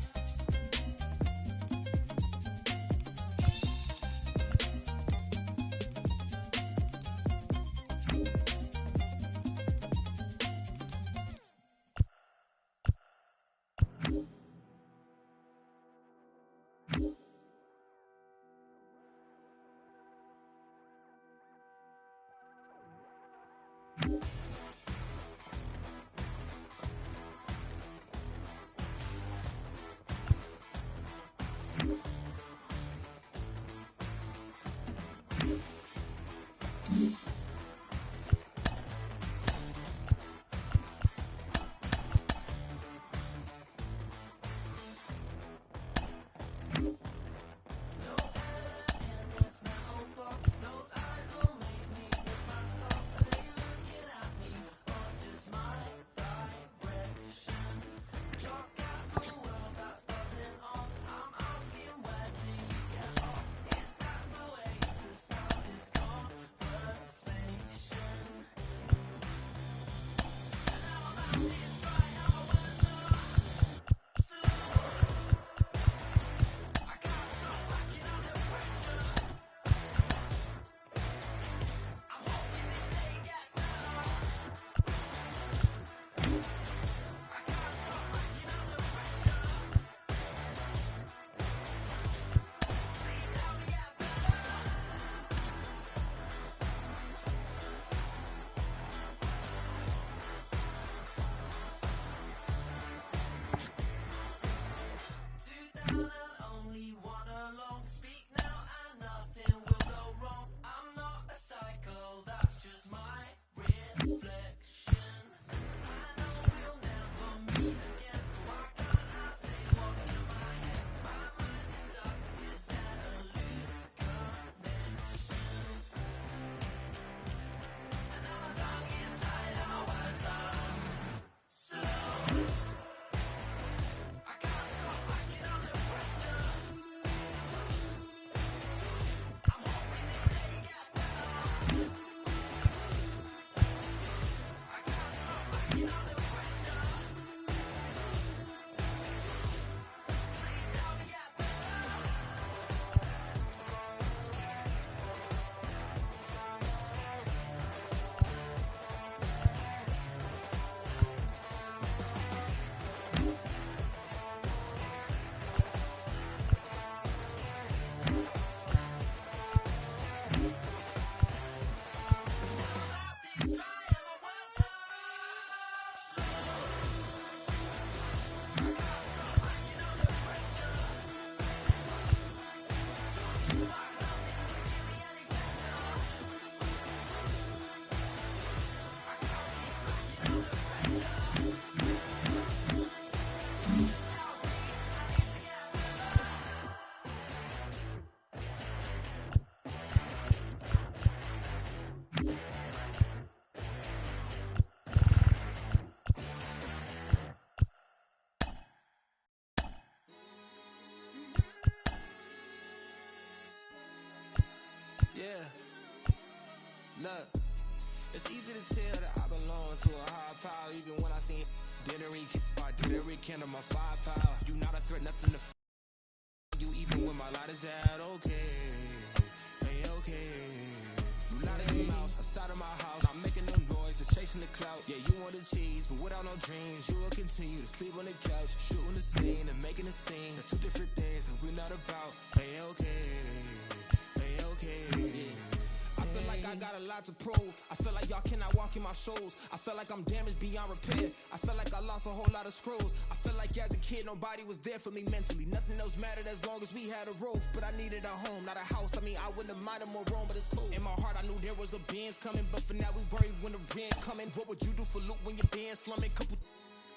easy to tell that I belong to a higher power. Even when I seen didn't rekindle my firepower. You not a threat, nothing to you, even when my light is out. Okay, hey, okay. You not in the mouse, outside of my house. I'm making no noise, just chasing the clout. Yeah, you want the cheese, but without no dreams, you will continue to sleep on the couch, shooting the scene and making a scene. That's two different things that we're not about. Hey, okay, hey, okay. Yeah. I feel like I got a lot to prove. I feel like y'all cannot walk in my shoes. I feel like I'm damaged beyond repair. I feel like I lost a whole lot of screws. I feel like as a kid nobody was there for me mentally. Nothing else mattered as long as we had a roof. But I needed a home, not a house. I mean, I wouldn't have minded more room, but it's cool. In my heart I knew there was a Benz coming, but for now we worried when the rent coming. What would you do for loot when your band slumming? Couple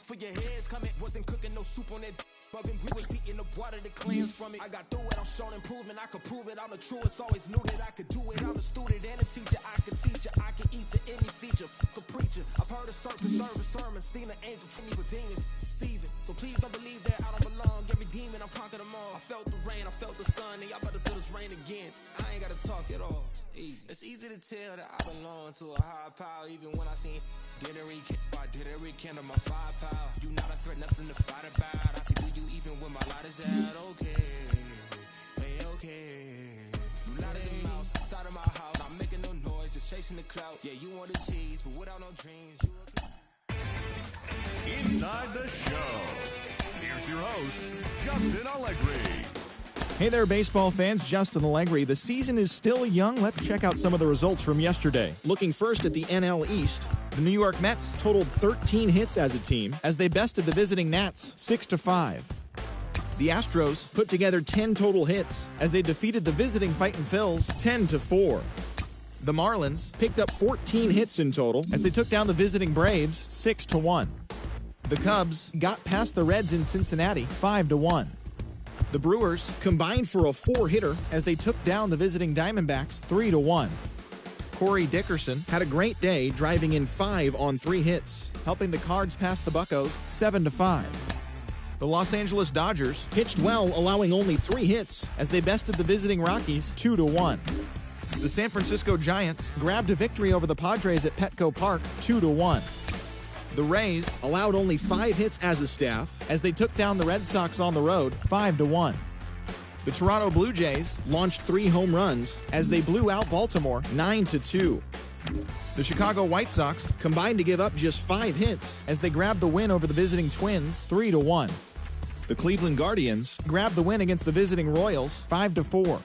for your heads coming. Wasn't cooking no soup on that oven. We was eating the water that cleanse from it. I got through it, I'm showing improvement. I could prove it, I'm the truest. Always knew that I could do it. I'm a student and a teacher. I could teach you, I can eat to any feature. A preacher, I've heard a serpent serve a sermon. Seen an angel tell me with demons deceiving. So please don't believe that I don't belong. Every demon, I've conquered them all. I felt the rain, I felt the sun, and y'all about to feel this rain again. I ain't gotta talk at all. Easy. It's easy to tell that I belong to a higher power. Even when I seen didn't rekindle my firepower. You not a threat, nothing to fight about. I see through you even when my light is out. Okay, hey, okay. You not in the mouse, outside of my house. I'm making no noise, just chasing the clout. Yeah, you want the cheese, but without no dreams, you Inside the show, here's your host, Justin Allegri. Hey there, baseball fans. Justin Allegri. The season is still young. Let's check out some of the results from yesterday. Looking first at the NL East, the New York Mets totaled 13 hits as a team as they bested the visiting Nats 6-5. The Astros put together 10 total hits as they defeated the visiting Fightin' Phils 10-4. The Marlins picked up 14 hits in total as they took down the visiting Braves 6-1. The Cubs got past the Reds in Cincinnati 5-1. The Brewers combined for a 4-hitter as they took down the visiting Diamondbacks 3-1. Corey Dickerson had a great day, driving in 5 on 3 hits, helping the Cards pass the Buccos 7-5. The Los Angeles Dodgers pitched well, allowing only 3 hits as they bested the visiting Rockies 2-1. The San Francisco Giants grabbed a victory over the Padres at Petco Park 2-1. The Rays allowed only 5 hits as a staff as they took down the Red Sox on the road 5-1. The Toronto Blue Jays launched 3 home runs as they blew out Baltimore 9-2. The Chicago White Sox combined to give up just 5 hits as they grabbed the win over the visiting Twins 3-1. The Cleveland Guardians grabbed the win against the visiting Royals 5-4.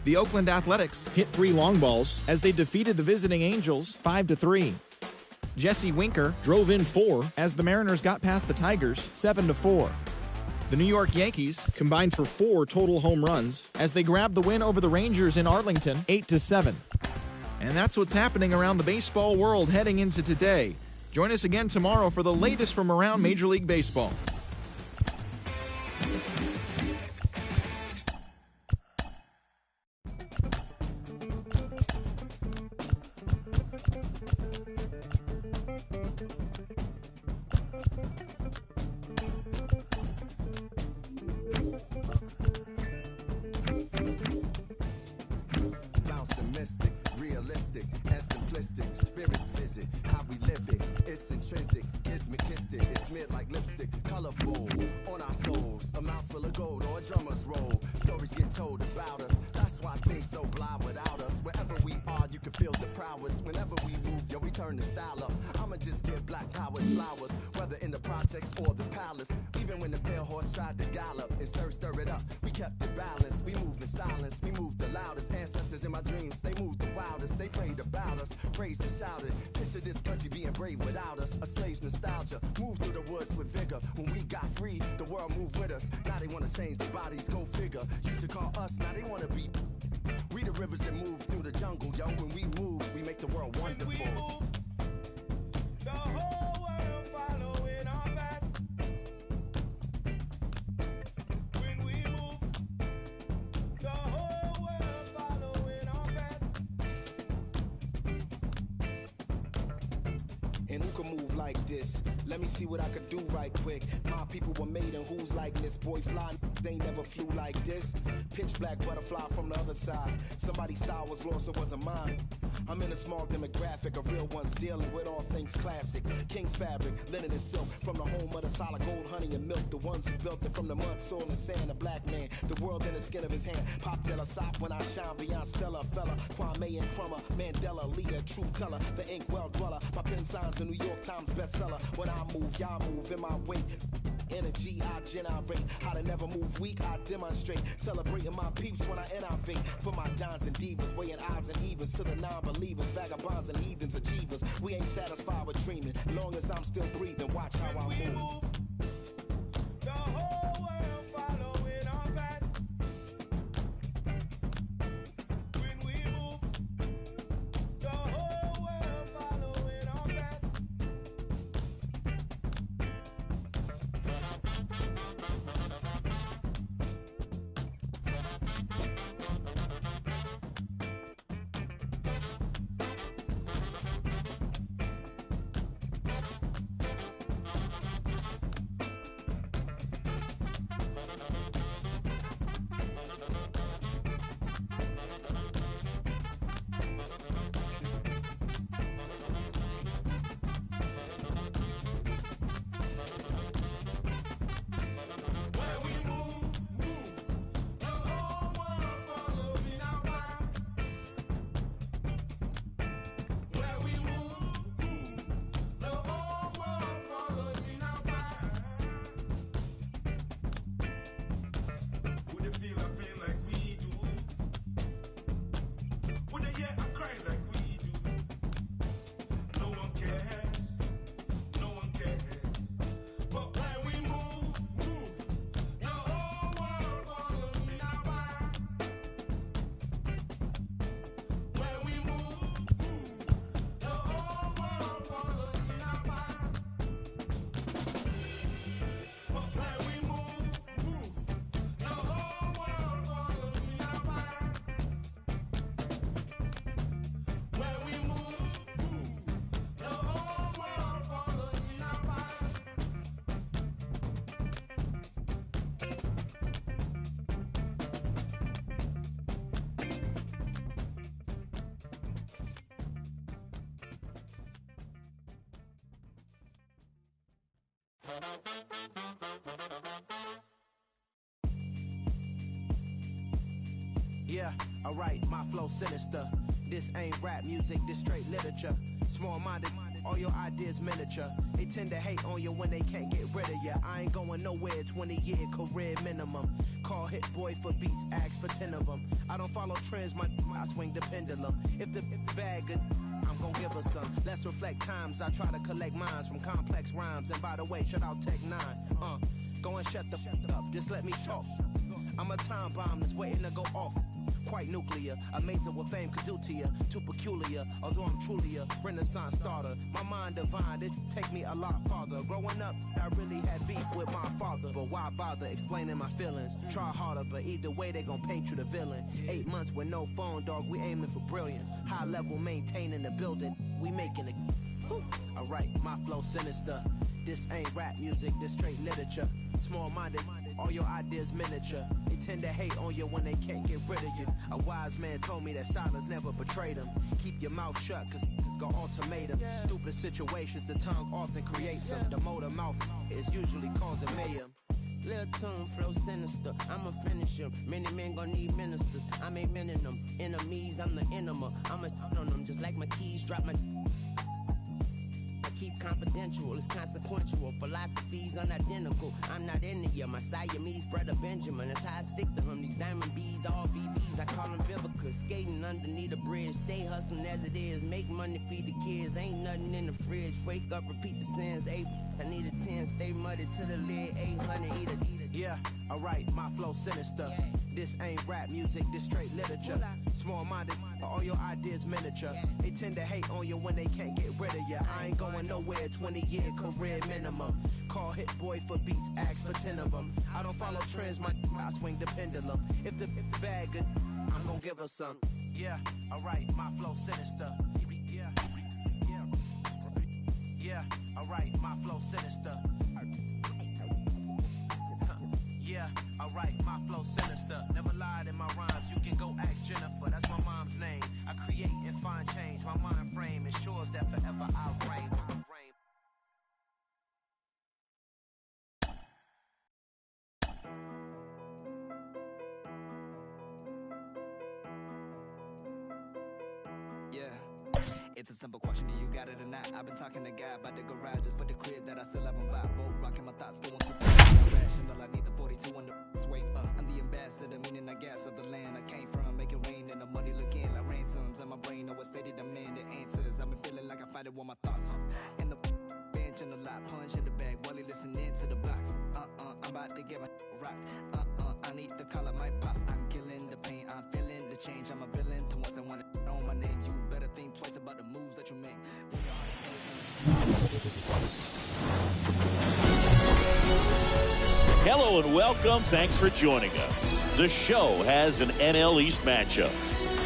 The Oakland Athletics hit 3 long balls as they defeated the visiting Angels 5-3. Jesse Winker drove in 4 as the Mariners got past the Tigers 7-4. The New York Yankees combined for 4 total home runs as they grabbed the win over the Rangers in Arlington 8-7. And that's what's happening around the baseball world heading into today. Join us again tomorrow for the latest from around Major League Baseball. And who can move like this? Let me see what I could do right quick. My people were made in whose likeness? Boy fly, they never flew like this. Pitch black butterfly from the other side. Somebody's style was lost, it wasn't mine. I'm in a small demographic of real ones dealing with all things classic. King's fabric, linen and silk, from the home of the solid gold, honey and milk. The ones who built it from the mud, soil and sand. A black man, the world in the skin of his hand. Pop de la sop when I shine beyond Stella, fella. Kwame and Crummer, Mandela, leader, truth teller, the ink well dweller. My pen signs a New York Times bestseller. When I move, y'all move in my wake. Energy, I generate. How to never move weak, I demonstrate. Celebrating my peeps when I innovate. For my dons and divas, weighing odds and evens. To the non-believers, vagabonds and heathens, achievers. We ain't satisfied with dreaming. Long as I'm still breathing, watch how I move. The whole world following our path. When we move, the whole world following our path. Yeah, alright, my flow sinister. This ain't rap music, this straight literature. Small-minded, all your ideas miniature. They tend to hate on you when they can't get rid of you. I ain't going nowhere, 20-year career minimum. Call Hit Boy for beats, ask for 10 of them. I don't follow trends, I swing the pendulum. If the bag good, I'm gon' give her some. Let's reflect times, I try to collect minds from complex rhymes. And by the way, shout out Tech 9. Go and shut the up, just let me talk. I'm a time bomb that's waiting to go off. Quite nuclear, amazing what fame could do to you. Too peculiar, although I'm truly a renaissance starter. My mind divine, it take me a lot farther. Growing up, I really had beef with my father. But why bother explaining my feelings? Try harder, but either way they gon' paint you the villain. 8 months with no phone, dog, we aiming for brilliance. High level maintaining the building, we making it. Alright, my flow sinister. This ain't rap music, this straight literature. Small-minded, all your ideas miniature. They tend to hate on you when they can't get rid of you. A wise man told me that silence never betrayed him. Keep your mouth shut, cause got ultimatums. Stupid situations, the tongue often creates them. The motor mouth is usually causing mayhem. Lil' tune, flow sinister, I'ma finish him. Many men gon' need ministers, I'm a men in them. Enemies, I'm the enema, I'ma on them. Just like my keys, drop my... Keep confidential, it's consequential. Philosophies unidentical. I'm not in the my Siamese brother Benjamin. That's how I stick to him. These diamond bees, all BBs. I call them Vivica. Skating underneath a bridge. Stay hustling as it is. Make money, feed the kids. Ain't nothing in the fridge. Wake up, repeat the sins. I need a 10. Stay muddy to the lid. 800, eat it. Yeah, alright, my flow sinister. This ain't rap music, this straight literature. Small-minded, all your ideas miniature. They tend to hate on you when they can't get rid of you. I ain't going nowhere, 20-year career minimum. Call Hit Boy for beats, ask for 10 of them. I don't follow trends, I swing the pendulum. If the bag good, I'm gon' give her some. Yeah, alright, my flow sinister. Yeah, alright, my flow flow sinister. Yeah, alright, my flow sinister. Never lied in my rhymes, you can go ask Jennifer. That's my mom's name. I create and find change. My mind frame ensures that forever I'll reign. Yeah. It's a simple question, do you got it or not? I've been talking to God about the garage just for the crib that I still haven't bought. Boat rocking my thoughts, going through rational. I need the 42 on the wait. I'm the ambassador, meaning I gas up the land I came from. Make it rain and the money looking like ransoms. And my brain always steady demand the answers. I've been feeling like I fight it with my thoughts. In the bench and the lot, punch in the bag while he listening to the box. I'm about to get my rock. I need to call up my pops. I'm killing the pain, I'm feeling the change. I'm a villain to once I want to know my name. You better think twice about the moves that you make. Hello and welcome. Thanks for joining us. The show has an NL East matchup.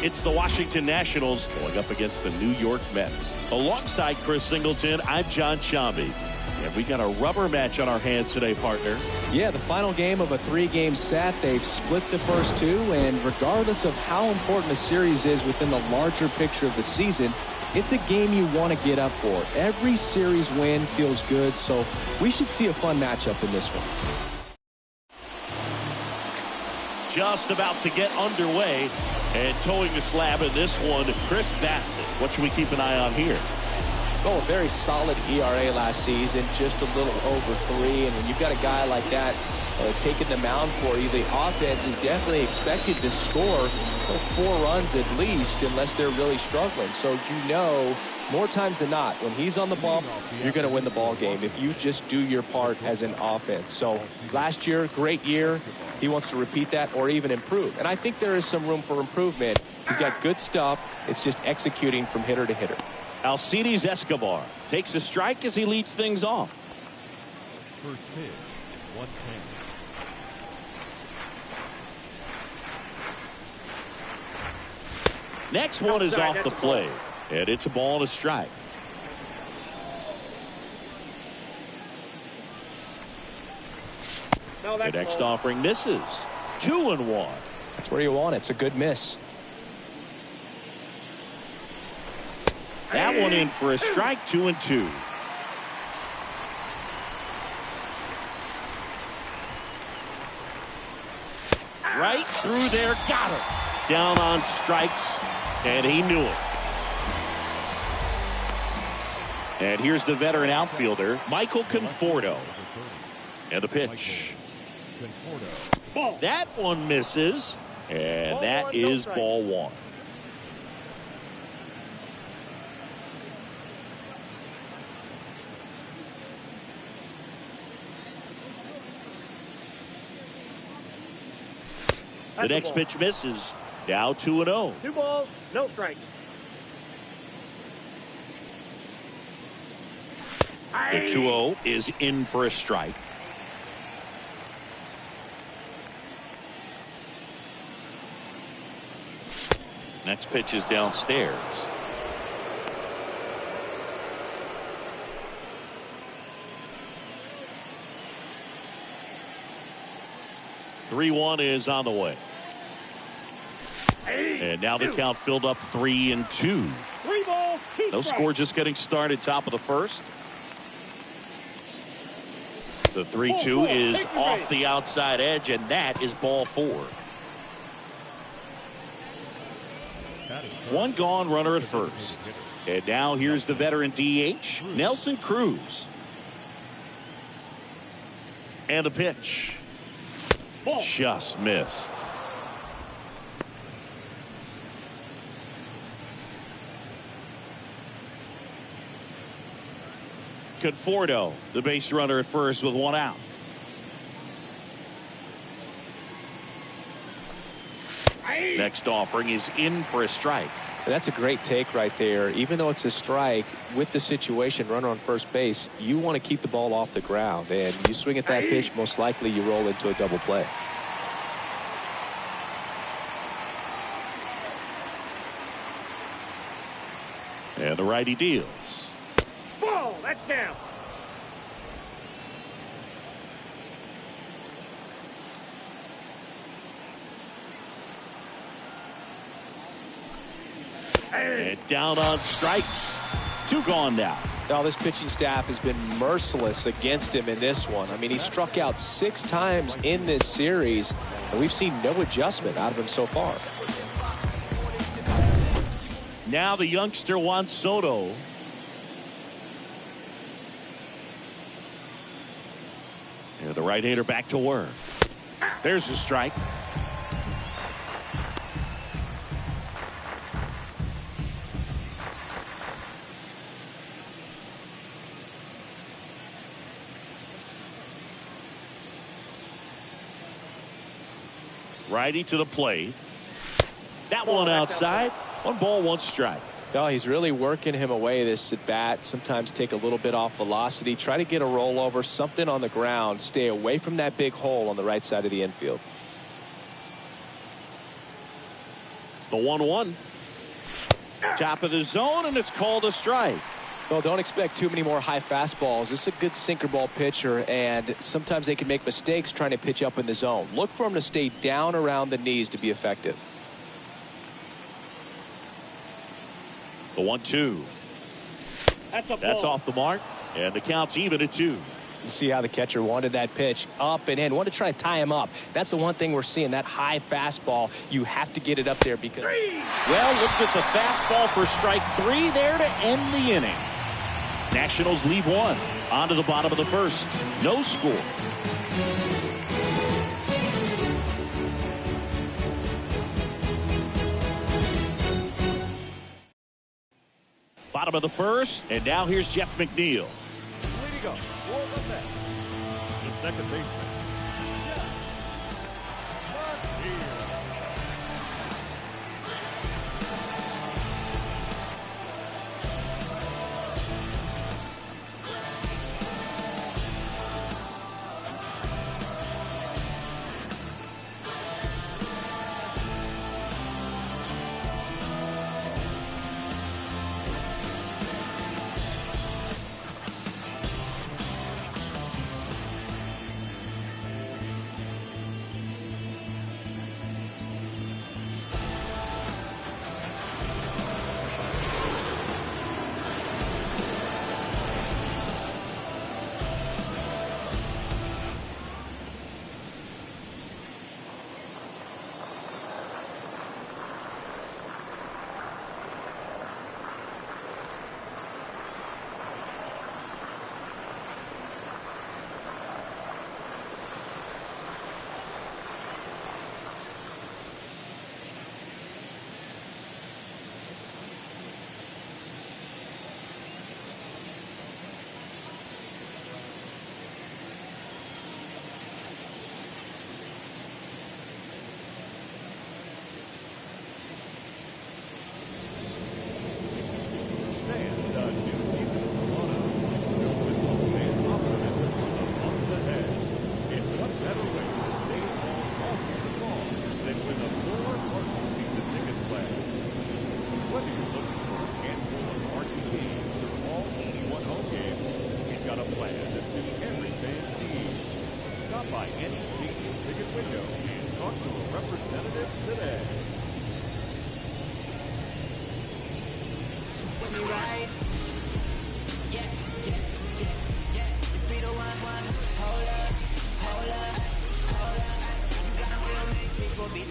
It's the Washington Nationals going up against the New York Mets. Alongside Chris Singleton, I'm John Chambi. And we got a rubber match on our hands today, partner. Yeah, the final game of a 3-game set. They've split the first two, and regardless of how important a series is within the larger picture of the season, it's a game you want to get up for. Every series win feels good, so we should see a fun matchup in this one. Just about to get underway, and towing the slab in this one, Chris Bassett. What should we keep an eye on here? Oh, a very solid ERA last season, just a little over 3. And when you've got a guy like that taking the mound for you, the offense is definitely expected to score 4 runs at least, unless they're really struggling. So you know, more times than not, when he's on the bump, you're going to win the ball game if you just do your part as an offense. So last year, great year. He wants to repeat that or even improve. And I think there is some room for improvement. He's got good stuff. It's just executing from hitter to hitter. Alcides Escobar takes a strike as he leads things off. First pitch, 110. Next one is off the plate, and it's a ball and a strike. The next offering misses. 2-1. That's where you want it. It's a good miss. That one in for a strike, 2-2. Right through there, got him. Down on strikes, and he knew it. And here's the veteran outfielder, Michael Conforto. And the pitch. That one misses, and that is ball 1. The next pitch misses. Now 2-0. 2 balls, no strike. The 2-0 is in for a strike. Next pitch is downstairs. Three 1 is on the way. And now the count filled up 3-2. 3 balls, 2 No strikes. score, just getting started, top of the first. The 3-2 is off the outside edge, and that is ball 4. One gone, runner at first. And now here's the veteran DH, Nelson Cruz. And the pitch. Just missed. Conforto, the base runner at first with 1 out. Next offering is in for a strike. That's a great take right there. Even though it's a strike, with the situation, runner on first base, you want to keep the ball off the ground. And you swing at that pitch, most likely you roll into a double play. And the righty deals. Ball, that's down. And down on strikes. 2 gone now. Now this pitching staff has been merciless against him in this one. I mean, he struck out 6 times in this series, and we've seen no adjustment out of him so far. Now the youngster Juan Soto. And the right-hander back to work. There's a strike. Righty to the plate. That one outside. 1 ball, 1 strike. No, he's really working him away this at bat. Sometimes take a little bit off velocity. Try to get a rollover, something on the ground. Stay away from that big hole on the right side of the infield. The 1-1. Top of the zone, and it's called a strike. Well, don't expect too many more high fastballs. This is a good sinker ball pitcher, and sometimes they can make mistakes trying to pitch up in the zone. Look for him to stay down around the knees to be effective. The 1-2. That's off the mark, and the count's even at 2. You see how the catcher wanted that pitch up and in. Wanted to try to tie him up. That's the one thing we're seeing, that high fastball. You have to get it up there because... Well, look at the fastball for strike 3 there to end the inning. Nationals lead 1. On to the bottom of the first. No score. Bottom of the first, and now here's Jeff McNeil. Way to go. For the Mets, the second baseman, Jeff McNeil.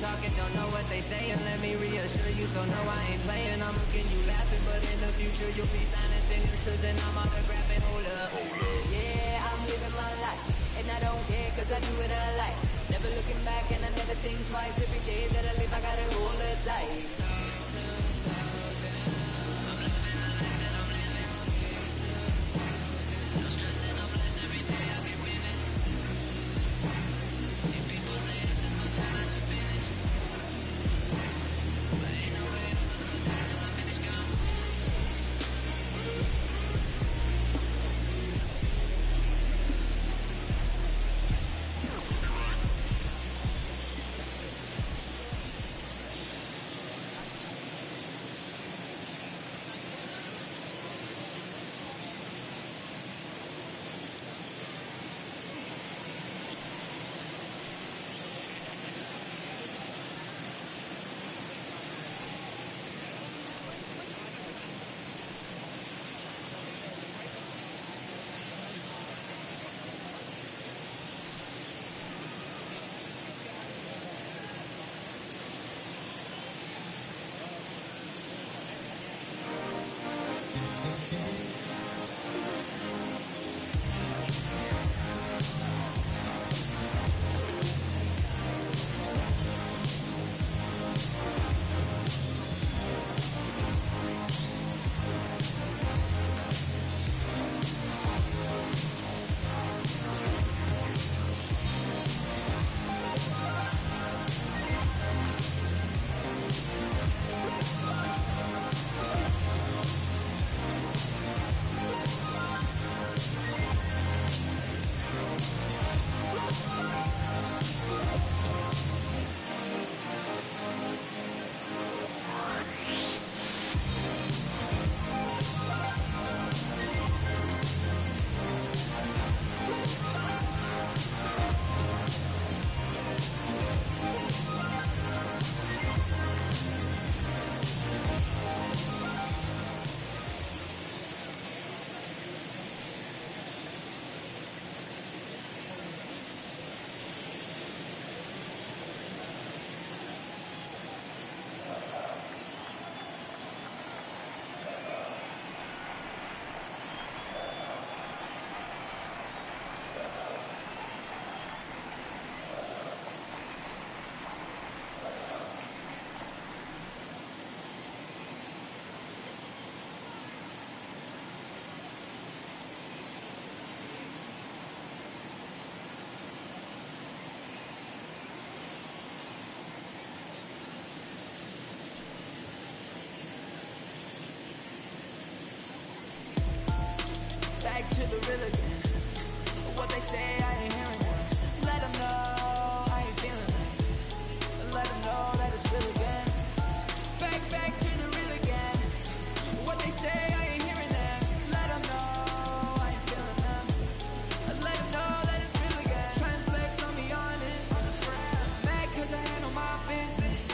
talking, don't know what they saying. Let me reassure you, so no, I ain't playing. I'm looking, you laughing, but in the future you'll be signing signatures and I'm autographing. Hold up. Yeah, I'm living my life, and I don't care, cause I do it I like. Never looking back, and I never think twice. Every day that I live, I gotta roll the dice. No stressing, no bless every day I be winning. These people say it's just so damn I should finish. But ain't no way to put so down till I finish gone. real again. What they say, I ain't hearing them. Let them know I ain't feeling them. Let them know that it's real again. Back to the real again. What they say, I ain't hearing them. Let them know I ain't feeling them. Let them know that it's real again. Try and flex on me honest. Mad cause I handle my business.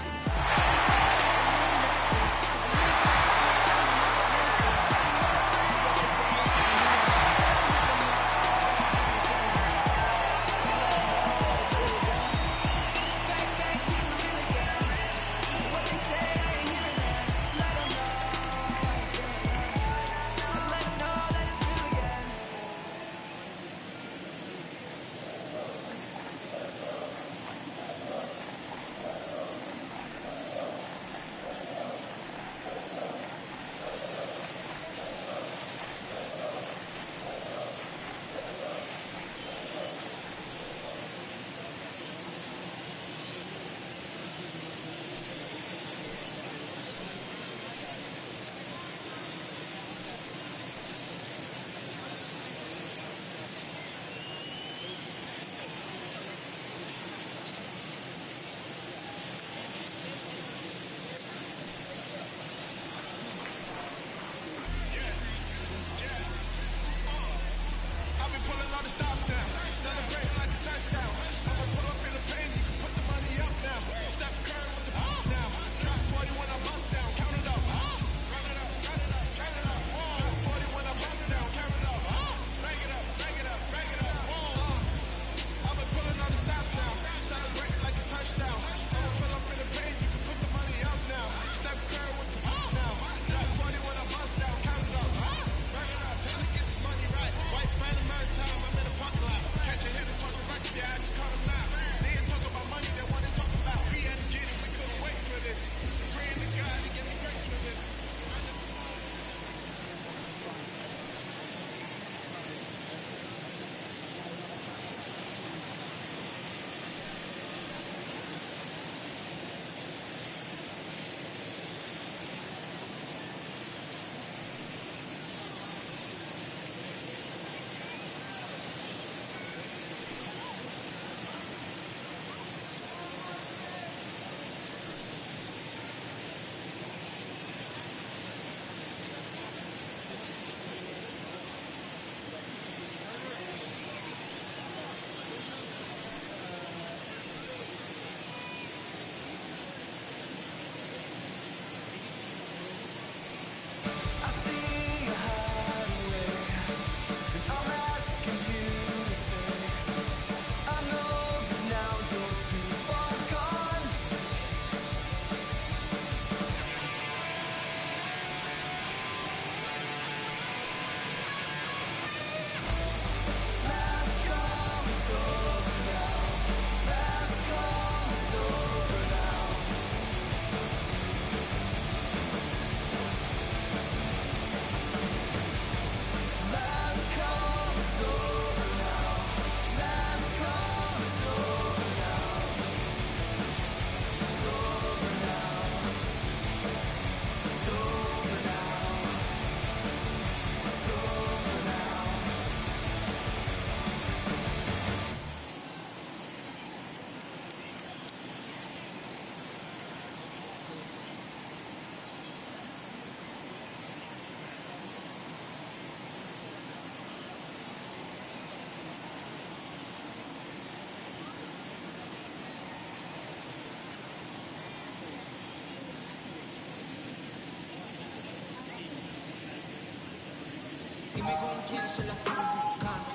Dime con quién se la están buscando.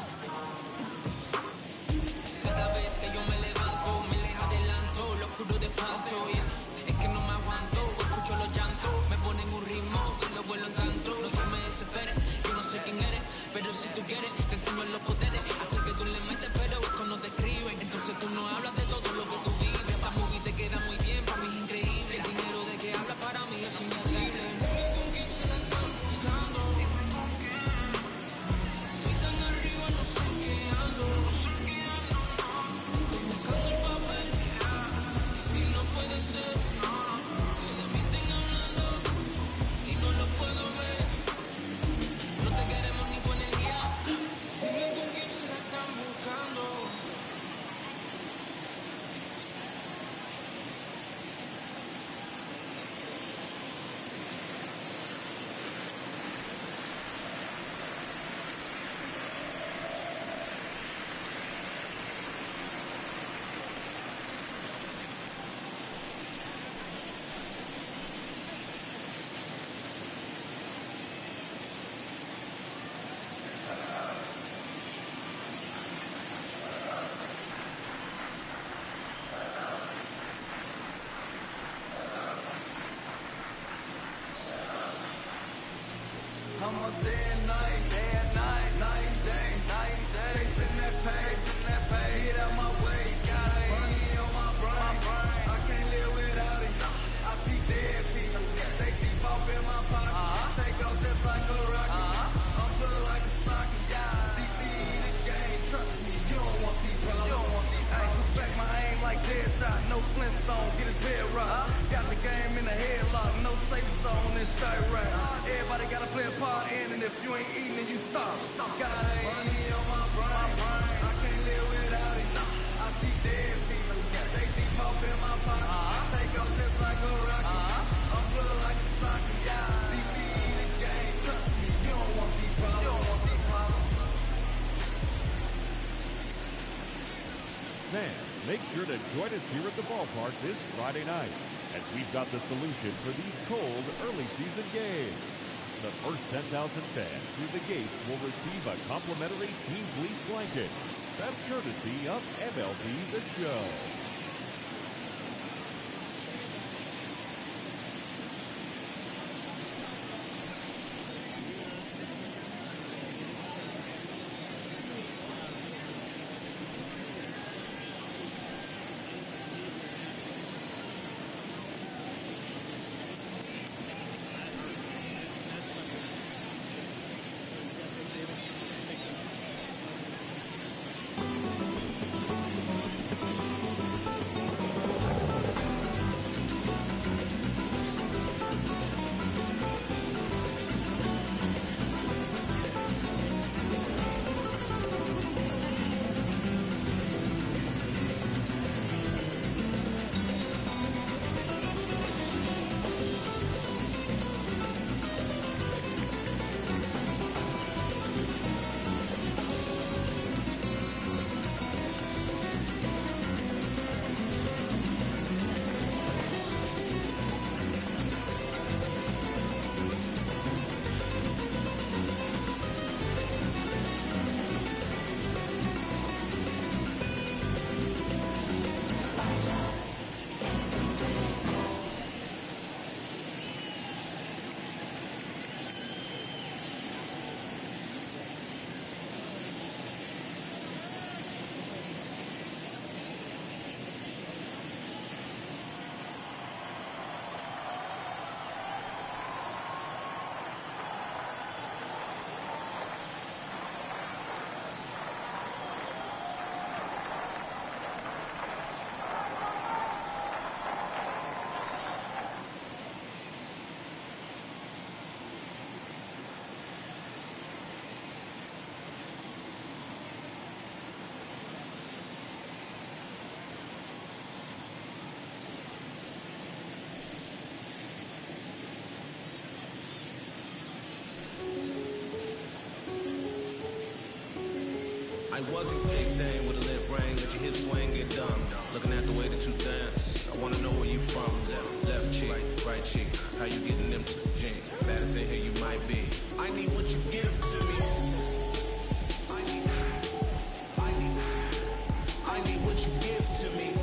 Cada vez que yo me levanto, me les adelanto, lo oscuro de espanto, yeah. Es que no me aguanto, escucho los llantos, me ponen un ritmo y lo vuelo en canto. No que me desespere, yo no sé quién eres, pero si tú quieres, te enseño los poderes. Hasta que tú le metes, pero estos no te escriben. Entonces tú no hablas de todo lo que tú vives. Esa movie te queda muy bien, para mí es increíble. El dinero de que habla para mí es invisible. Dime con quién se la están buscando. Estoy tan Flintstone, get his bed rock. Got the game in the headlock, no safe zone and shirt rack. Everybody gotta play a part in, and if you ain't eating, then you stop. Got money on my brain, I can't live without it. I see dead people, they deep off in my pocket. Take off just like a rocket. I'm blood like a socket. CCE the game, trust me, you don't want these problems. Fans, make sure to join us here at the ballpark this Friday night, as we've got the solution for these cold early season games. The first 10,000 fans through the gates will receive a complimentary Team Fleece blanket. That's courtesy of MLB The Show. I wasn't big thing with a lit brain, let your hips swing, get dumb. Looking at the way that you dance, I wanna know where you from. Left cheek, right cheek, how you getting them to the gym? Baddest in here you might be. I need what you give to me. I need what you give to me.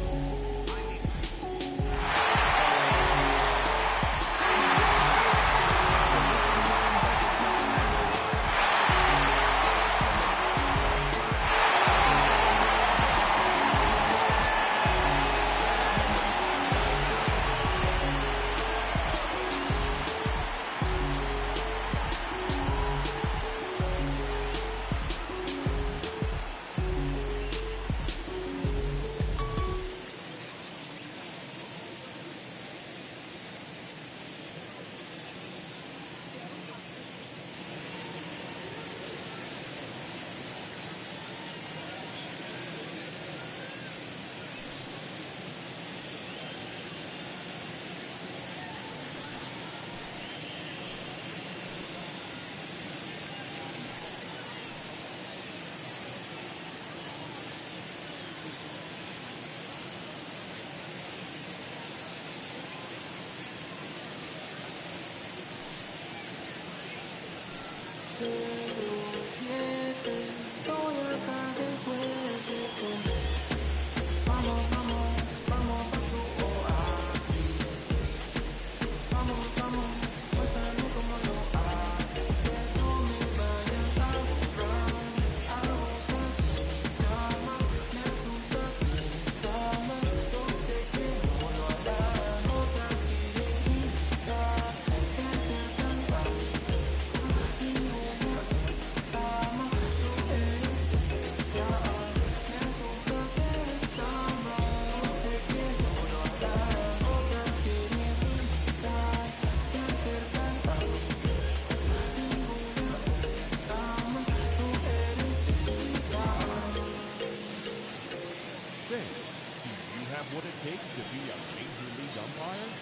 fan, do you have what it takes to be a major league umpire?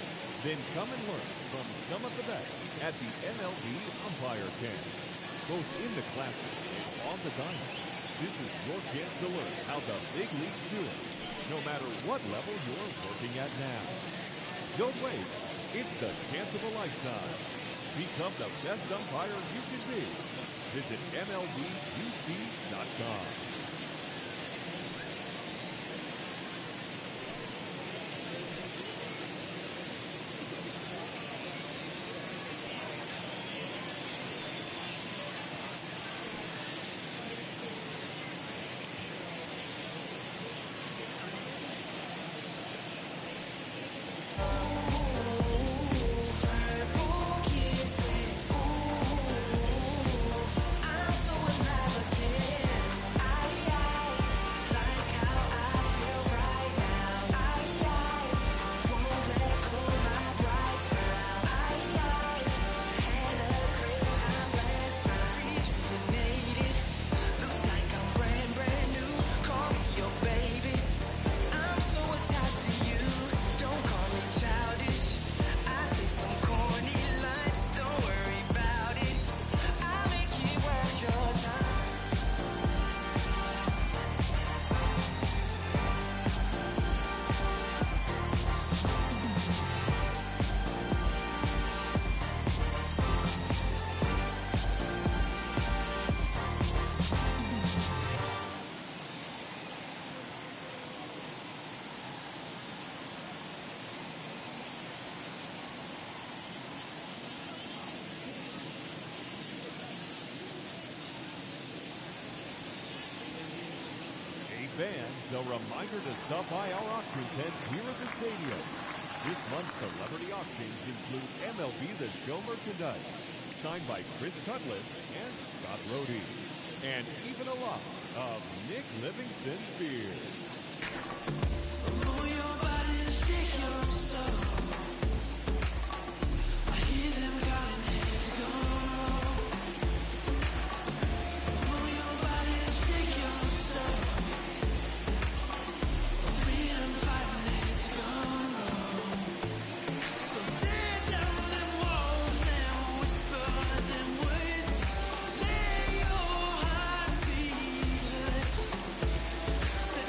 Then come and learn from some of the best at the MLB Umpire Camp. Both in the classroom and on the diamond, this is your chance to learn how the big leagues do it, no matter what level you're working at now. Don't wait. It's the chance of a lifetime. Become the best umpire you can be. Visit MLBUC.com. Fans, a reminder to stop by our auction tents here at the stadium. This month's celebrity auctions include MLB The Show merchandise, signed by Chris Cutlass and Scott Rohde, and even a lot of Nick Livingston beer. Move your body and shake your soul. I hear them calling, it's gone wrong. Move your body and shake your soul. Say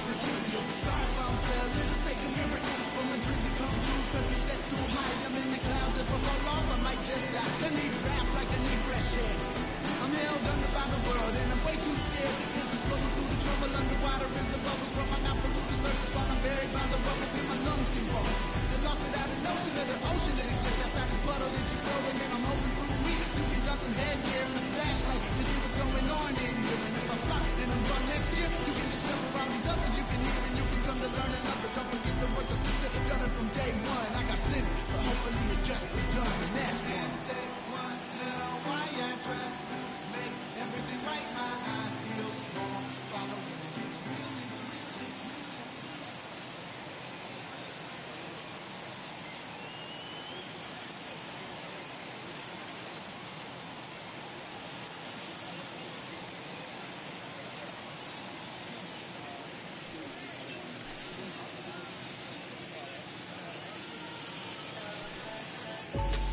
material. Sorry if I'm sad, it'll take a miracle for my dreams to come true, cause it's set too high. I'm in the clouds, if I fall off, I might just die. Let me rap like I need fresh air. I'm held under by the world and I'm way too scared. It's the struggle through the trouble underwater as the bubbles from my mouth into the surface while I'm buried by the rubble in my lungs convulsed. They're lost without an ocean of the ocean that exists outside this puddle that you throw in, and I'm hoping through me you can got some headgear and a flashlight to see what's going on in here. And if I flop and I'm gone next year, you can discover all these others you can hear and you can come to learn another. Don't forget the words I speak to, done it from day one. I got plenty, but hopefully it's just begun, and that's one. One little why I try to make everything right. My ideals won't follow. It's real, it's real, it's real.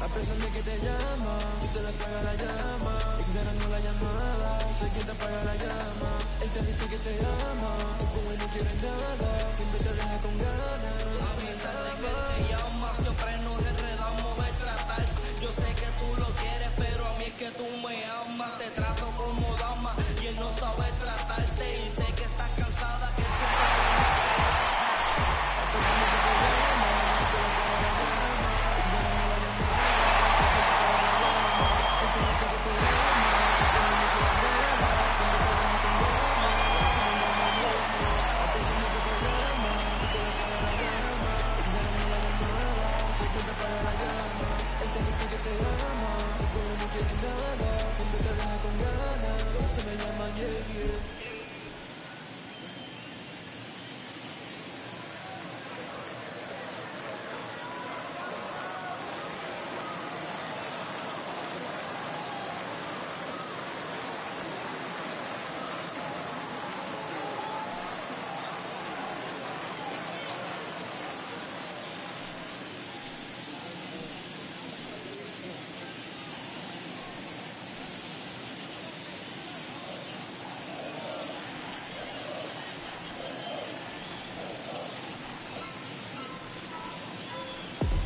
A pesar de que te llama, tú te le apaga la llama, ignorando la llamada, soy quien te apaga la llama. Él te dice que te ama, tú con él no quieres nada, siempre te deja con ganas. A pesar de que te llama, siempre nos enredamos de tratar. Yo sé que tú lo quieres, pero a mí es que tú me amas. Te trato como dama y él no sabe tratarte. Y sé que estás cansada, que siempre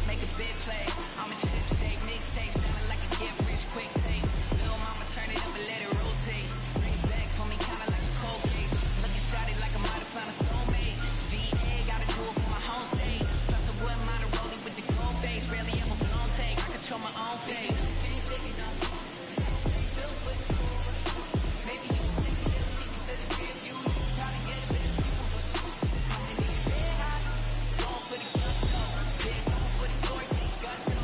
make a big play. I'm a ship shape, mixtape, sounding like a get rich quick tape. Little mama turn it up and let it rotate. Bring it back for me, kinda like a cold case. Looking shot it like I might have found a soulmate. VA, gotta do it for my home state. Plus I wouldn't mind a rollie with the gold base. Rarely ever blown take, I control my own fate. Maybe you should take a little peek into the rear view. Probably get a better view of us. Coming in red hot, going for the gusto. Big going for the glory, takes gusto.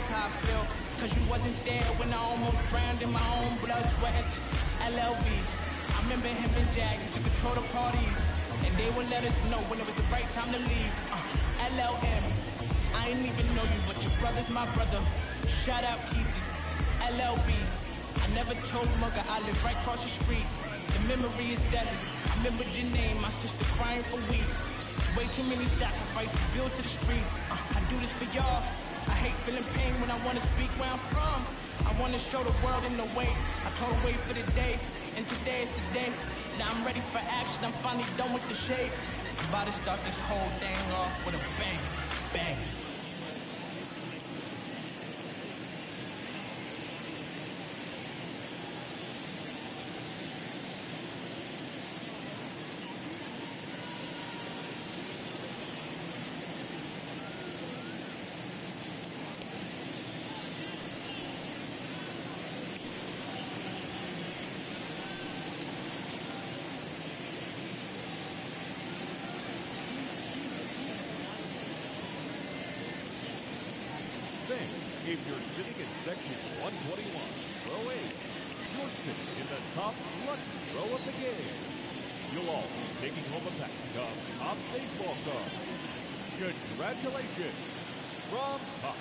knows how I feel. Cause you wasn't there when I almost drowned in my own blood, sweat. LLV. I remember him and Jag used to control the parties. And they would let us know when it was the right time to leave. LLM. I ain't even know you, but your brother's my brother. Shout out Kesey. LLB. I never told Mugga I live right across the street. The memory is deadly. I remember Janae, my sister crying for weeks. Way too many sacrifices built to the streets. I do this for y'all. I hate feeling pain when I want to speak where I'm from. I want to show the world in the way. I told her wait for the day, and today is the day. Now I'm ready for action. I'm finally done with the shade. I'm about to start this whole thing off with a bang, bang. If you're sitting in section 121, row 8, you're sitting in the top lucky row of the game. You'll all be taking home a package of top baseball cards. Congratulations from Top.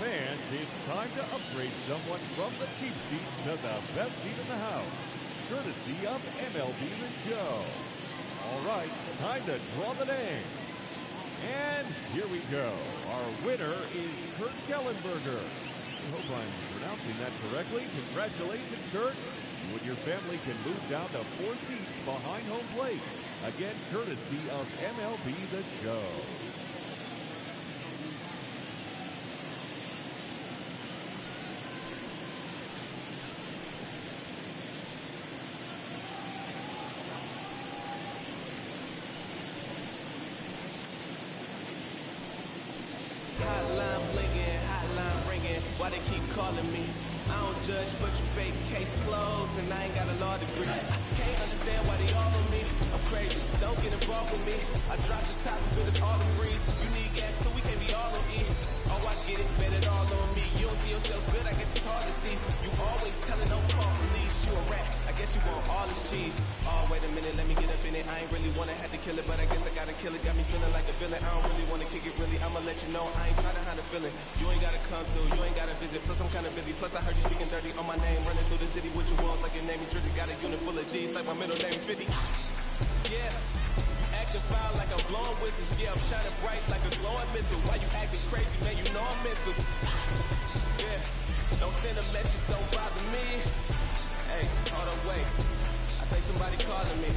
Fans, it's time to upgrade someone from the cheap seats to the best seat in the house, courtesy of MLB The Show. All right, time to draw the name. And here we go. Our winner is Kurt Kellenberger. I hope I'm pronouncing that correctly. Congratulations, Kurt. You and your family can move down to 4 seats behind home plate. Again, courtesy of MLB The Show. Hotline blinging, hotline ringing. Why they keep calling me? I don't judge, but you fake case closed, and I ain't got a law degree. I can't understand why they all on me. I'm crazy, don't get involved with me. I drop the top of it, it's all the breeze. You need gas too, we can be all on E. Oh, I get it, bet it all on me. You don't see yourself good, I guess it's hard to see. You always telling don't call police, you a rat. I guess you want all this cheese. Oh, wait a minute, let me get up in it. I ain't really wanna have to kill it, but I guess I gotta kill it. Got me feeling like a villain. I don't really wanna kick it, really. I'ma let you know I ain't trying to hide a feeling. You ain't gotta come through, you ain't gotta visit. Plus I'm kinda busy. Plus I heard you speaking dirty on my name, running through the city with your walls like your name is Drizzy. Got a unit full of G's like my middle name's 50. Yeah, you acting foul like I'm blowing whistles. Yeah, I'm shining bright like a glowing missile. Why you acting crazy, man? You know I'm mental. Yeah, don't send a message, don't bother me. Hey, hold on, wait. I think somebody calling me.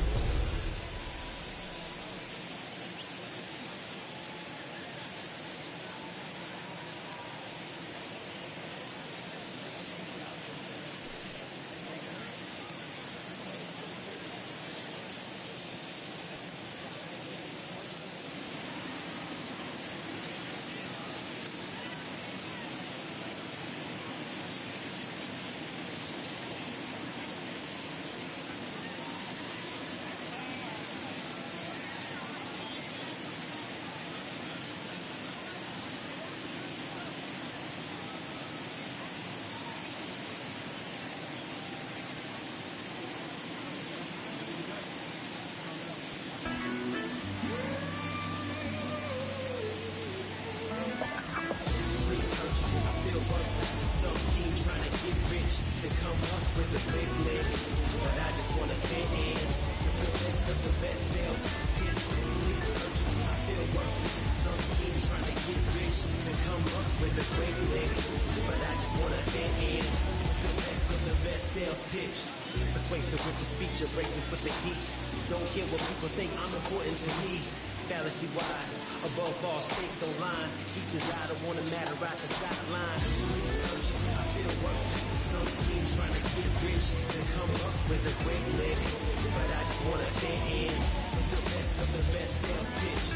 Some scheme trying to get rich, to come up with a big lick, but I just want to fit in with the best of the best sales pitch. Please purchase me, I feel worthless. Some scheme trying to get rich, to come up with a great lick, but I just want to fit in with the best of the best sales pitch. Persuasive with the speech, erasing for the heat. Don't care what people think, I'm important to me. Fallacy wide, above all, stake don't line. Keep his eye, don't wanna matter right the sideline. Please purchase me, I feel worthless. Some scheme trying to get rich, to come up with a great lick, but I just wanna fit in with the best of the best sales pitch.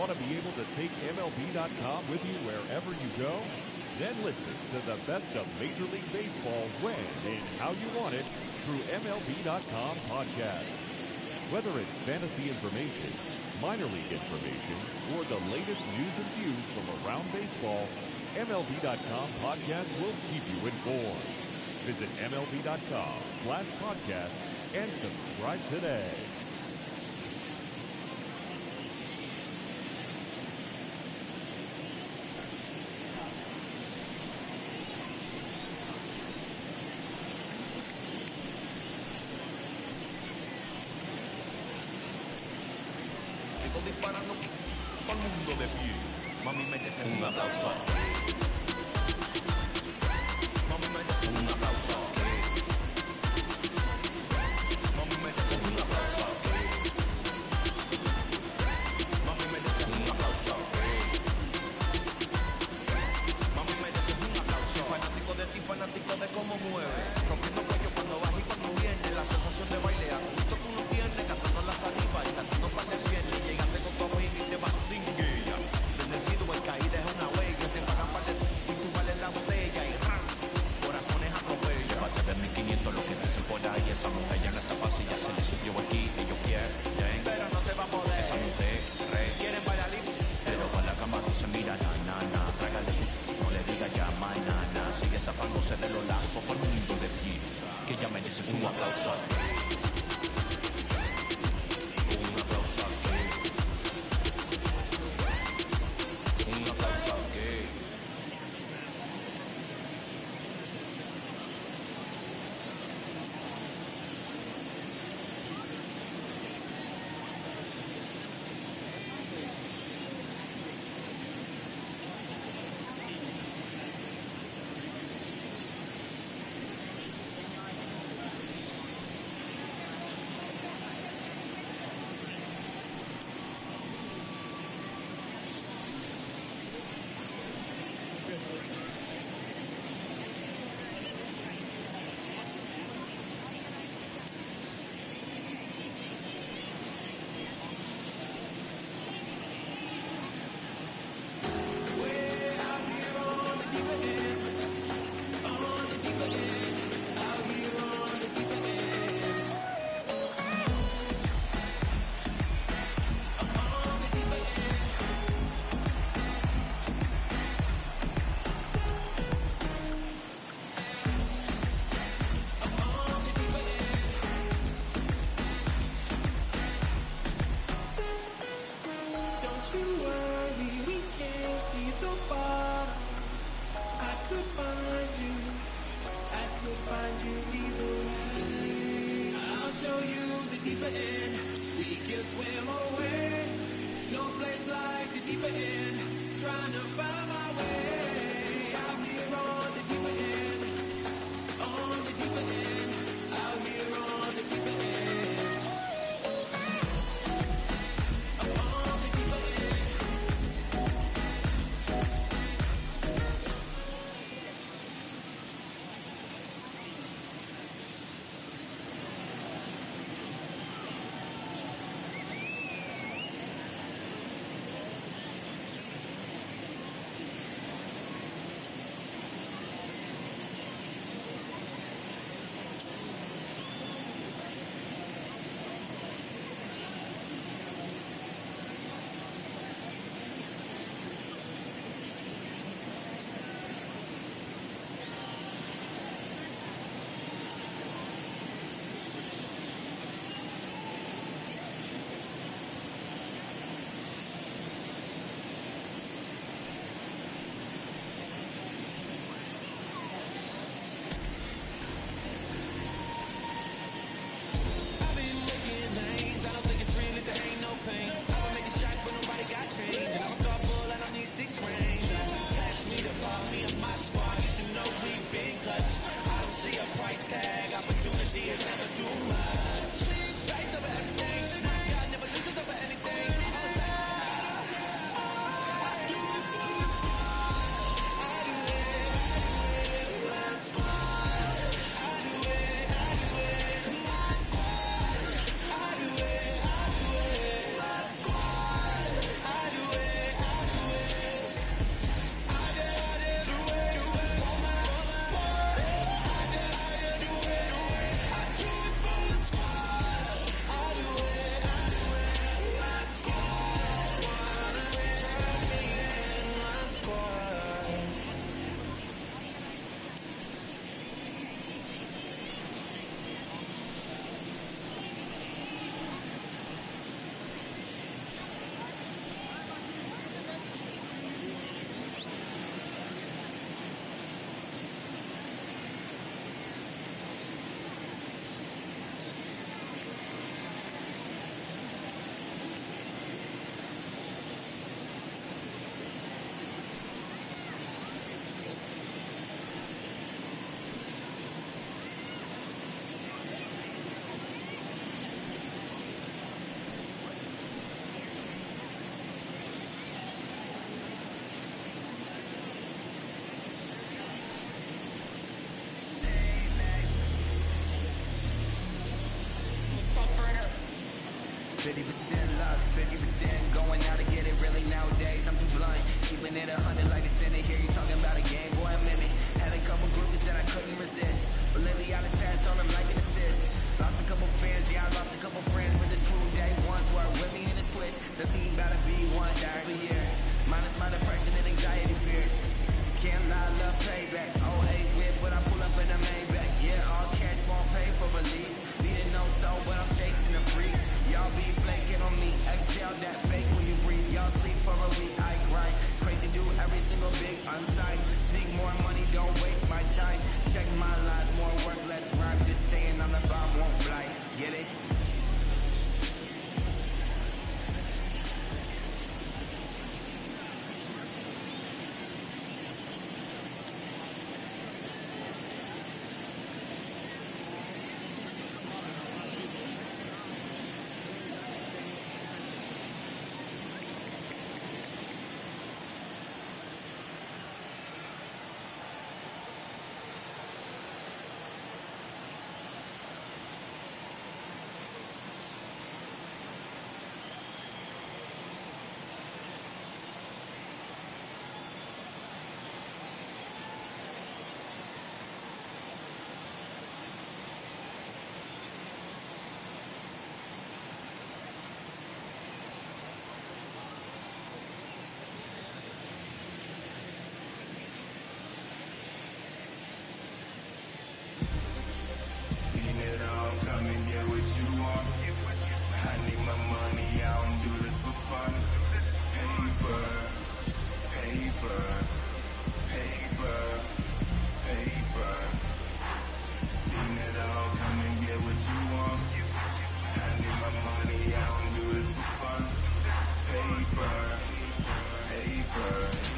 Want to be able to take MLB.com with you wherever you go? Then listen to the best of Major League Baseball when and how you want it through MLB.com podcast. Whether it's fantasy information, minor league information, or the latest news and views from around baseball, MLB.com podcast will keep you informed. Visit MLB.com/podcast and subscribe today. Sigo disparando todo el mundo de pie. Mami, merece un aplauso. Mami, merece un aplauso. Mami, merece un aplauso. Mami, merece un aplauso. Mami, merece un aplauso. Soy fanático de ti, fanático de cómo mueve. Rompiendo cuello cuando vas y cuando viene. La sensación de baile, a gusto que uno tiene, cantando la saliva y cantando par de cien. Y llegaste con tu amiga y te vas sin guía. Bendecido el caída es una huella. Te pagan par de y tú vales la botella. Y ¡ram! Corazones atropella. Parte de 1500 lo que dicen por ahí. Esa mujer ya no está fácil, ya se le subió aquí. Ellos quieren, pero no se va a poder. Esa mujer, quieren bailar libre. Pero para la cama dice, mira, na, trágale su, no le diga ya, na. Sigue zafándose de los lazos por un mundo de pie. Que ella merece un aplauso. Un aplauso aquí. Un aplauso aquí. Don't you worry, we can't see the bottom. I could find you either way. I'll show you the deeper end. We can swim away. No place like the deeper end. Trying to find my way. Out here on the deeper end. On the deeper end. Out here on the deeper end. aiming at 100 like the Senate. Here you talking about a game, boy, a minute. Had a couple groupies that I couldn't resist, but lately I just passed on them like an assist. Lost a couple fans, yeah, I lost a couple friends, but the true day ones were with me in the switch. The scene gotta be one diary per year, minus my depression and anxiety fears. Can't lie, love payback. 08 whip, but I pull up in the Maybach. Yeah, all cash won't pay for release. Beating no soul, but I'm chasing the freaks. Y'all be flaking on me. Exhale that fake when you breathe. Y'all sleep for a week. I grind. Crazy do every single big unsigned. Speak more money, don't waste my time. Check my lines, more work, less rhymes. Just saying I'm the bomb, won't fly. Get it? Seen it all, come and get what you want. I need my money, I don't do this for fun. Paper, paper, paper, paper. Seen it all, come and get what you want. I need my money, I don't do this for fun. Paper, paper, paper.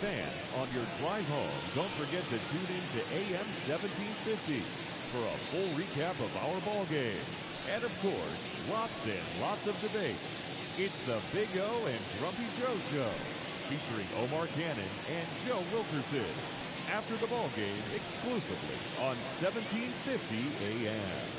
Fans, on your drive home, don't forget to tune in to AM 1750 for a full recap of our ball game. And of course, lots and lots of debate. It's the Big O and Grumpy Joe Show, featuring Omar Cannon and Joe Wilkerson. After the ball game, exclusively on 1750 AM.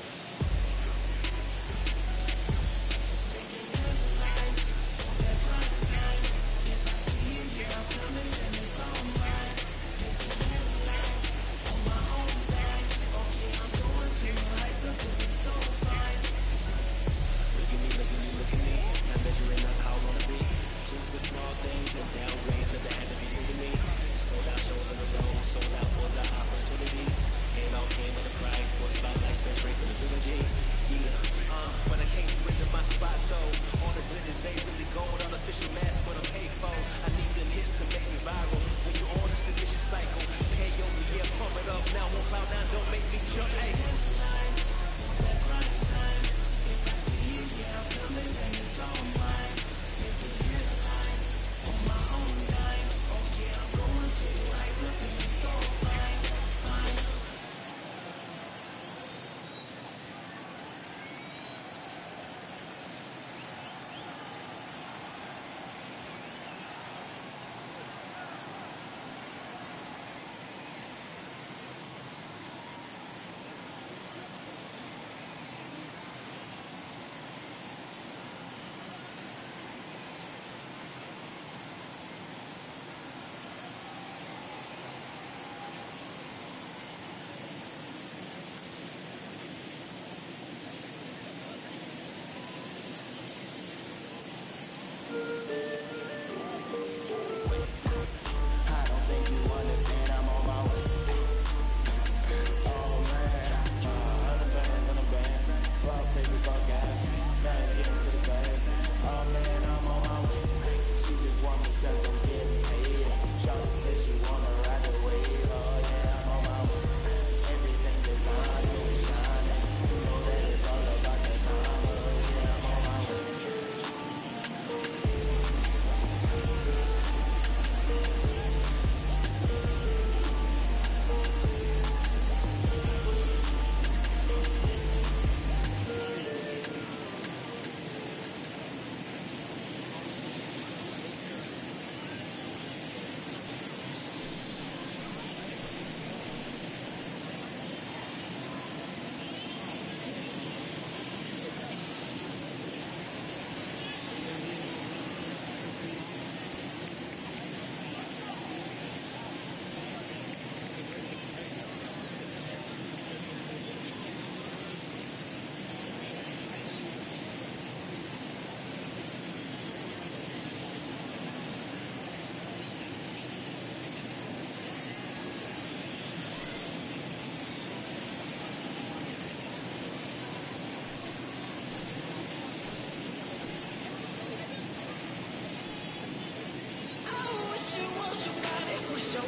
Sold out for the opportunities. It all came with a price for spotlights, spent straight to the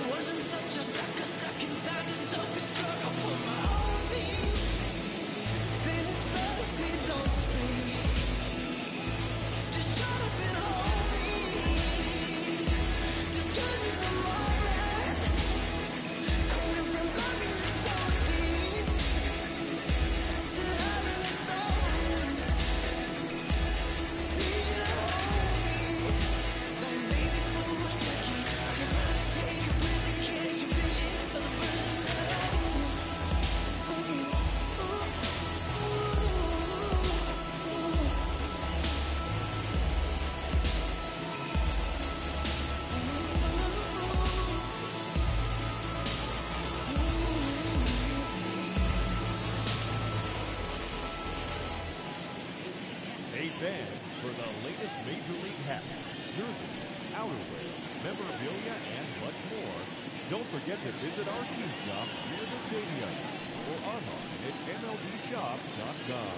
Wasn't such a sucker stuck inside the selfish struggle for my homies. Then it's better we don't speak. Just shut up and hold me. Just give me the moment. I went from loving you so deep to having it stolen. Speak it and hold me. Like baby for a second, I can finally take a breath and catch a vision of the person that I am. Hey fans, for the latest Major League hats, jerseys, outerwear, memorabilia, and much more, don't forget to visit our team shop near the stadium or online at MLBshop.com.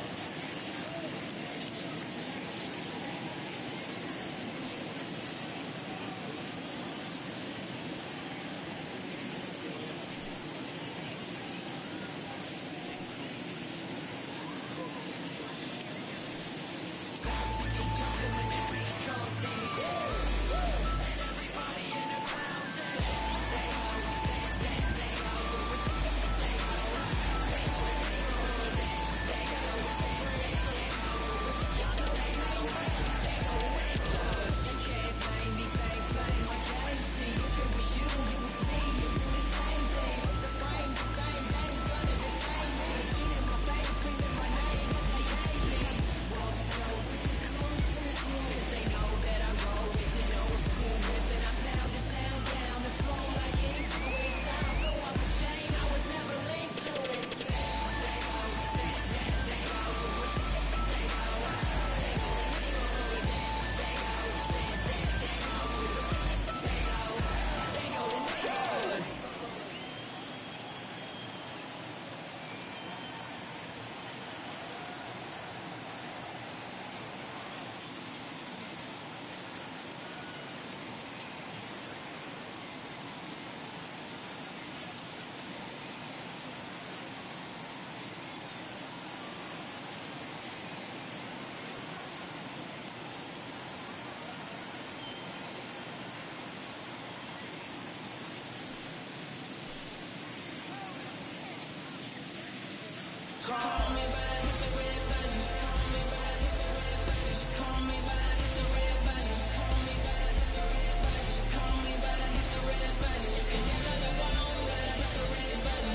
Call me, but I hit the red button. Call me, but I hit the red button. Call me, but I hit the red button. Call me, but I hit the red button. Call me, but I hit the red button. You can get all you want, but I hit the red button.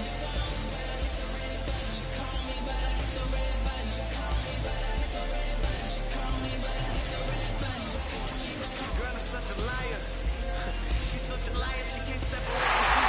Call me, but I hit the red button. Call me, but I hit the red button. Call me, but I hit the red button. Girl is such a liar. She's such a liar. She can't separate the two.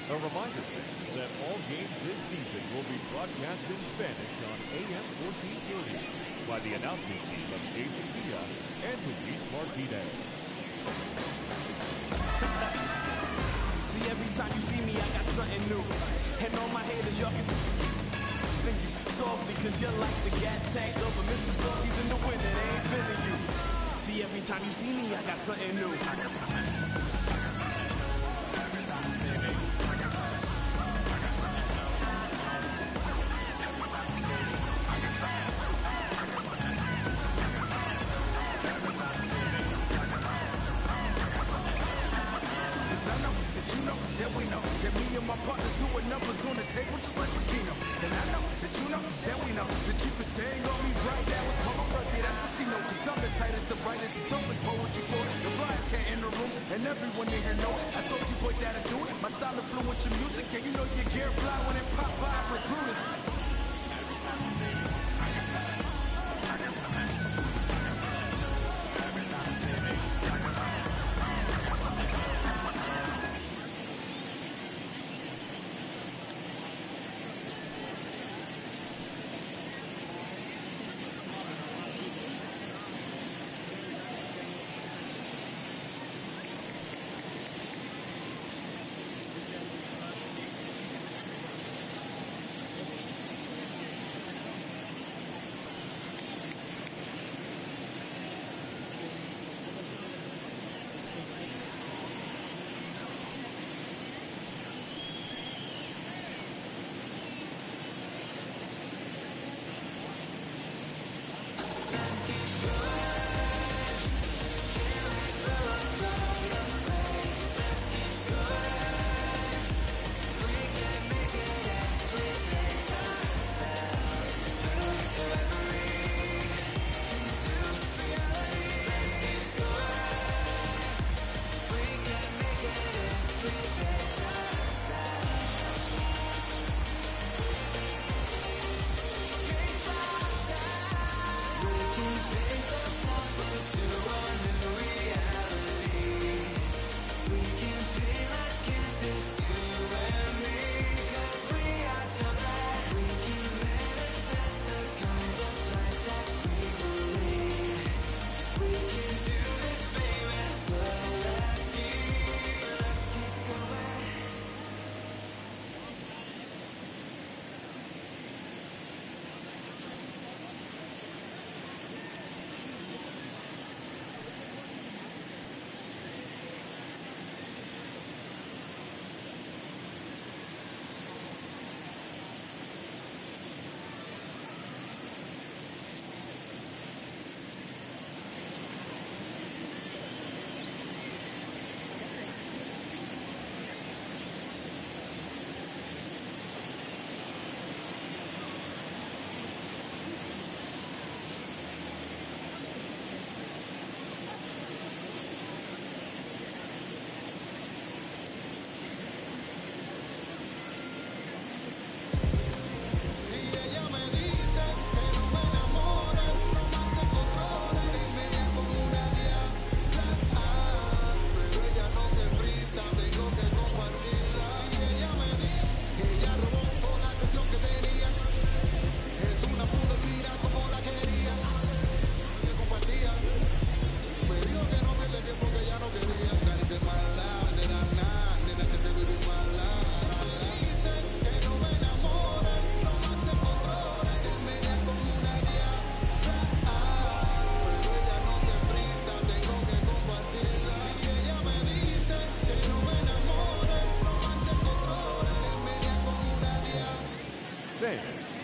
A reminder fans that all games this season will be broadcast in Spanish on AM 1430 by the announcing team of Jason Villa and Luis Martinez. See, every time you see me, I got something new. And all my haters, y'all can thank you softly, cause you're like the gas tank of a Mr. Softies in the winter, they ain't feeling you. See, every time you see me, I got something new. I got something. Every time you see me, I got something. I got something new. Every time you see me, I got something. I got something. table just like Pacino. And I know that you know that we know the cheapest thing on me right now is Polo Rugged. That's a C-note, cause I'm the tightest, the brightest, the dopest poetry for it. The flyers can't in the room, and everyone in here know it. I told you, boy, that'll do it. My style influence your music, and you know your gear fly when it pop by like Brutus. Every time you see me, I got something. I got something. I got something. Every time you see me, I got something. I got something.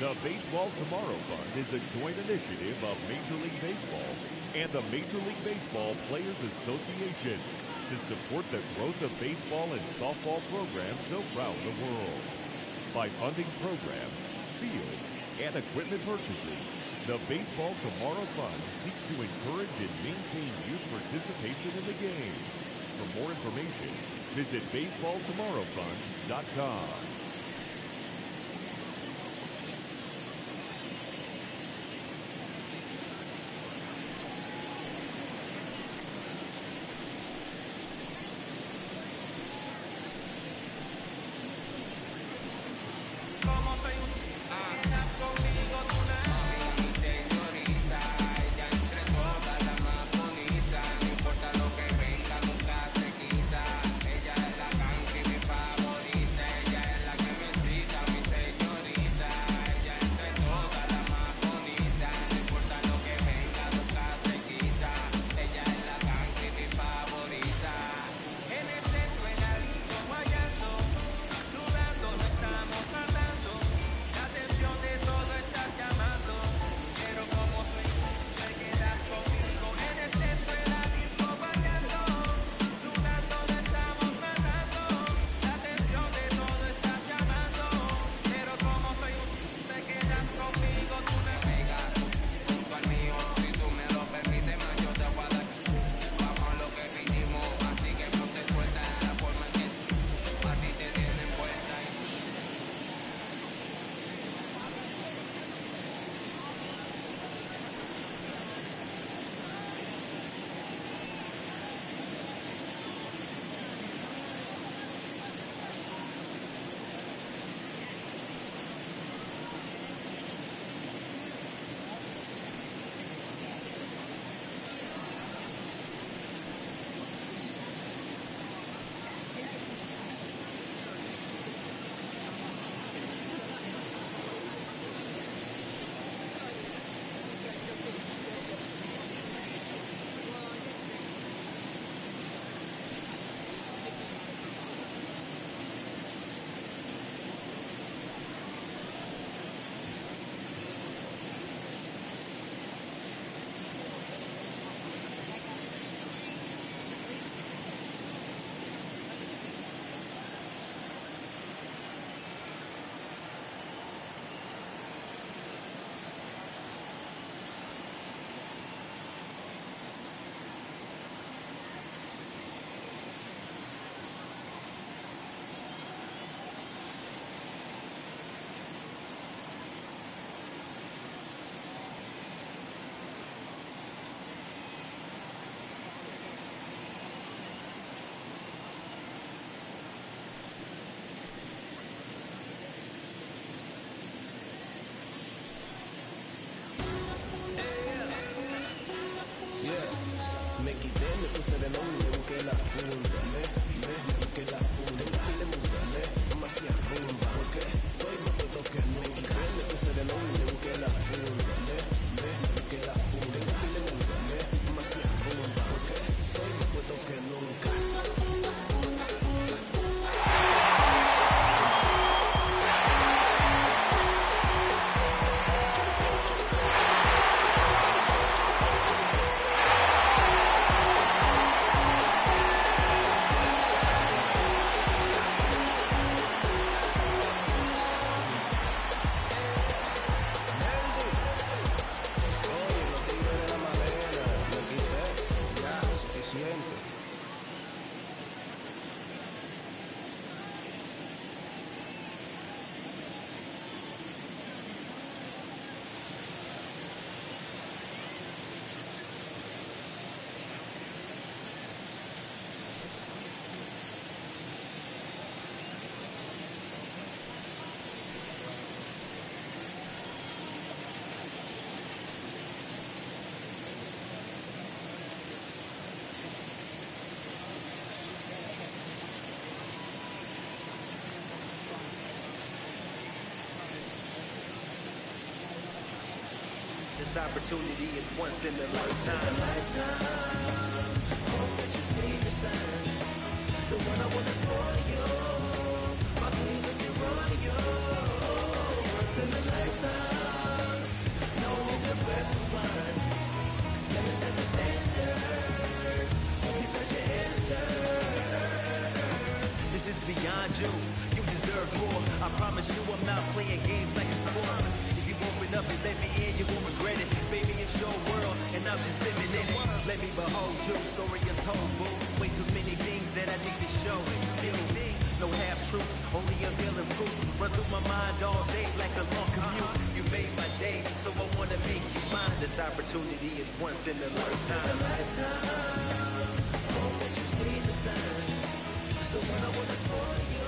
The Baseball Tomorrow Fund is a joint initiative of Major League Baseball and the Major League Baseball Players Association to support the growth of baseball and softball programs around the world. By funding programs, fields, and equipment purchases, the Baseball Tomorrow Fund seeks to encourage and maintain youth participation in the game. For more information, visit baseballtomorrowfund.com. Ella es la This opportunity is once in a lifetime. Hope that you see the signs. The one I wanna spoil you. My queen looking royal. Once in a lifetime. No need to press rewind. Let me set the standard. You got your answer. This is beyond you. You deserve more. I promise you I'm not playing games like a sport. If you open up and let me in, you won't regret it. Baby, it's your world, and I'm just living in it. Let me behold you, story untold, boo. Way too many things that I need to show. No half truths, only a million proof. Run through my mind all day like a long commute. You made my day, so I wanna make you mine. This opportunity is once in a lifetime. Hope that you see the signs. The one I wanna spoil you.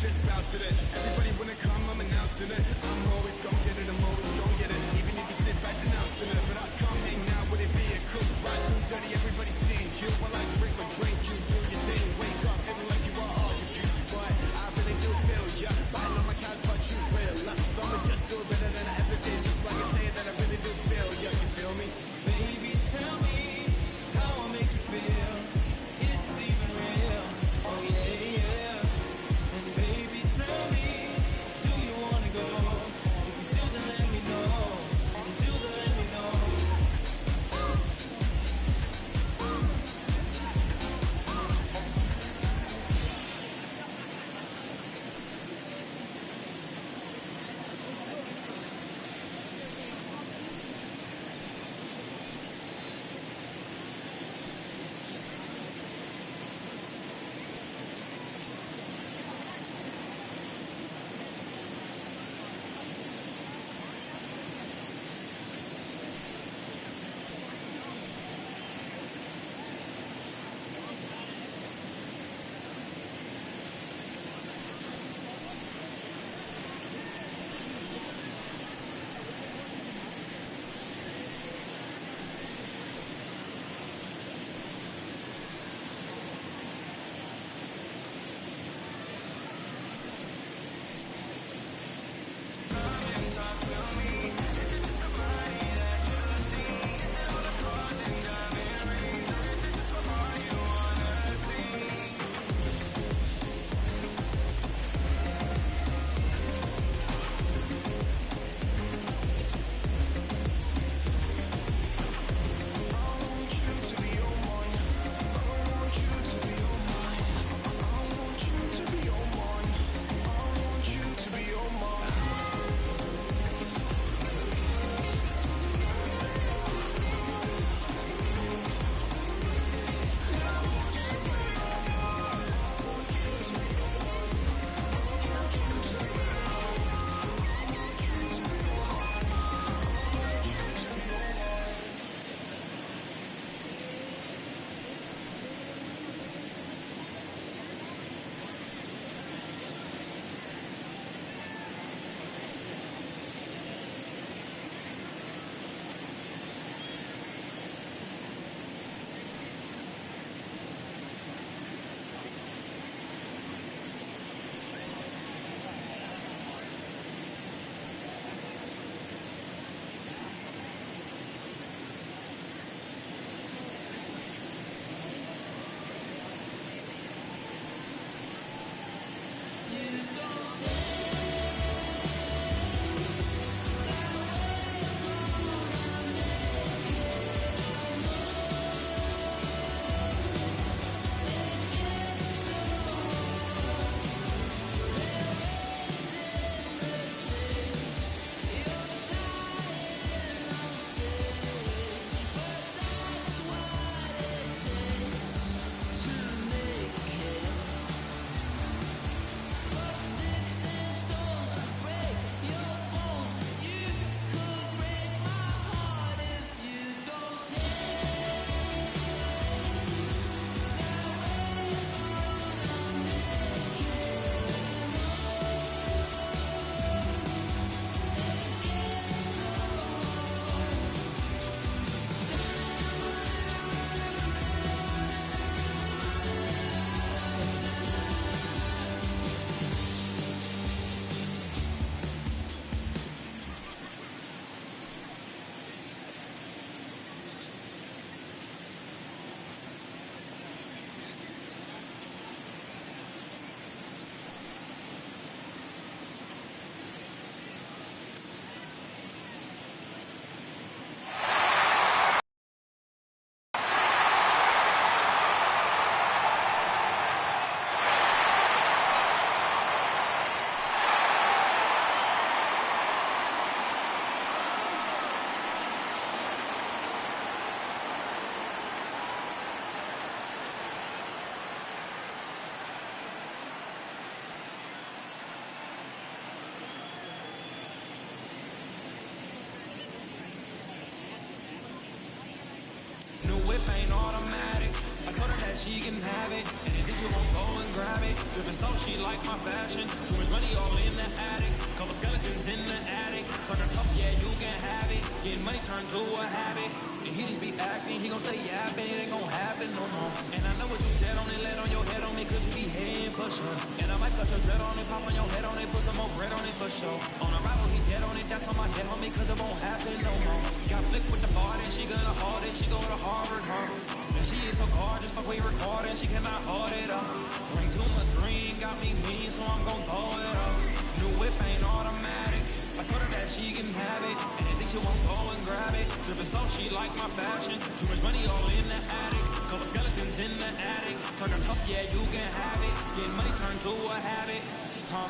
Just bounce it. Everybody wanna come, I'm announcing it. I'm always gon' get it, I'm always gon' get it. Even if you sit back denouncing it. But I come hang out with a vehicle. Ride through dirty, everybody seeing you. While I drink my drink, you do your thing. Wake up feeling like you are all confused. But I really do feel ya. Biting on my couch, but you real. So I'ma just do it better than I ever did. Just like I say that I really do feel ya. You feel me? Baby, tell me how I make you feel. Is this even real? Oh yeah, yeah. And baby, tell me, do you wanna go? If you do, then let me know. If you do, then let me know. whip ain't automatic. I told her that she can have it, and if she won't go and grab it. Drippin' so she like my fashion. Too much money all in the attic. Couple skeletons in the attic. Talking tough, yeah, you can have it. Getting money turned to a habit. And he just be acting, he gon' stay yapping. It ain't gon' happen no more. And I know what you said on it, let on your head on me, cause you be hating for sure. And I might cut your dread on it, pop on your head on it, put some more bread on it for sure. On arrival, he dead on it, that's on my dead homie, cause it won't happen no more. Got flick with the party, she gonna hard it, she go to Harvard, huh? And she is so gorgeous, fuck we recording, she cannot hold it up. Bring too much green, got me mean, so I'm gon' throw it up. New whip ain't automatic, I told her that she can have it, and if she won't go and grab it. Drippin' so she like my fashion, too much money all in the attic. Couple skeletons in the attic, talking tough, yeah, you can have it. Getting money turned to a habit, huh?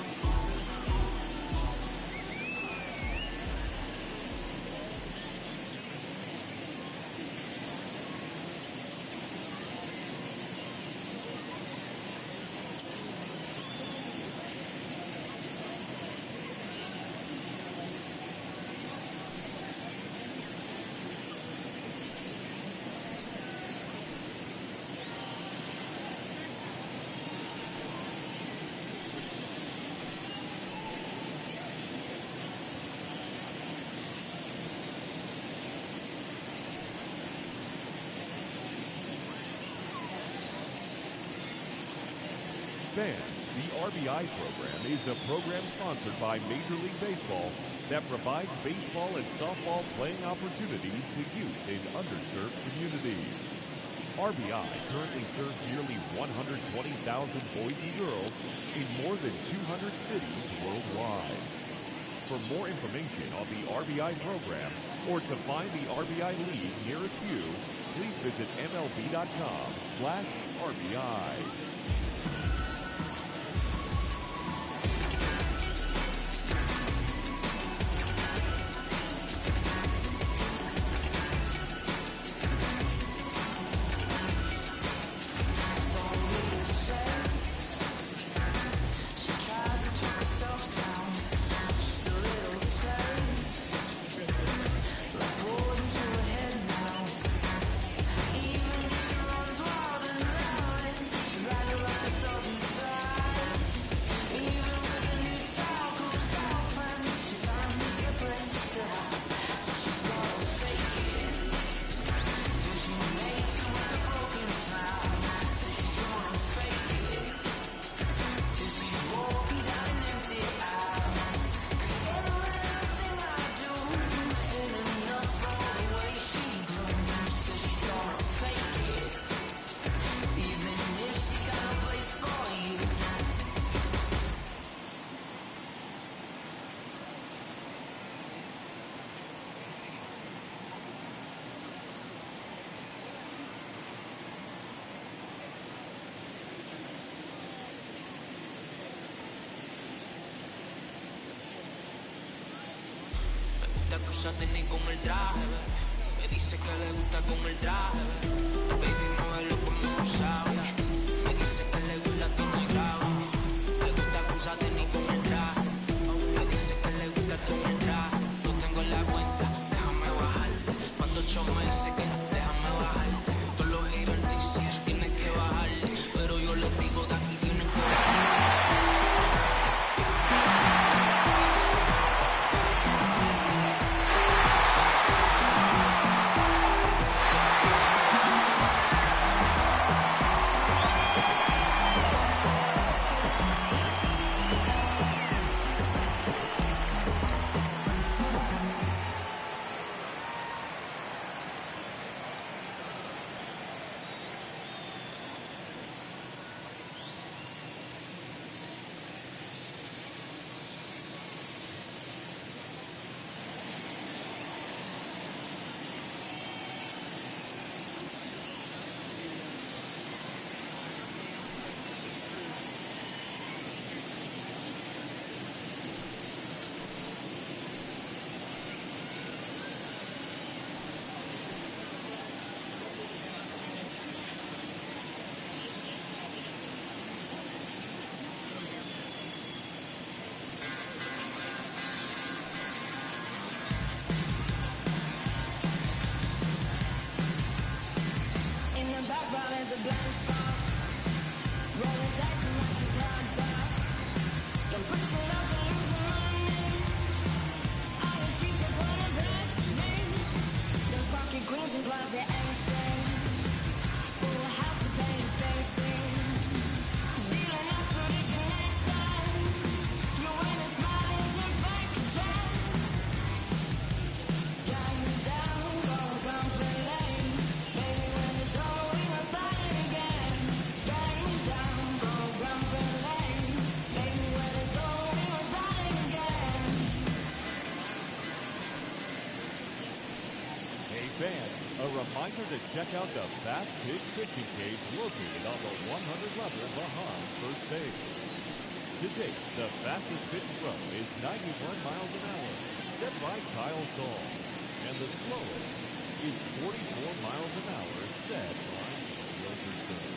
Fans, the RBI program is a program sponsored by Major League Baseball that provides baseball and softball playing opportunities to youth in underserved communities. RBI currently serves nearly 120,000 boys and girls in more than 200 cities worldwide. For more information on the RBI program or to find the RBI league nearest you, please visit MLB.com/RBI. She's riding like a cruzate ni con el traje, me dice que le gusta con el traje, baby, muévelo como lo sabe, me dice que le gusta todo grave, le gusta cruzate ni con el traje, me dice que le gusta con el traje, no tengo la cuenta, déjame bajar, cuando yo me dice que déjame bajar, todos los haters dicen tienes que bajar, pero yo les digo de aquí tienen que bajar. There's a blind spot, rolling dice and like the cards up. Don't push it up, don't lose the money. All your cheap just wanna bless me. Those pocket queens and closet aces, full house of pain faces. Dealing us so they can let us. You ain't as smart as your fake chest. Drag me down, go comfort lane. Baby, when it's over, we gon' start it again. Drag me down, go comfort lane. Baby, when it's over, we gon' start it again. Hey fans, a reminder to check out the Fast Pitch Pitching Cage located on the 100 level behind first base. To date, the fastest pitch throw is 91 miles an hour, set by Kyle Saul. And the slowest is 44 miles an hour, set by Wilkerson.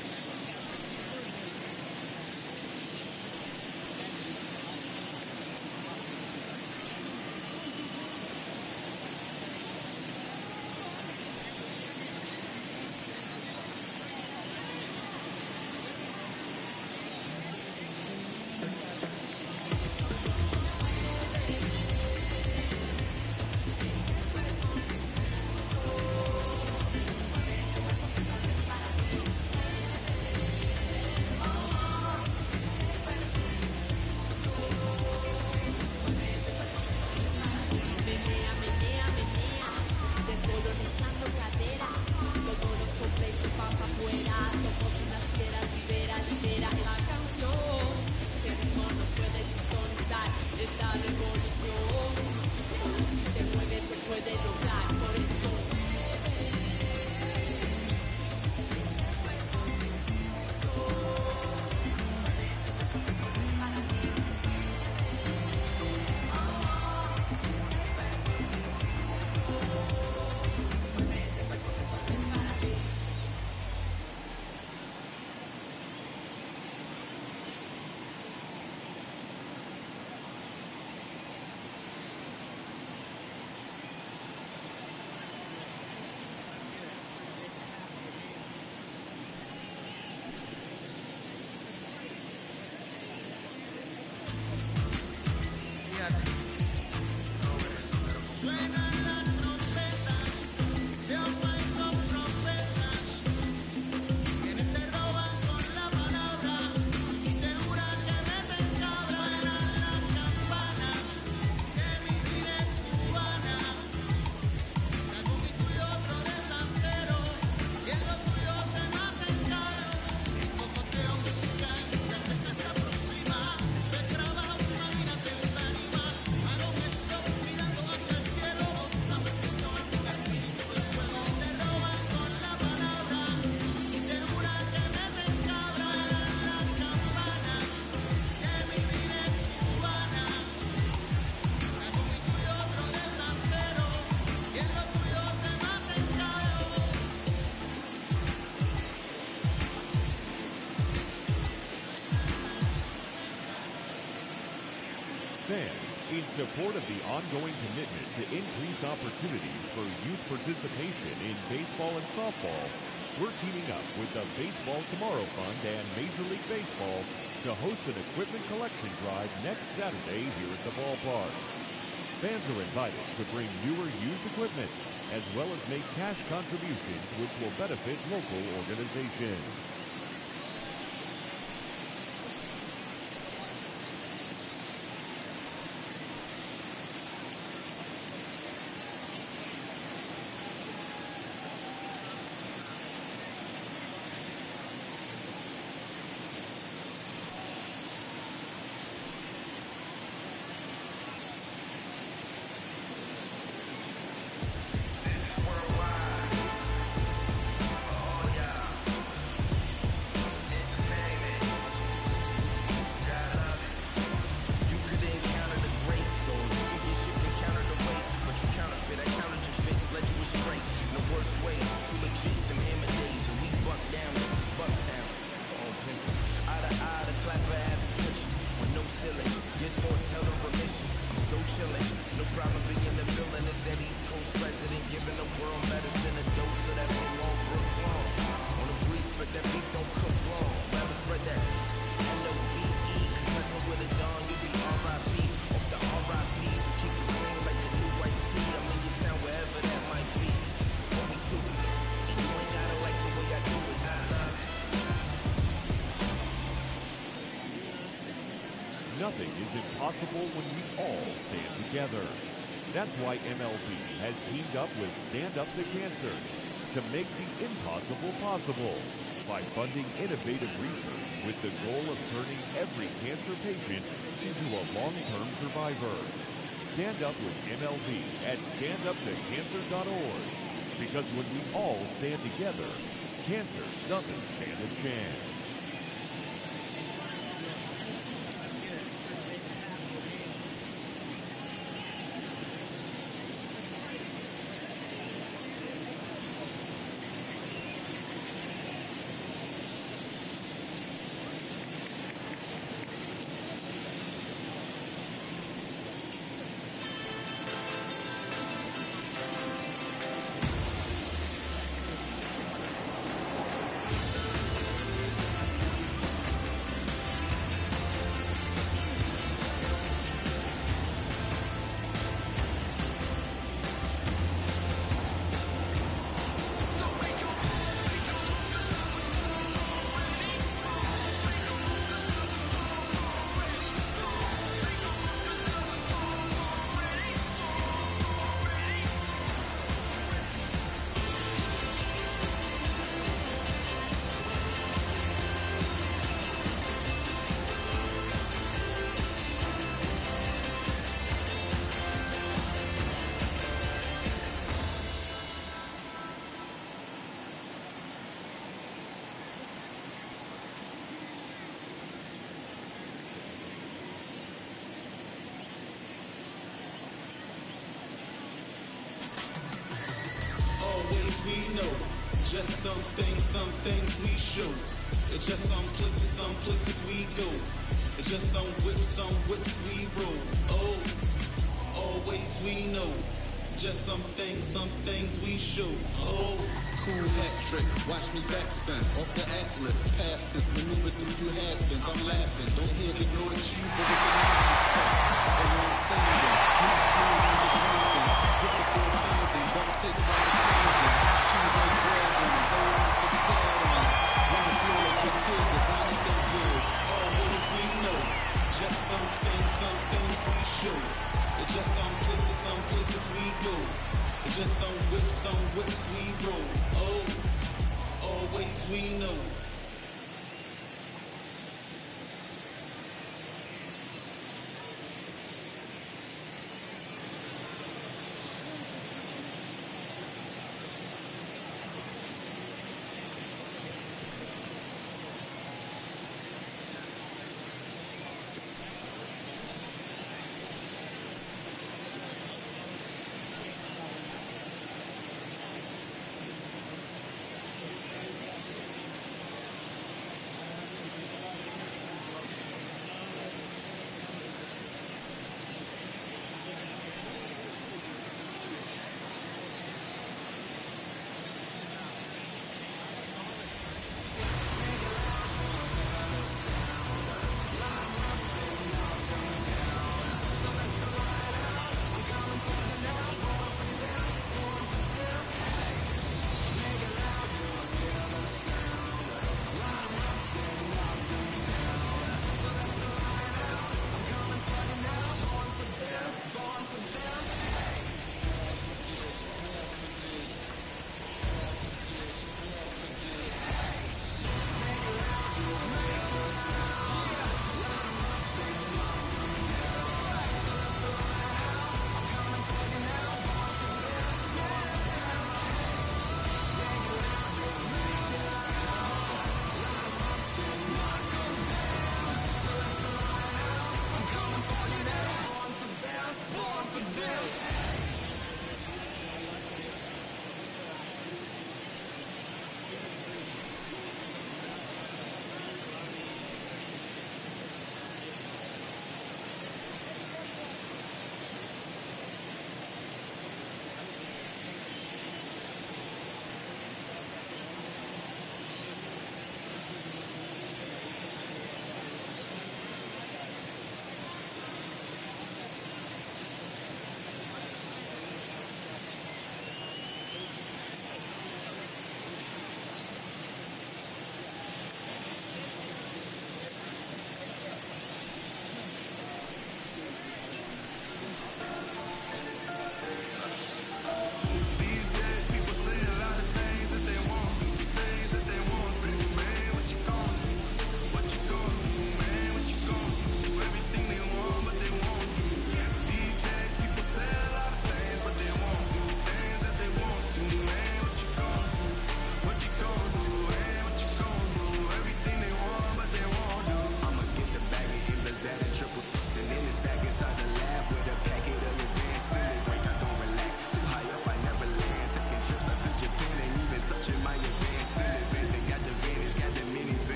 Fans, in support of the ongoing commitment to increase opportunities for youth participation in baseball and softball, we're teaming up with the Baseball Tomorrow Fund and Major League Baseball to host an equipment collection drive next Saturday here at the ballpark. Fans are invited to bring newer used equipment, as well as make cash contributions which will benefit local organizations. Nothing is impossible when we all stand together. That's why MLB has teamed up with Stand Up to Cancer to make the impossible possible by funding innovative research with the goal of turning every cancer patient into a long-term survivor. Stand up with MLB at standuptocancer.org, because when we all stand together, cancer doesn't stand a chance. We know just some things we show. It's just some places we go. It's just some whips we roll. Oh, always we know. Just some things we show. Oh, cool hat trick, watch me backspin off the Atlas. Past tense, maneuver through you has-beens. I'm laughing, don't hear, ignore the cheese, but with the don't take my choose like bread and hold some sad on. Run the floor like your kid, cause I ain't that good. Always we know, just some things we show. It's just some places we go. It's just some whips we roll. Oh, always we know.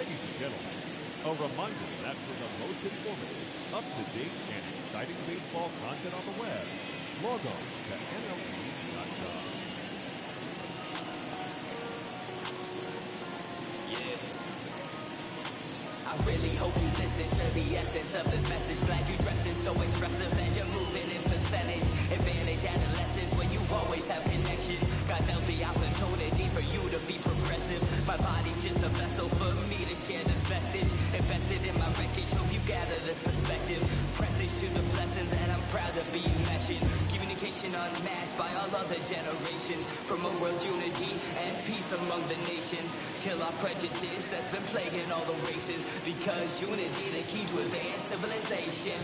Ladies and gentlemen, a reminder that for the most informative, up-to-date, and exciting baseball content on the web, log on to MLB.com. I really hope you listen to the essence of this message. Glad you dressing so expressive and you're moving in percentage. Advantage adolescence when you always have connections. God dealt the opportunity for you to be progressive. My body's just a vessel for me to share this message. Invested in my wreckage, hope you gather this perspective. Presage to the blessing that I'm proud to be mentioned. Communication unmatched by all other generations. Promote world unity and peace among the nations. Kill off prejudice that's been plaguing all the races. Because unity the key to advance civilization.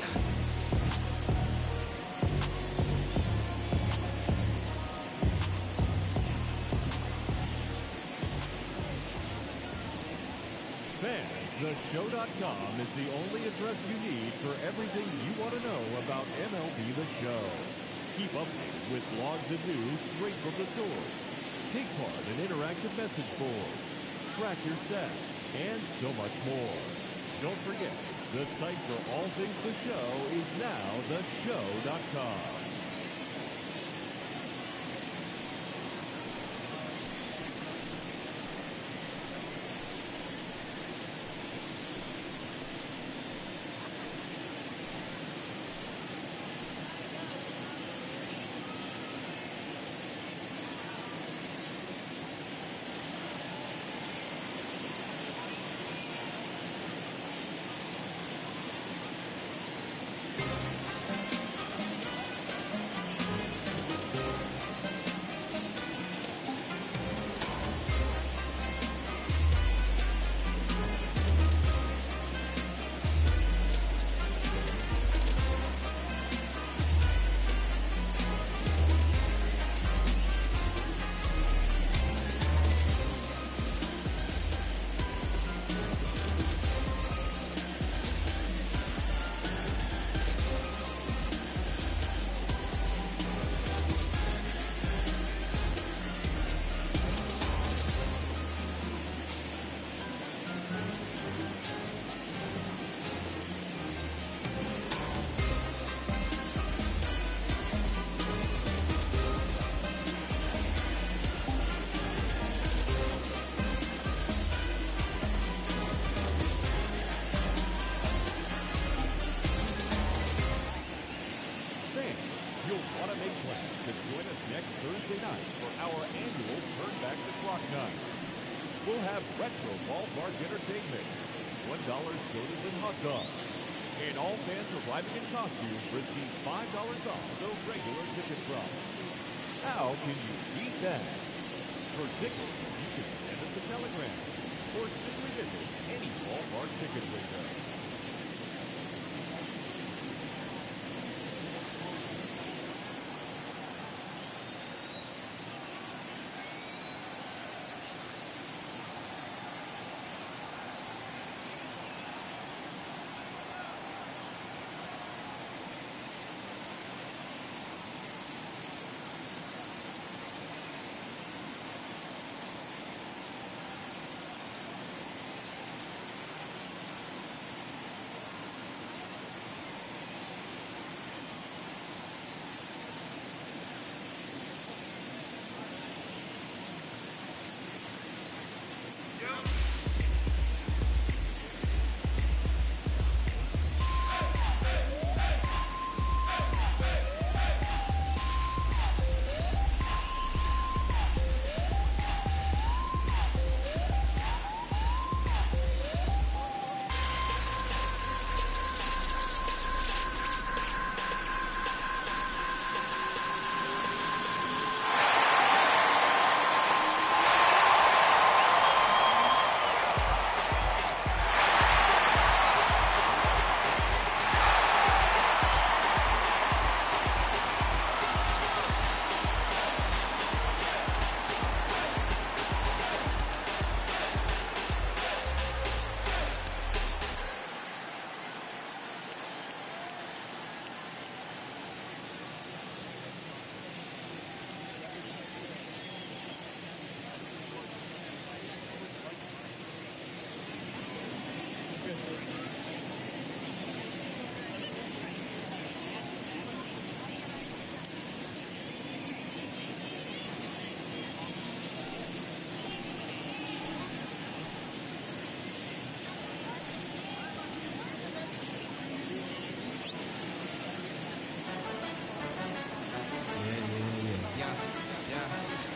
TheShow.com is the only address you need for everything you want to know about MLB The Show. Keep updated with blogs and news straight from the source. Take part in interactive message boards. Track your stats, and so much more. Don't forget, the site for all things The Show is now TheShow.com. We'll have retro ballpark entertainment, $1 sodas and hot dogs. And all fans arriving in costume receive $5 off the regular ticket price. How can you beat that? For tickets, you can send us a telegram or simply visit any ballpark ticket window.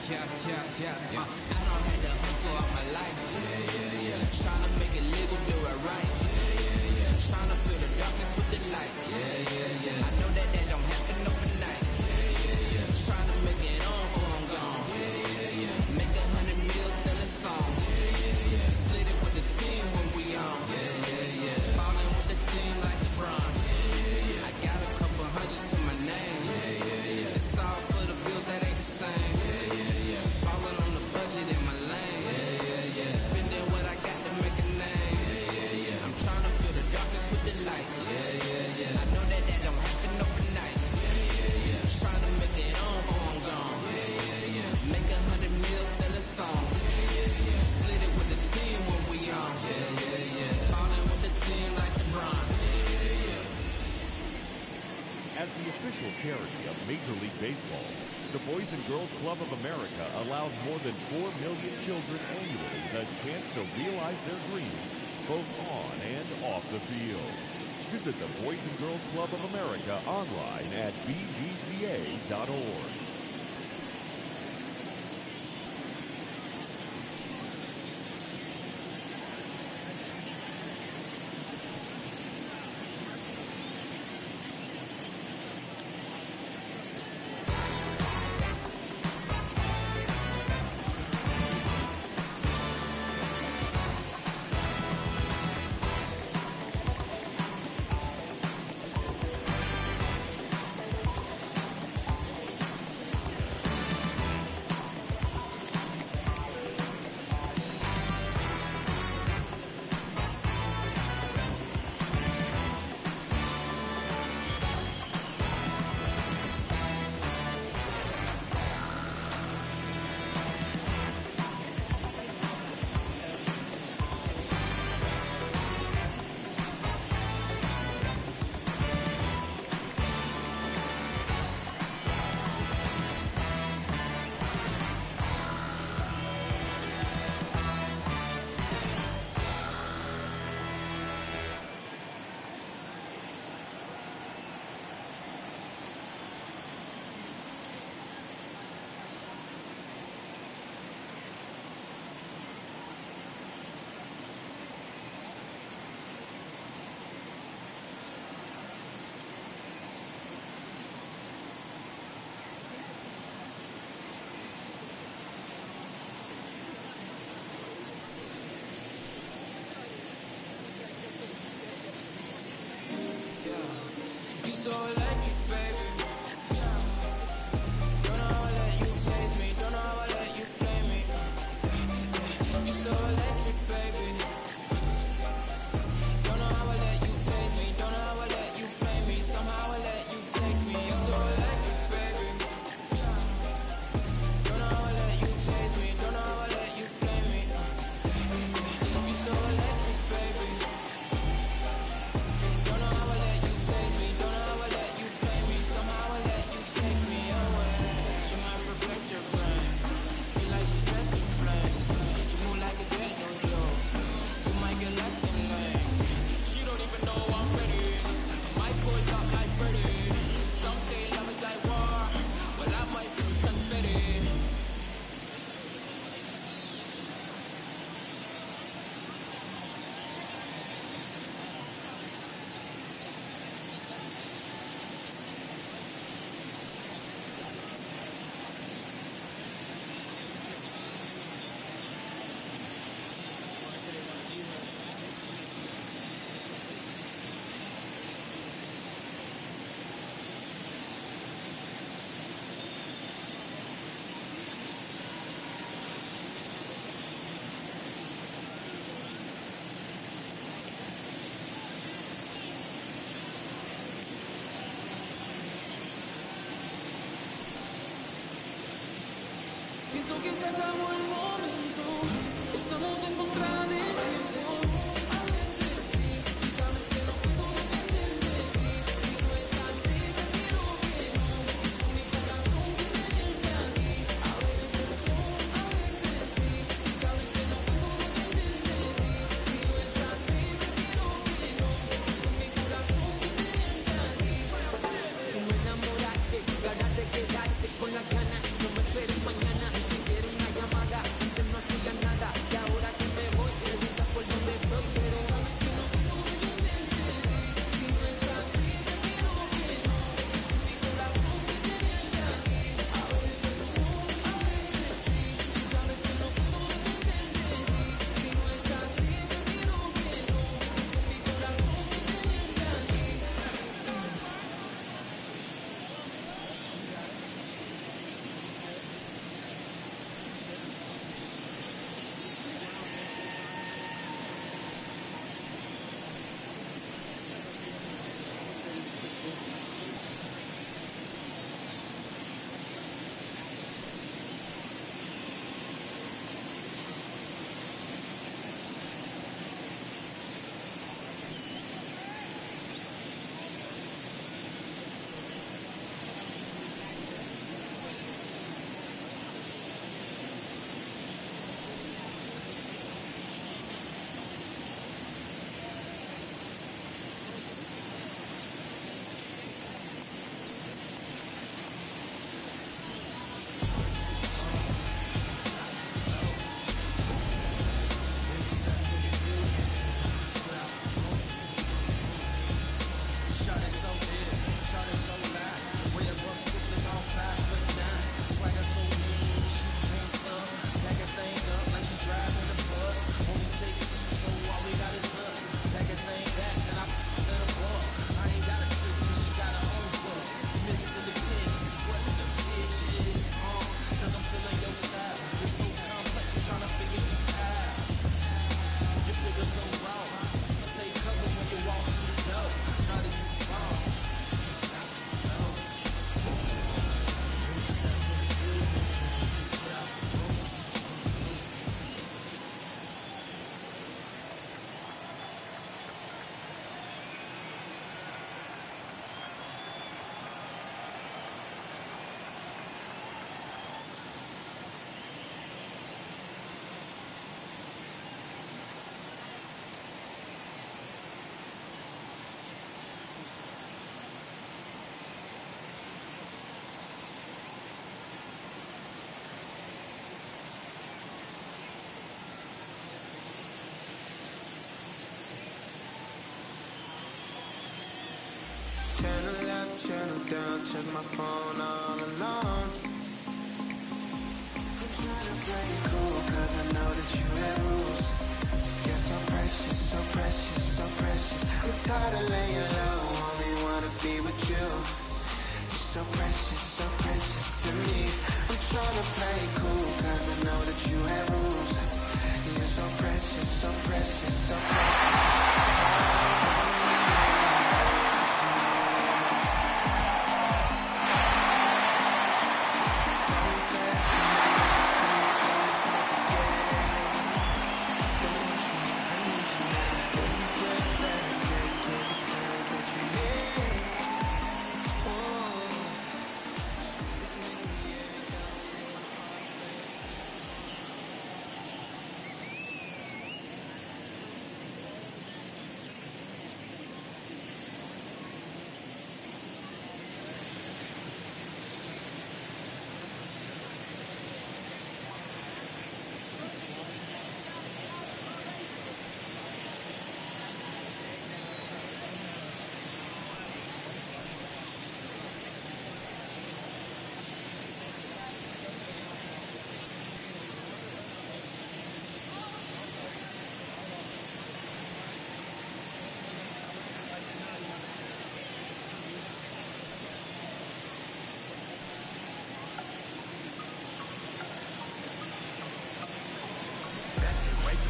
I don't have to hustle all my life. Trying to make it legal, do it right. Trying to fill the darkness with the light. I know that don't happen overnight. Trying to make it on before I'm gone. Make 100 mil selling songs. Split it with the team when we on. Ballin' with the team like LeBron. I got a couple hundreds to my name. It's all for the bills that ain't the same. Ballin' on the budget in my lane. Spending what I got to make a name. I'm trying to fill the darkness with the light. I know that don't happen overnight. Trying to make it on before I'm gone. Make 100 mil selling songs. Split it with the team when we on. Ballin' with the team like LeBron. As the official charity of Major League Baseball, the Boys and Girls Club of America allows more than 4 million children annually the chance to realize their dreams both on and off the field. Visit the Boys and Girls Club of America online at bgca.org. So electric, baby. Don't know how I let you taste me. Don't know how I let you play me. You're so electric, baby. Don't know how I let you taste me. Don't know how I let you play me. Somehow I let you take me. You're so electric, baby. Don't know how I let you taste me. Don't know how I let you play me. You're so electric, baby. Don't know how I let you taste me. Don't know how I let you play me. Somehow I let you take me away. She might perplex your brain. Feel like she's dressed in flames. She move like a jet, no joke. You might get left in lanes. She don't even know I'm ready. I might pull up like Freddy. Some say love is like war. Well, I might be confetti. Siento que se acabó el momento. Estamos en contra de tiempo. A veces sí, si sabes que no puedo depender de ti. Si no es así, prefiero que no. Es con mi corazón que tenerte aquí. A veces sí, si sabes que no puedo depender de ti. Si no es así, prefiero que no. Es con mi corazón que tenerte aquí. Tú me enamoraste, y ahora te quedaste con la gana. No me esperes mañana. It's so complex, I'm trying to figure you out. You figure so wrong. Say cover when you walk through the door. Try to you wrong. Channel up, channel down, check my phone all alone. I'm trying to play it cool, cause I know that you have rules. You're so precious, so precious, so precious. I'm tired of laying low, only wanna be with you. You're so precious to me. I'm trying to play it cool, cause I know that you have rules. You're so precious, so precious, so precious.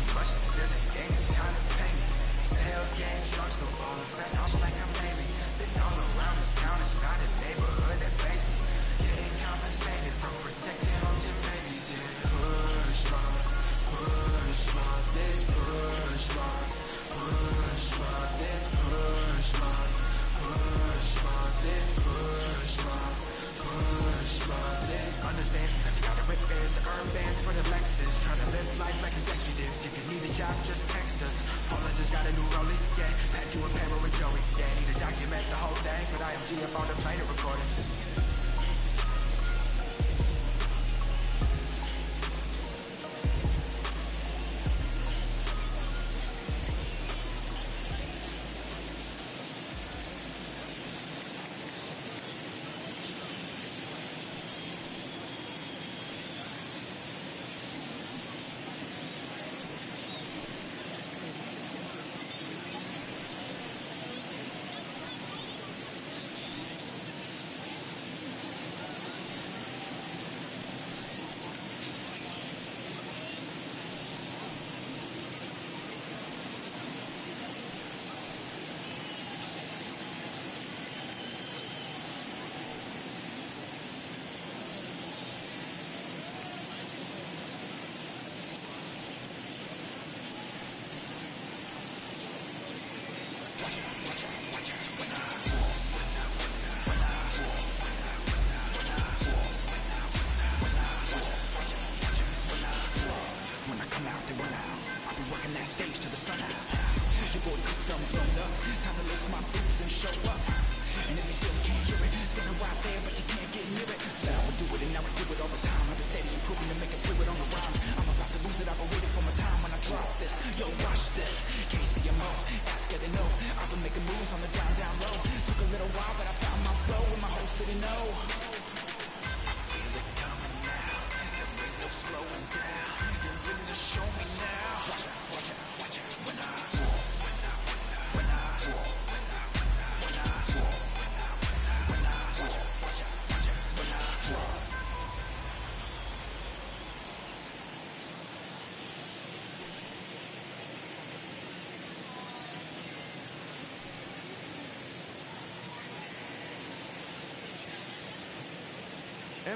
Questions in this game, it's time to pay me. Sales game, sharks no ballin' fast, I'm like I'm Navy. Been all around this town, it's not a neighborhood that face me. Getting compensated for protecting homes and babies, yeah. Push my, this push my, this push my, this push my, this. Understand sometimes you gotta rip fans to earn bands for the Lexus. Trying to live life like executives. If you need a job, just text us. Paula just got a new rollie, yeah. Pat to a pair with Joey, yeah. Need to document the whole thing, but IMG up on the plane to record it.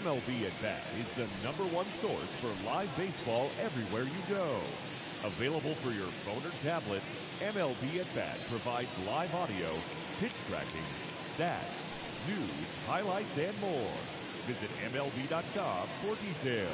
MLB at Bat is the #1 source for live baseball everywhere you go. Available for your phone or tablet, MLB at Bat provides live audio, pitch tracking, stats, news, highlights, and more. Visit MLB.com for details.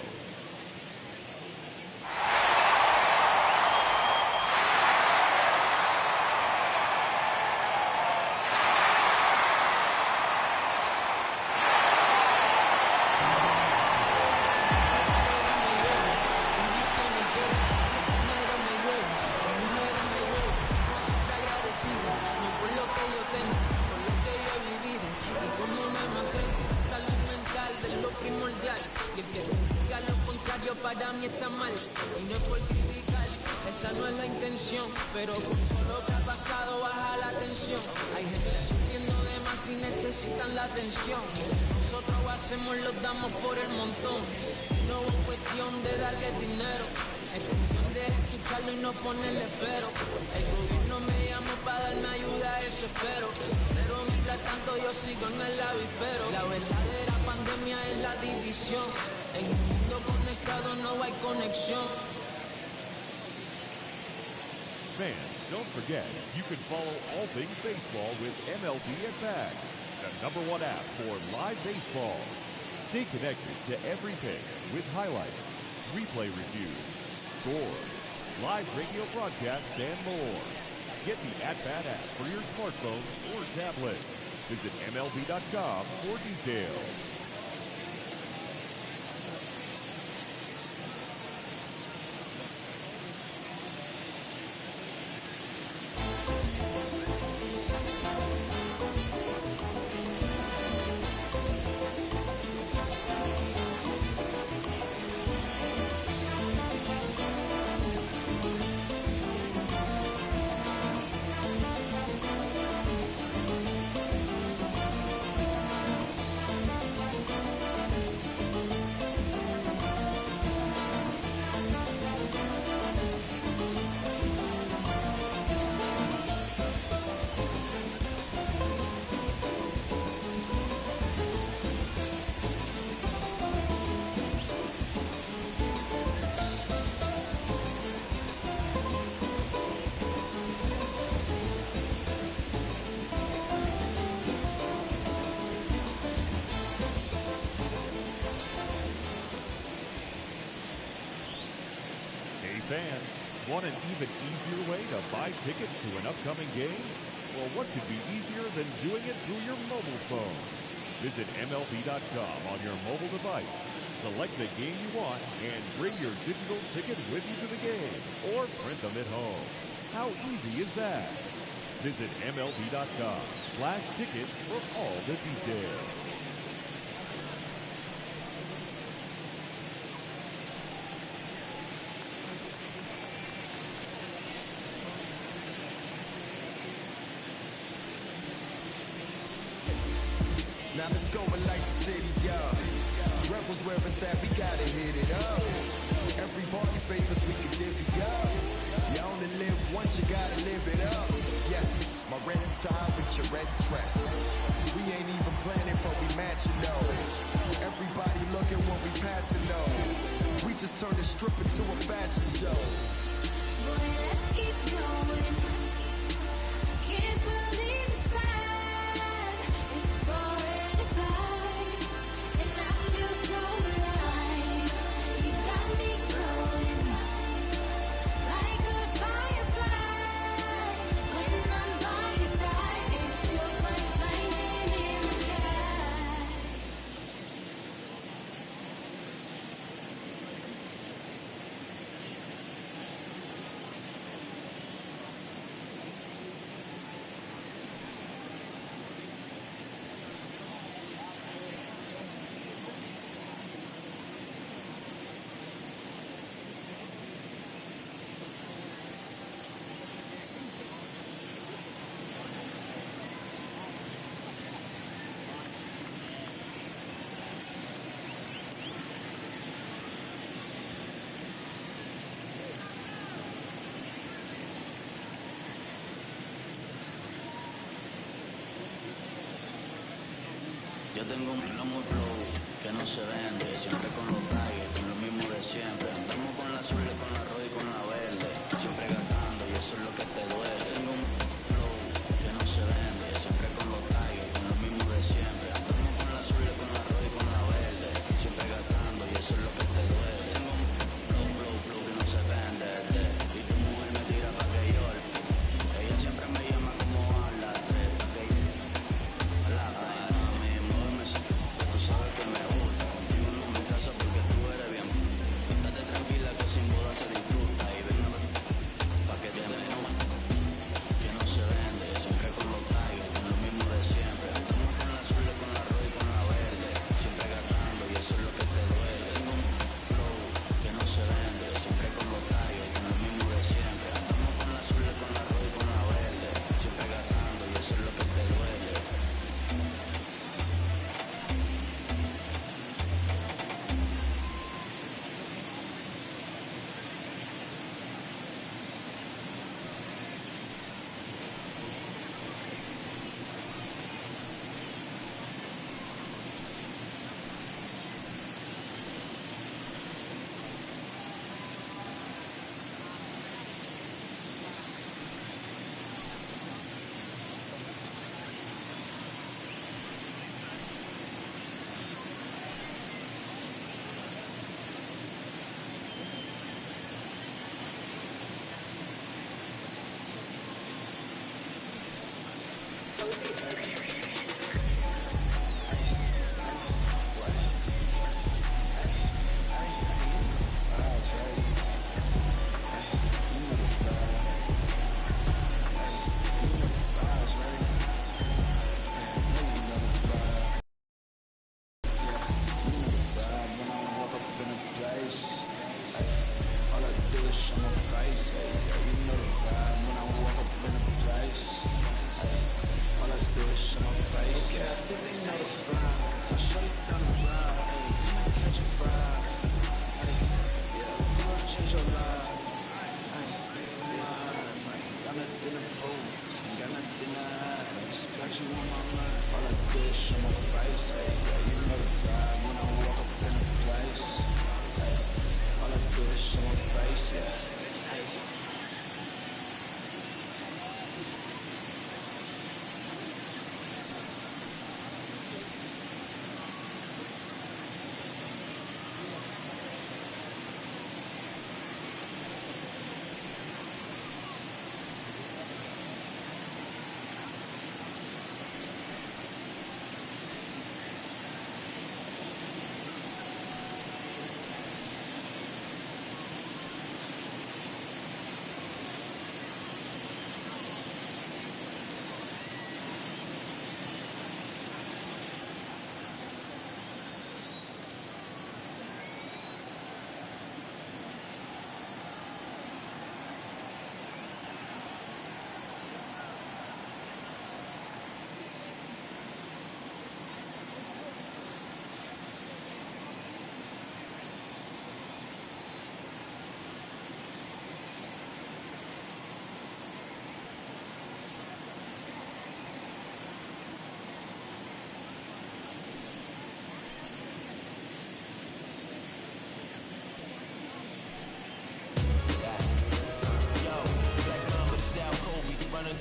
Para mí está mal y no es por criticar, esa no es la intención, pero con todo lo que ha pasado baja la tensión. Hay gente sufriendo de más y necesitan la atención. Nosotros hacemos, los damos por el montón. No es cuestión de darle dinero, es cuestión de escucharlo y no ponerle pero. El gobierno me llamó para darme ayuda, eso espero. Pero mientras tanto yo sigo en el avispero. La verdadera pandemia es la división. En un mundo conectado no hay conexión. Fans, don't forget, you can follow all things baseball with MLB at Bat, the #1 app for live baseball. Stay connected to every pitch with highlights, replay reviews, scores, live radio broadcasts, and more. Get the At Bat app for your smartphone or tablet. Visit MLB.com for details. Fans, want an even easier way to buy tickets to an upcoming game? Well, what could be easier than doing it through your mobile phone? Visit MLB.com on your mobile device. Select the game you want and bring your digital ticket with you to the game or print them at home. How easy is that? Visit MLB.com/tickets for all the details. Now let's go and light the city up. Rebels where it's at, we gotta hit it up. Everybody favors, we can divvy up. You only live once, you gotta live it up. Yes, my red tie with your red dress. We ain't even planning, but we matching though. Everybody looking when we passing though. We just turned the strip into a fashion show. Boy, let's keep going. I can't believe it's right. It's already fine, and I feel so alive. You got me glowing like a firefly. When I'm by your side, it feels like lightning in the sky. Yo tengo un flow que no se vende, siempre con los Tigers, con lo mismo de siempre. Andamos con la azul, con la roja y con la verde, siempre gastando y eso es lo que te duele. Tengo un flow que no se vende, siempre con los Tigers, con lo mismo de siempre. Andamos con la azul, con la roja y con la verde, siempre gastando y eso es lo que te duele. Tengo un flow que no se vende, y tu mujer me tira pa' que llore. Ella siempre me llama como a las 3, pa' que a la mami, muéveme, tú sabes que me gusta. Contigo no me caso porque tú eres bien. Date tranquila que sin boda se disfruta. Y ven a ver, pa' que te amenuma, que no se vende, siempre con los Tigers, con lo mismo de siempre. Andamos con la azul, con la roja y con la verde, siempre gastando y eso es lo que te duele. Tengo un flow que no se vende, siempre con los Tigers, con lo mismo de siempre. Andamos con la azul, con la roja y con la verde, siempre gastando y eso es lo que te duele.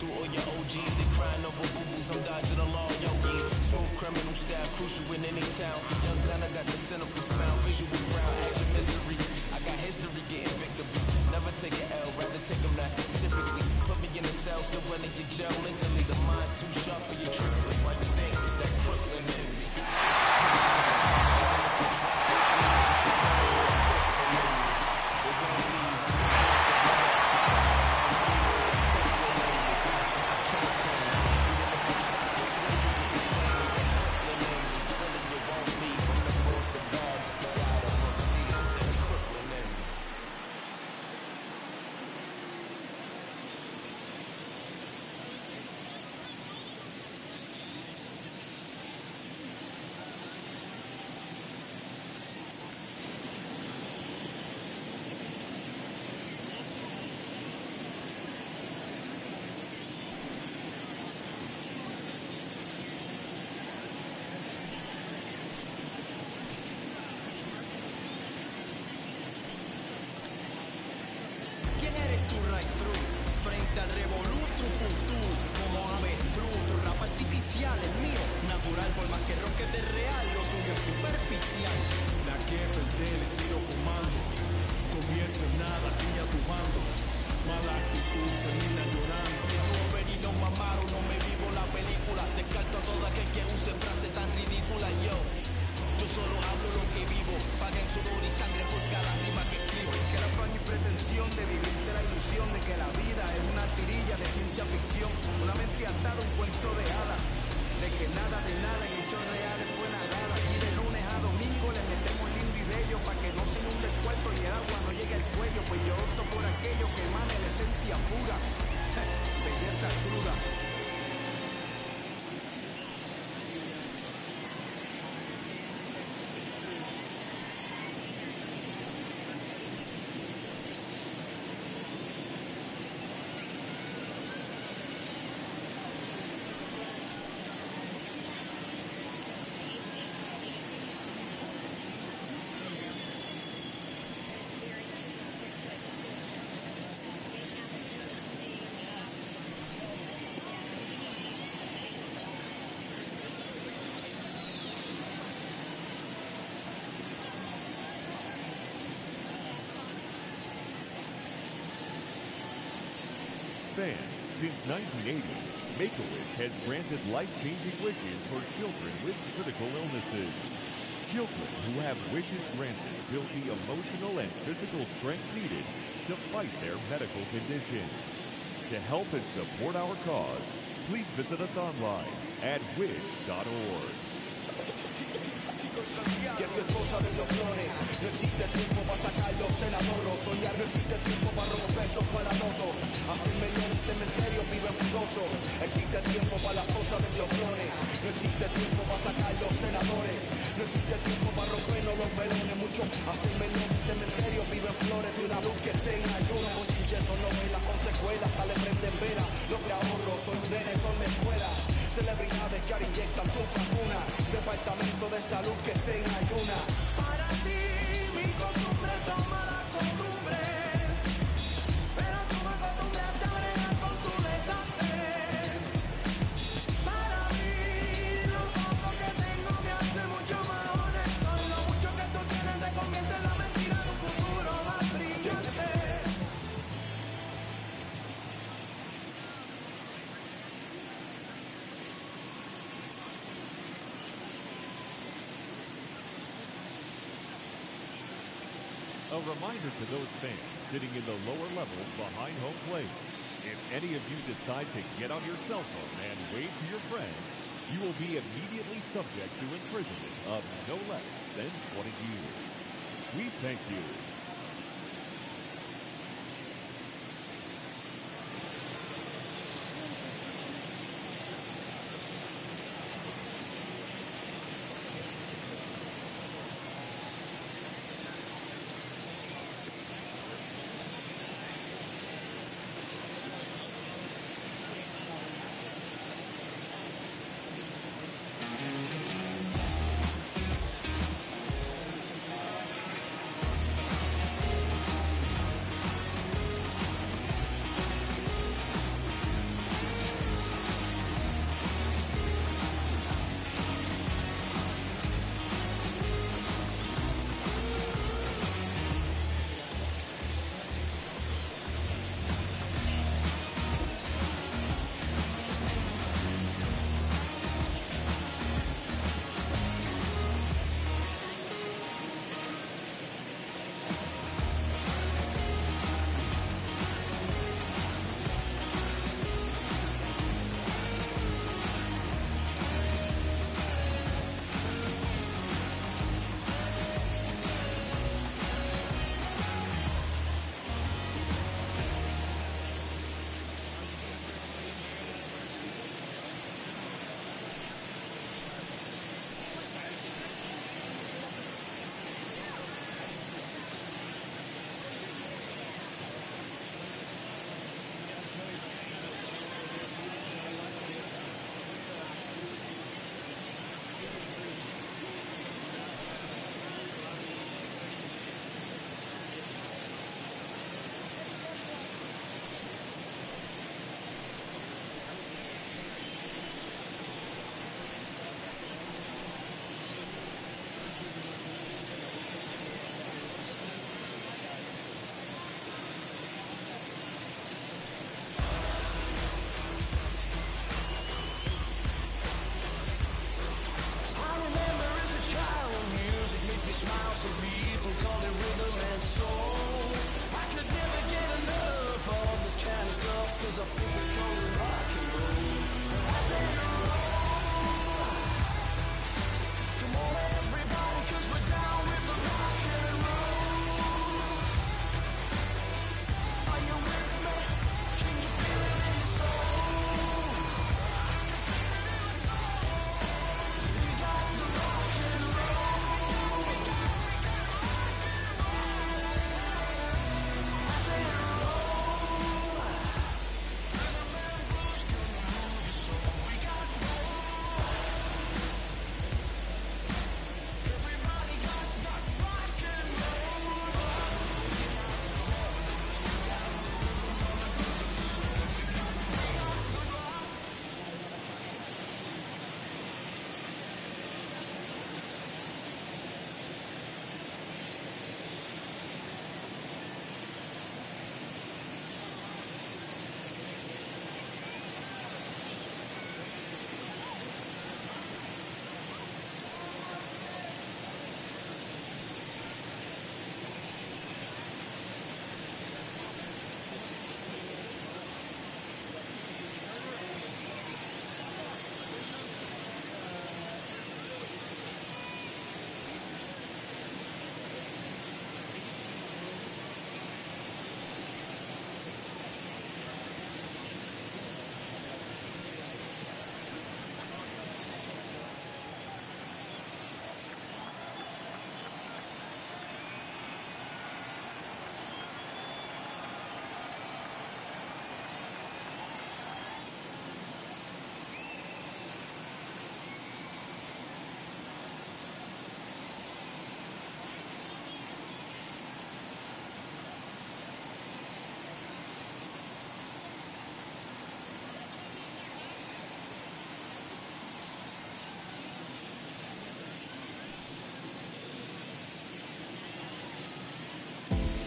Through all your OGs, they crying over boo-boos, I'm dodging along, yo, smooth criminal style, crucial in any town. Young gunner got the cynical smile, visual brown, action mystery. I got history getting victories, never take an L, rather take them not typically. Put me in the cell, still running your jail mentally. The mind too sharp for your triplet. Why you think it's that Brooklyn in me? ¿Quién eres tú, right through? Frente al revolutru, tú, como avestruz. Tu rap artificial, el mío, natural. Por más que ronques de real, lo tuyo es superficial. La que perder, estilo comando. Convierto en nada, aquí a tu bando. Mala actitud, termina llorando. Already know my motto, no me vivo la película. Descarto a todo aquel que use frase tan ridícula. Yo solo hablo lo que vivo. Paguen sudor y sangre por cada rima que escribo. Que era afán y pretensión de vivirte la ilusión de que la vida es una tirilla de ciencia ficción. Una mente atada, un cuento de hadas. De que nada de nada en hechos reales fue nada. Y de lunes a domingo le metemos lindo y bello para que no se inunde el cuarto y el agua no llegue al cuello. Pues yo opto por aquello que emane la esencia pura. Belleza cruda. Fans, since 1980, Make-A-Wish has granted life-changing wishes for children with critical illnesses. Children who have wishes granted build the emotional and physical strength needed to fight their medical condition. To help and support our cause, please visit us online at wish.org. Que soy cosa de los flores. No existe tiempo para sacar los senadores. Soñar no existe tiempo para robar pesos para todo. Hacerme en el cementerio vive fugoso. Existe tiempo para las cosas de los flores. No existe tiempo para sacar los senadores. No existe tiempo para rompernos los velones. Mucho hacerme en el cementerio viven flores de una luz que esté en ayuno. Con chinches o novelas, con secuelas, hasta le prenden vela. Lo que ahorro son nenes, son de escuela. Celebridades que ahora inyectan tu vacuna. Departamento de salud que esté en ayuna. Para ti, mis costumbres son malas costumbres. Pero tú me acostumbraste a bregar con tu desastre. Para mí, lo poco que tengo me hace mucho más honesto. Lo mucho que tú tienes te convierte en la mentira de un futuro más brillante. A reminder to those fans sitting in the lower levels behind home plate. If any of you decide to get on your cell phone and wave to your friends, you will be immediately subject to imprisonment of no less than 20 years. We thank you. cause I feel the cold and rock and roll. I said roll. Come on everybody, cause we're down with the rock and roll. Are you with me? Can you feel it in your soul? I can feel it in my soul. We got the rock and roll. We got rock and roll. I said roll.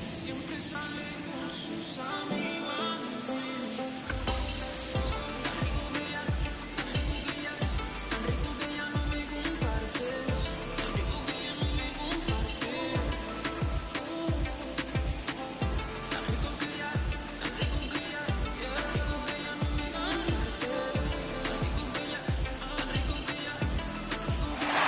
Siempre sale con sus amigos. Tan rico que ya, tan rico que ya no me compartes. Tan rico que ya no me compartes. Tan rico que ya, tan rico que ya, tan rico que ya no me compartes. Tan rico que ya, tan rico que ya, tan rico que ya.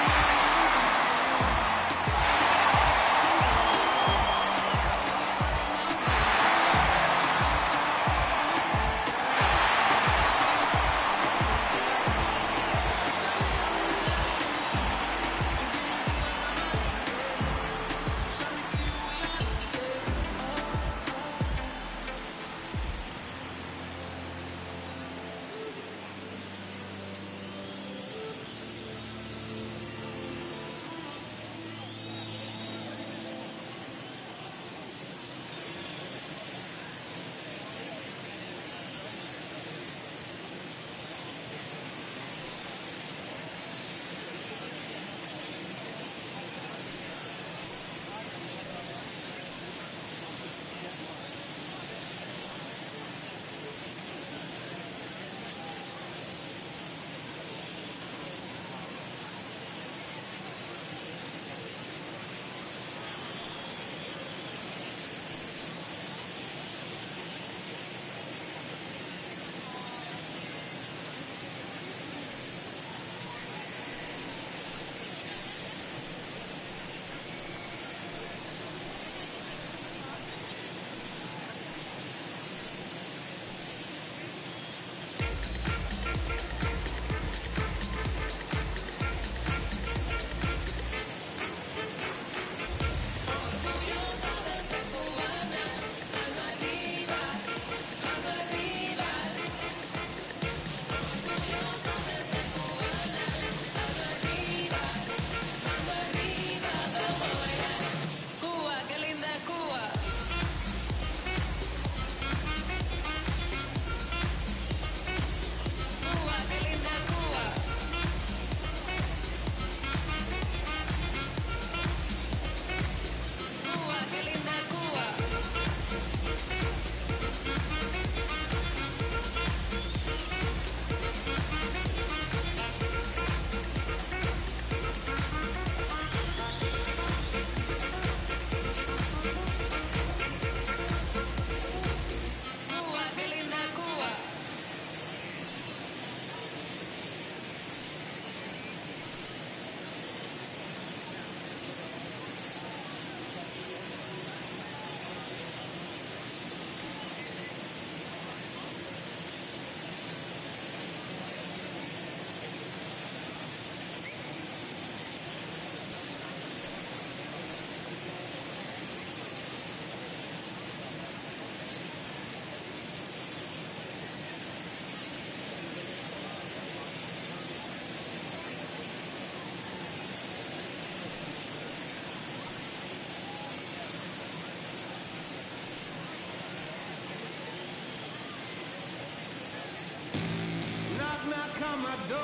knock on my door.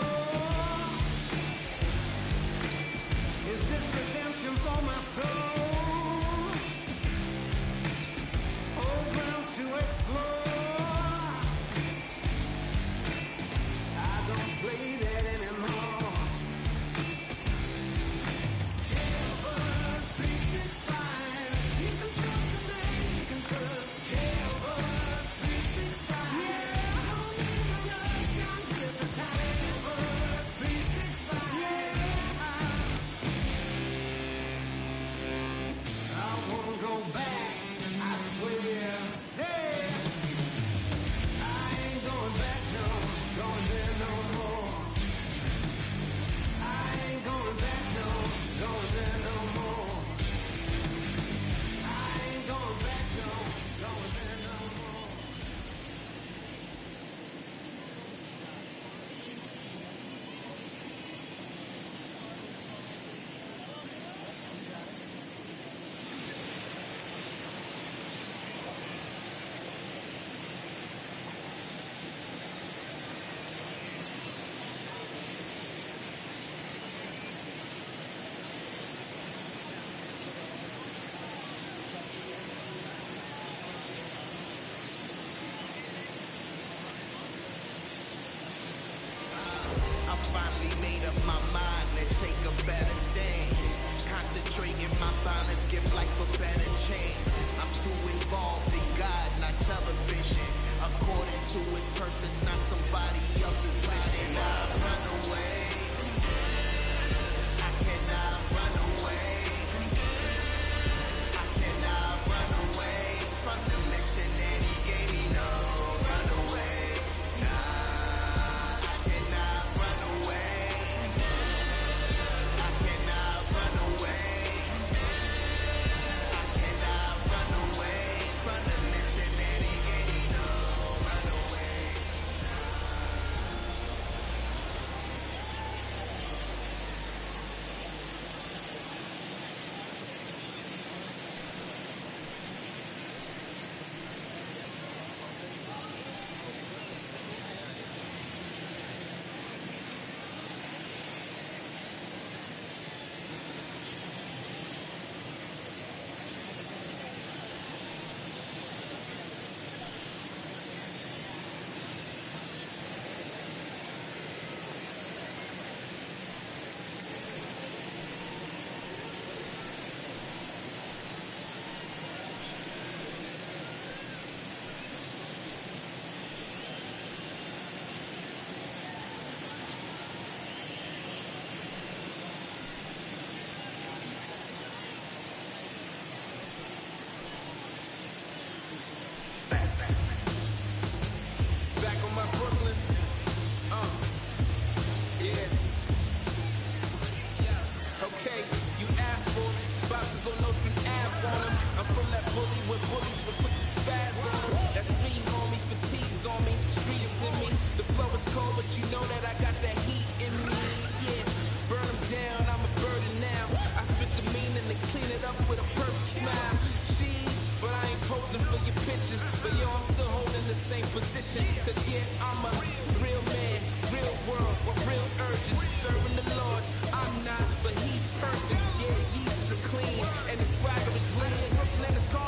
Is this redemption for my soul? Old ground to explore. I don't play that anymore. Jailbird 365. You can trust the man you can trust. Jailbird 365. Yeah, don't need to rush. I'm good for time. Jailbird 365. Yeah. I won't go back, I swear. Hey, I ain't going back, no, going there no more. I ain't going back, no, going there no more. I ain't going back, no, going there no more. I finally made up my mind to take a better stand. Concentrating my balance, give life a better chance. I'm too involved in God, not television. According to his purpose, not somebody else's mission. I run away. I cannot run away. I cannot run away from the mission that he gave me. No, run away. Nah, I cannot run away. I cannot run away. I cannot run away from the mission that he gave me. No, run away. Back on my Brooklyn. Yeah. Okay, you asked for it. About to go no string Ave on him. I'm from that bully where bullies were quick to spaz on him. That's me, homie. Fatigue's on me. Streets in me. The flow is cold, but you know that I got that heat in me. Yeah. Burn them down, I'm a burden now. I spit the meaning to clean it up with a perfect smile. Cheese, but I ain't posing for your pictures. But yo, I'm still holding the same position. Cause yeah, I'm a real man, real world with real urges. Serving the Lord, I'm not, but he's perfect. Yeah, the yeast is clean, and the swagger is lean. And it's called